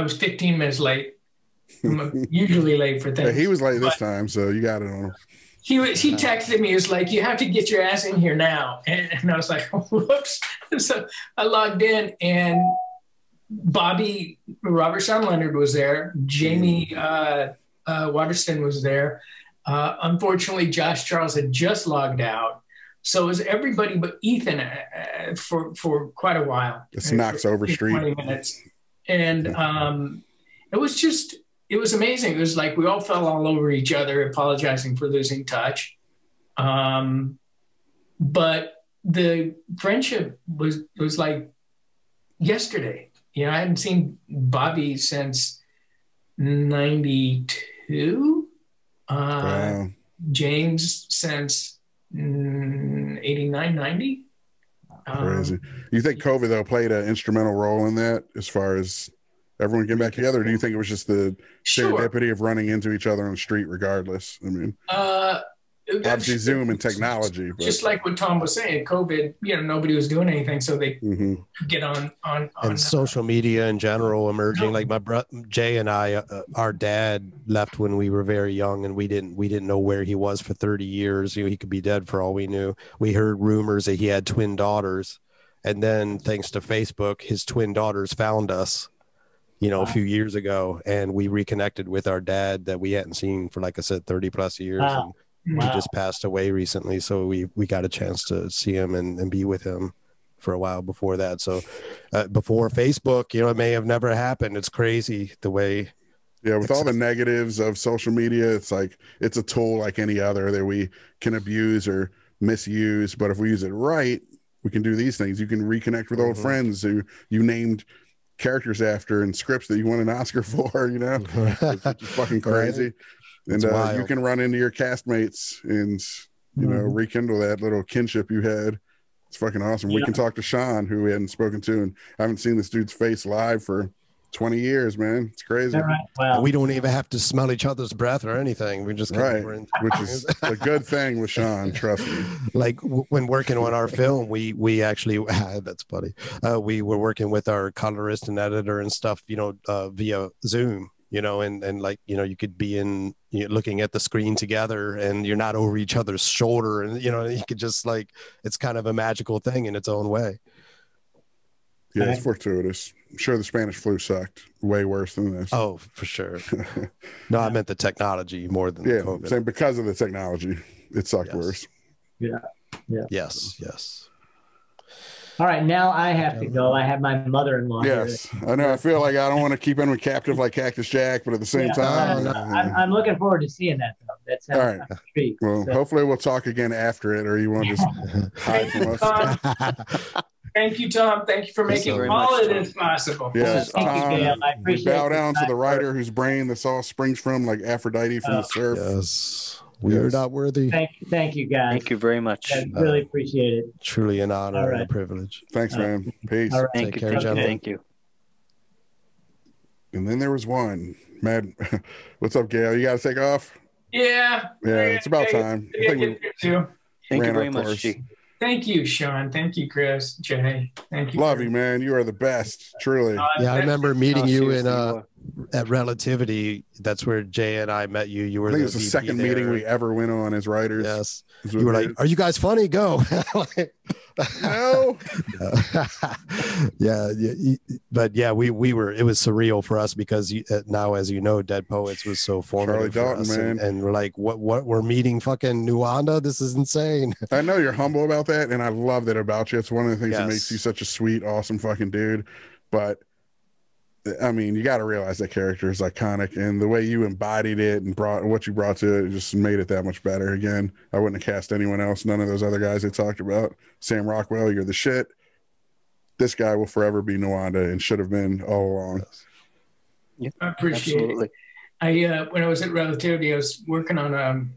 was 15 minutes late. I'm usually late for things. Yeah, he was late this time, so you got it on him. He texted me. He was like, "You have to get your ass in here now." And I was like, "Whoops!" So I logged in, and Bobby Robert Sean Leonard was there. Jamie Waterston was there. Unfortunately, Josh Charles had just logged out, so it was everybody but Ethan for quite a while. It's Knox Overstreet. 20 minutes, and it was amazing. It was like we all fell all over each other, apologizing for losing touch. But the friendship was like yesterday. I hadn't seen Bobby since 92. Wow. James since 89, 90. Crazy. You think COVID, though, played an instrumental role in that as far as everyone getting back together? Or do you think it was just the serendipity of running into each other on the street regardless? I mean, obviously Zoom and technology. But. Just like what Tom was saying, COVID, nobody was doing anything, so they get on and social media in general emerging. Like my brother Jay and I, our dad left when we were very young, and we didn't know where he was for 30 years. He could be dead for all we knew. We heard rumors that he had twin daughters, and then thanks to Facebook, his twin daughters found us. A few years ago, and we reconnected with our dad that we hadn't seen for, like I said, 30 plus years. And he just passed away recently. So we got a chance to see him and be with him for a while before that. So before Facebook, it may have never happened. It's crazy the way. Yeah. With all the negatives of social media, it's like, it's a tool like any other that we can abuse or misuse. But if we use it right, we can do these things. You can reconnect with old friends who you named characters after and scripts that you won an Oscar for, it's fucking crazy. And you can run into your castmates and rekindle that little kinship you had. It's fucking awesome. We can talk to Sean, who we hadn't spoken to, and I haven't seen this dude's face live for 20 years, man. It's crazy. Right. Well, we don't even have to smell each other's breath or anything. We just which is a good thing with Sean, trust me. Like when working on our film, we actually that's funny. We were working with our colorist and editor and stuff, via Zoom, and like, you could be looking at the screen together and you're not over each other's shoulder, and you could just like, it's kind of a magical thing in its own way. Yeah, it's fortuitous. I'm sure the Spanish flu sucked way worse than this. Oh, for sure. No, I meant the technology more than COVID. Same, because of the technology, it sucked worse. Yeah. Yes. All right, now I have to go. I have my mother-in-law Yes, here. I know. I feel like I don't want to keep anyone captive like Cactus Jack, but at the same time, I'm looking forward to seeing that though. That sounds all right. intrigued, Well, so. hopefully we'll talk again after it, or you want to just hide from us. Thank you, Tom. Thank you for making all of this possible. Yes, Thank you, Gale. I we appreciate bow the down to kind the words. writer whose brain this all springs from, like Aphrodite from the surf. Yes. We are not worthy. Thank you, guys. Thank you very much. I really appreciate it. Truly an honor All and right. a privilege. Thanks, man. Peace. All right. Thank you. care, Thank you. gentlemen. Thank you. And then there was one. Mad. What's up, Gale? You got to take off? Yeah. Yeah, it's about time. I think we Thank you ran very our much, course. G. Thank you, Sean. Thank you, Chris, Jay. Thank you. Love you, man. You are the best. Truly. Yeah, I remember meeting No, you in seriously, you are. at Relativity. That's where Jay and I met you. You were I think the it's the VP second there. meeting we ever went on as writers. Yes. Is You what were it like, is. "Are you guys funny? Go!" No. yeah, but yeah, we were. It was surreal for us because now, as you know, Dead Poets was so formative for Dalton, us, man. and we're like, "What? We're meeting fucking Nuwanda? This is insane." I know you're humble about that, and I love that about you. It's one of the things that Yes. makes you such a sweet, awesome fucking dude. But I mean, you got to realize that character is iconic, and the way you embodied it and brought what you brought to it just made it that much better. Again, I wouldn't have cast anyone else. None of those other guys they talked about. Sam Rockwell, you're the shit. This guy will forever be Nuwanda and should have been all along. Yeah, I appreciate absolutely. it. When I was at Relativity, I was working on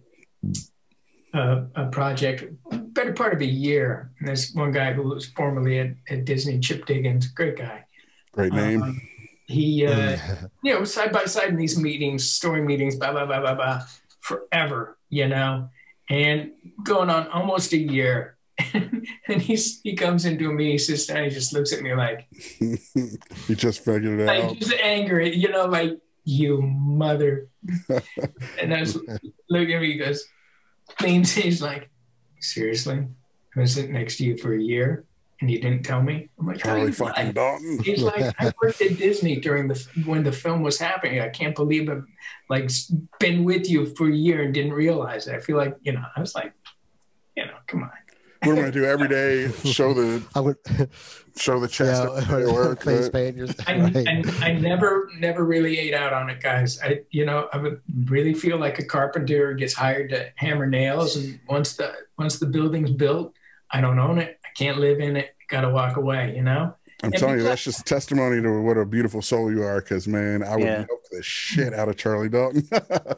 a project, better part of a year. And there's one guy who was formerly at Disney, Chip Diggins, great guy. Great name. He, side by side in these meetings, story meetings, blah, blah, blah, blah, blah, forever, and going on almost a year. And he comes into a meeting, sits down, he just looks at me like, You just figured it like out. just angry, like, you mother. And I was looking at me, he goes, he's like, seriously? I was sitting next to you for a year and you didn't tell me? I'm like, Charlie fucking Dalton. He's like, I worked at Disney when the film was happening. I can't believe I've like been with you for a year and didn't realize it. I feel like, I was like, come on. What am I gonna do every day? Show the chest. Work, face but- paint. I never really ate out on it, guys. I would really feel like a carpenter gets hired to hammer nails, and once the building's built, I don't own it. I can't live in it. Got to walk away. I'm telling you, that's just testimony to what a beautiful soul you are. Because man, I would milk the shit out of Charlie Dalton.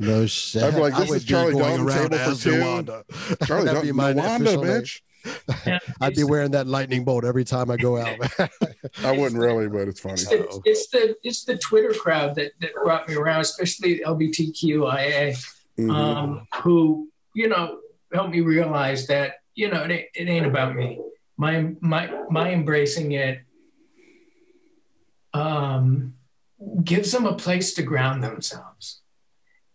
No shit. I'd be like, this I is would be Charlie going Dalton around table for as two. Nuwanda. Charlie That'd be Dalton, my Nuwanda, official name. bitch. Yeah, I'd be wearing that lightning bolt every time I go out. I wouldn't really, but it's funny. It's the Twitter crowd that brought me around, especially LGBTQIA, who helped me realize that it ain't about me. My embracing it gives them a place to ground themselves,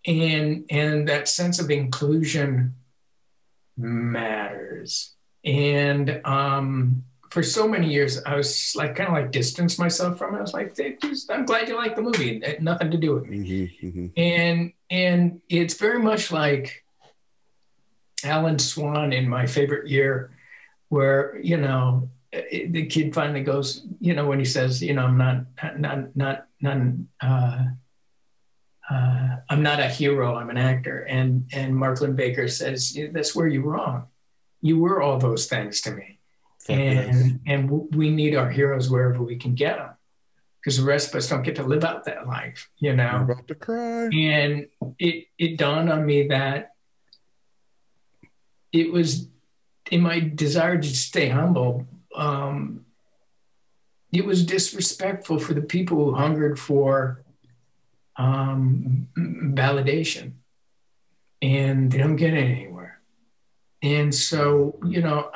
and that sense of inclusion matters. And for so many years, I was like kind of like distanced myself from it. I was like, I'm glad you like the movie. It had nothing to do with me. And it's very much like Alan Swan in My Favorite Year, where the kid finally goes, when he says, I'm not a hero, I'm an actor. And Mark Linn-Baker says, that's where you're wrong. You were all those things to me. And we need our heroes wherever we can get them, because the rest of us don't get to live out that life, I'm about to cry. And it dawned on me that it was in my desire to stay humble. It was disrespectful for the people who hungered for validation, and they don't get it anywhere. And so,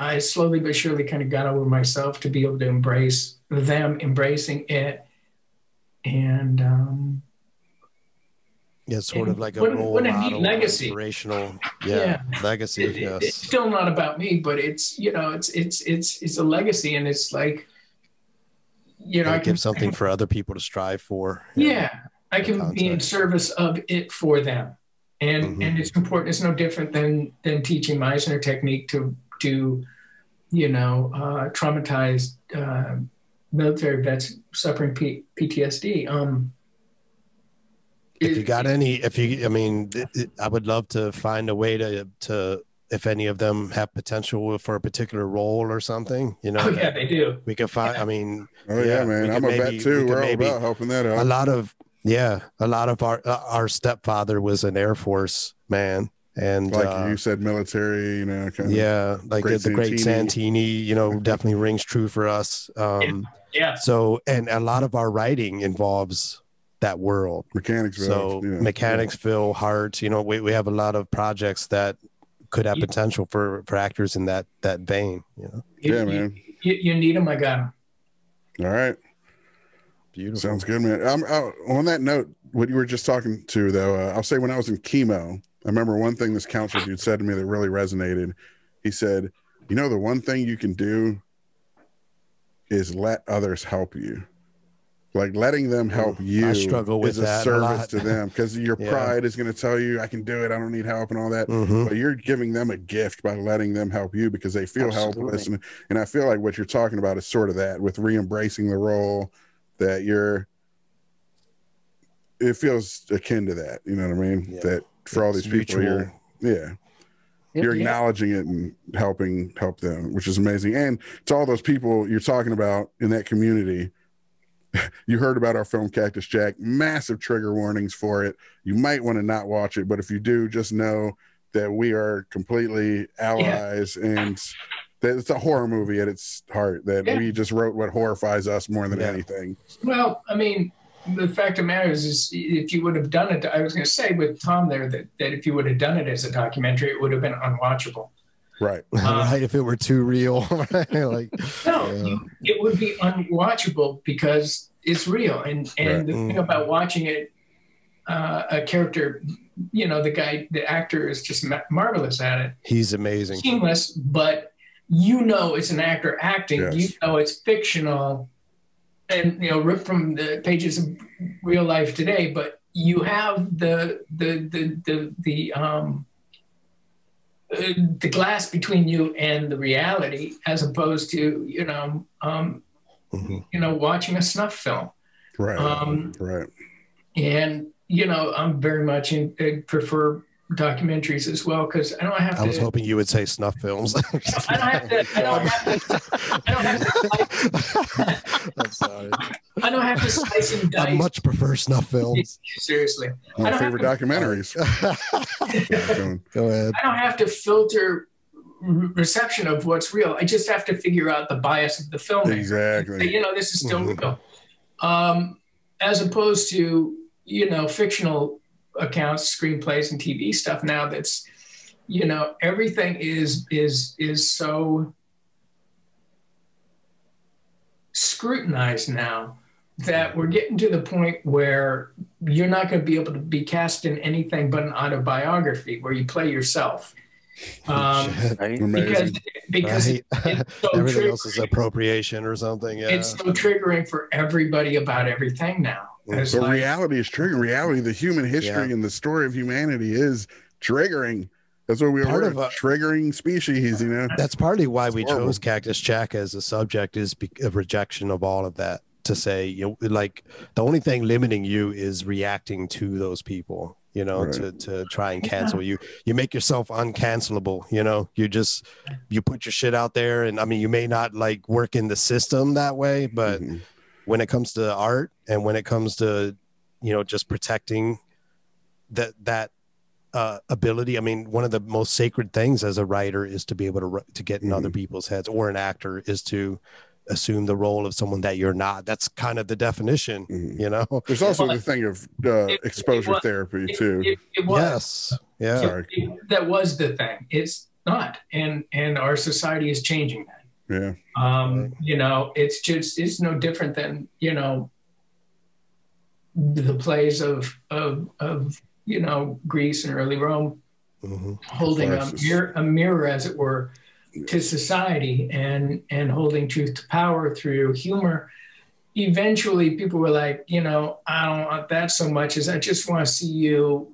I slowly but surely kind of got over myself to be able to embrace them embracing it. And sort of like a what role a neat model, legacy. Inspirational, legacy. Yes, it's still not about me, but it's it's a legacy, and it's like I give something for other people to strive for. I can be in service of it for them. And it's important. It's no different than teaching Meisner technique to traumatized military vets suffering PTSD. I would love to find a way to if any of them have potential for a particular role or something, They do. We could find. Yeah. I mean, man, I'm a vet too. We're all about helping that out. A lot of our stepfather was an Air Force man, and like you said, military, like the great Santini, definitely rings true for us. So, and a lot of our writing involves that world. Mechanicsville, Heart, we have a lot of projects that could have potential for actors in that vein. Man. You need them, I got them. All right. Beautiful. Sounds good, man. On that note, what you were just talking to, though, I'll say when I was in chemo, I remember one thing this counselor dude said to me that really resonated. He said, the one thing you can do is let others help you. Like letting them help you I struggle with is a service to them, because your pride is going to tell you, I can do it, I don't need help and all that. But you're giving them a gift by letting them help you, because they feel helpless. And I feel like what you're talking about is sort of that, with re-embracing the role, that it feels akin to that. You know what I mean? Yeah. That for all these people, you're acknowledging it and help them, which is amazing. And to all those people you're talking about in that community, you heard about our film Cactus Jack, massive trigger warnings for it. You might want to not watch it, but if you do, just know that we are completely allies, and that it's a horror movie at its heart, that we just wrote what horrifies us more than anything. Well, I mean, the fact of the matter is if you would have done it, I was going to say with Tom there that if you would have done it as a documentary, it would have been unwatchable. Right. Right. If it were too real. It would be unwatchable because it's real. And the thing about watching it, a character, the actor is just marvelous at it. He's amazing. Seamless, but it's an actor acting. Yes. It's fictional and, ripped from the pages of real life today, but you have the glass between you and the reality, as opposed to watching a snuff film. Right. Right. And I'm very much prefer documentaries as well, because I don't have to. I was hoping you would say snuff films. I don't have to. I'm sorry. I don't have to slice and dice. I much prefer snuff films. Seriously. My favorite documentaries. Go ahead. I don't have to filter reception of what's real. I just have to figure out the bias of the filmmaker. Exactly. This is still real. As opposed to, fictional accounts, screenplays, and TV stuff now that's, everything is so scrutinized now that we're getting to the point where you're not going to be able to be cast in anything but an autobiography where you play yourself. Because it's so everything else is appropriation or something. Yeah. It's so triggering for everybody about everything now. So reality is triggering. Reality, the human history and the story of humanity is triggering. That's what we are, a triggering species, That's partly why we chose Cactus Jack as a subject, is a rejection of all of that. To say, the only thing limiting you is reacting to those people, to try and cancel you. You make yourself uncancelable, you put your shit out there. And I mean, you may not work in the system that way, but when it comes to art and when it comes to, just protecting that ability. I mean, one of the most sacred things as a writer is to be able to get in other people's heads, or an actor is to assume the role of someone that you're not. That's kind of the definition, There's also the thing of exposure therapy too. It was. Yes. Yeah. That was the thing. It's not. And our society is changing that. Yeah. It's no different than, the plays of Greece and early Rome, holding a mirror, as it were, to society and holding truth to power through humor. Eventually people were like, I don't want that so much as I just want to see you,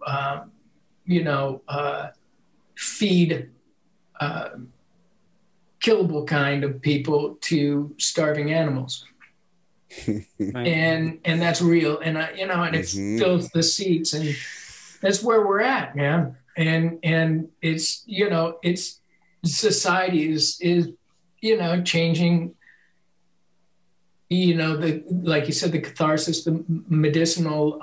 feed killable kind of people to starving animals. and that's real. And and it fills the seats, and that's where we're at, man. And it's, it's society is changing, like you said, the catharsis, the medicinal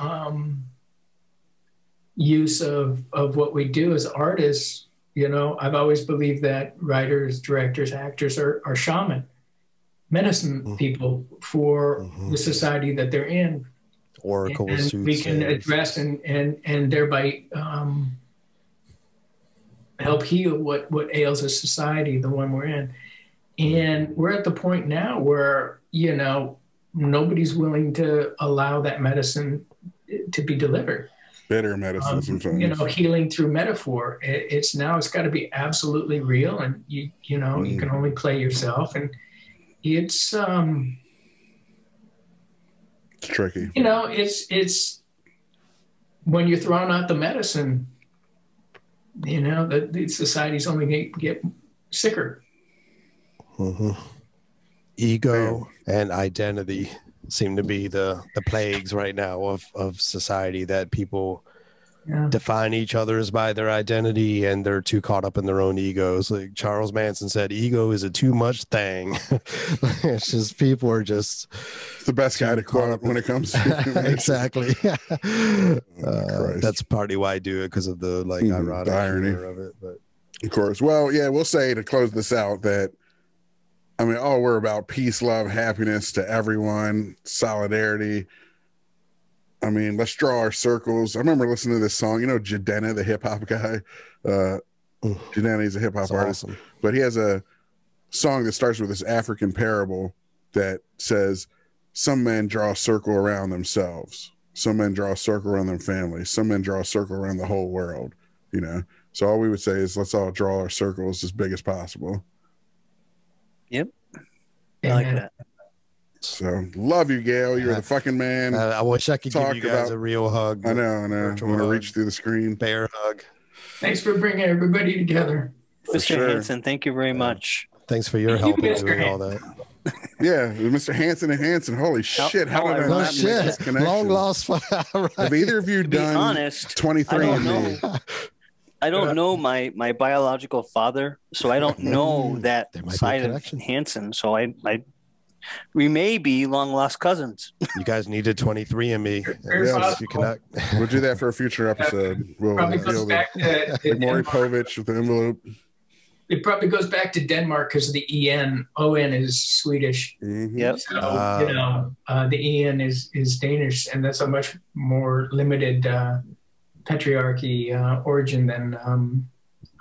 use of what we do as artists. I've always believed that writers, directors, actors are shaman, medicine people for the society that they're in. Oracles, and we can address and thereby help heal what ails a society, the one we're in. And we're at the point now where, nobody's willing to allow that medicine to be delivered. Bitter medicine sometimes. Healing through metaphor. It's got to be absolutely real, and you can only play yourself, and it's tricky. It's when you're throwing out the medicine, the society's only going to get sicker. Ego and identity seem to be the plagues right now of society, that people define each other's by their identity, and they're too caught up in their own egos. Like Charles Manson said, ego is a too much thing. It's just, people are just... It's the best guy to quote when it comes to exactly. That's partly why I do it, because of the ironic irony of it. But of course. Well, yeah, we'll say to close this out that, we're about peace, love, happiness to everyone, solidarity. Let's draw our circles. I remember listening to this song, Jadena, the hip hop guy. Jadena, he's a hip hop artist, awesome. But he has a song that starts with this African parable that says, some men draw a circle around themselves. Some men draw a circle around their families. Some men draw a circle around the whole world, So all we would say is, let's all draw our circles as big as possible. Yep. I like that. So love you, Gale. You're the fucking man. I wish I could give you guys a real hug. I know. I'm going to reach through the screen. Bear hug. Thanks for bringing everybody together. Mr. Hansen, thank you very much. Thanks for your help in doing all that. Yeah, Mr. Hansen and Hansen. Holy shit! How did I not make this connection? Long lost. Right. Have either of you done honest, 23 and me? I don't know my biological father, so I don't know that side of Hansen. So we may be long lost cousins. You guys needed 23 and me. Yes, you cannot. We'll do that for a future episode. We'll goes back to Maury Povich with the envelope. It probably goes back to Denmark because of the EN. ON is Swedish. Yep. So, the EN is Danish, and that's a much more limited patriarchy origin than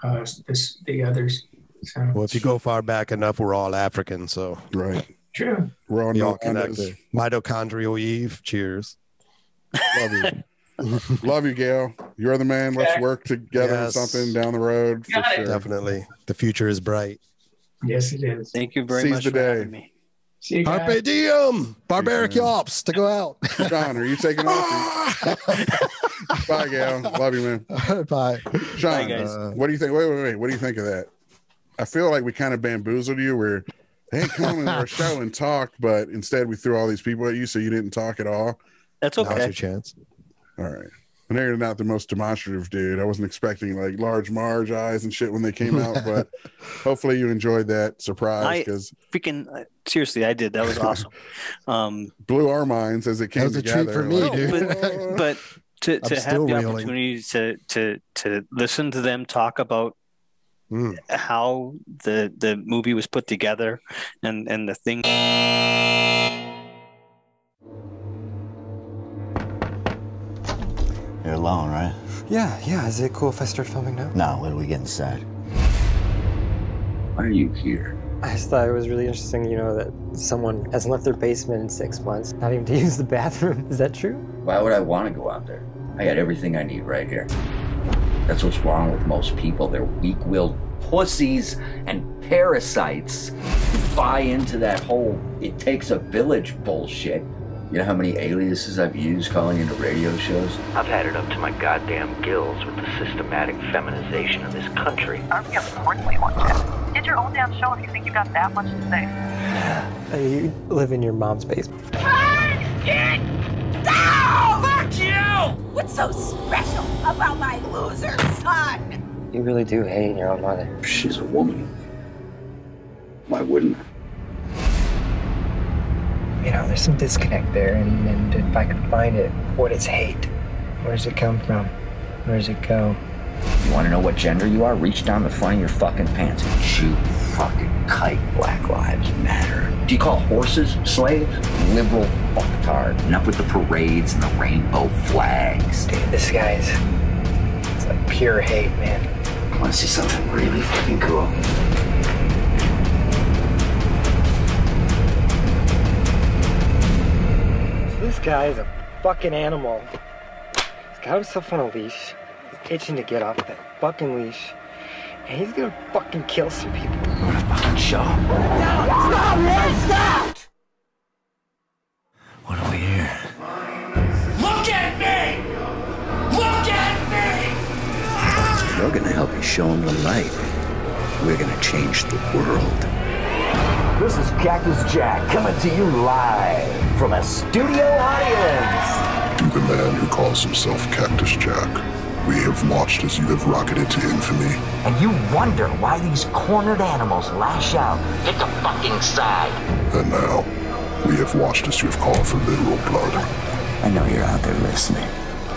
the others. So. Well, if you go far back enough, we're all African, so. Right. True. We're all connected. Mitochondrial Eve. Cheers. Love you. Love you, Gale. You're the man. Let's work together on something down the road. For sure. Definitely. The future is bright. Yes, it is. Thank you very much for having me. See you guys. Carpe diem. Barbaric yops to go out. Sean, are you taking off? Bye, Gale. Love you, man. Bye. Sean, bye, guys. What do you think? Wait. What do you think of that? I feel like we kind of bamboozled you where they ain't coming to our show and talk, but instead we threw all these people at you so you didn't talk at all. That's okay. Now's your chance. All right. I know you're not the most demonstrative dude. I wasn't expecting like large Marge eyes and shit when they came out, but hopefully you enjoyed that surprise. Because seriously, I did. That was awesome. Blew our minds as it came together. That was a treat for me, dude. But to have the opportunity to listen to them talk about how the movie was put together and the thing. You're alone, right? Yeah. Is it cool if I start filming now? No, when we get inside. Why are you here? I just thought it was really interesting, that someone hasn't left their basement in 6 months, not even to use the bathroom. Is that true? Why would I want to go out there? I got everything I need right here. That's what's wrong with most people. They're weak-willed pussies and parasites who buy into that whole it takes a village bullshit. You know how many aliases I've used calling into radio shows? I've had it up to my goddamn gills with the systematic feminization of this country. Of course we want you. get your own damn show if you think you got that much to say. You live in your mom's basement. Get down! Fuck you! What's so special about my loser son? You really do hate your own mother. She's a woman. Why wouldn't I? You know, there's some disconnect there, and if I could find it, what is hate? Where does it come from? Where does it go? You want to know what gender you are? Reach down the front of your fucking pants and shoot fucking kite. Black Lives Matter. Do you call horses slaves? Liberal fucktard. Enough with the parades and the rainbow flags. Dude, this guy's... it's like pure hate, man. I want to see something really fucking cool. This guy is a fucking animal. He's got himself on a leash. He's itching to get off that fucking leash. And he's gonna fucking kill some people. What a fucking show. Stop! What do we hear? Look at me! Look at me! We're gonna help you show them the light. We're gonna change the world. This is Cactus Jack coming to you live from a studio audience. To the man who calls himself Cactus Jack, we have watched as you have rocketed to infamy. And you wonder why these cornered animals lash out. Get the fucking side. And now, we have watched as you have called for literal blood. I know you're out there listening.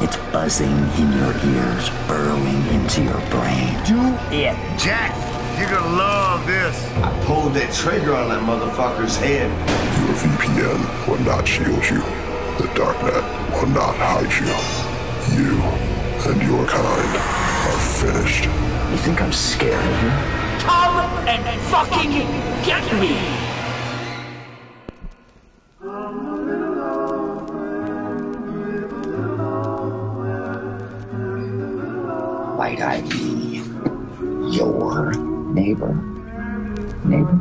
It's buzzing in your ears, burrowing into your brain. Do it. Jack, you're gonna love this. I pulled that trigger on that motherfucker's head. Your VPN will not shield you. The darknet will not hide you. You and your kind are finished. You think I'm scared of you? Come and fucking get me! Might I be your neighbor? Neighbor?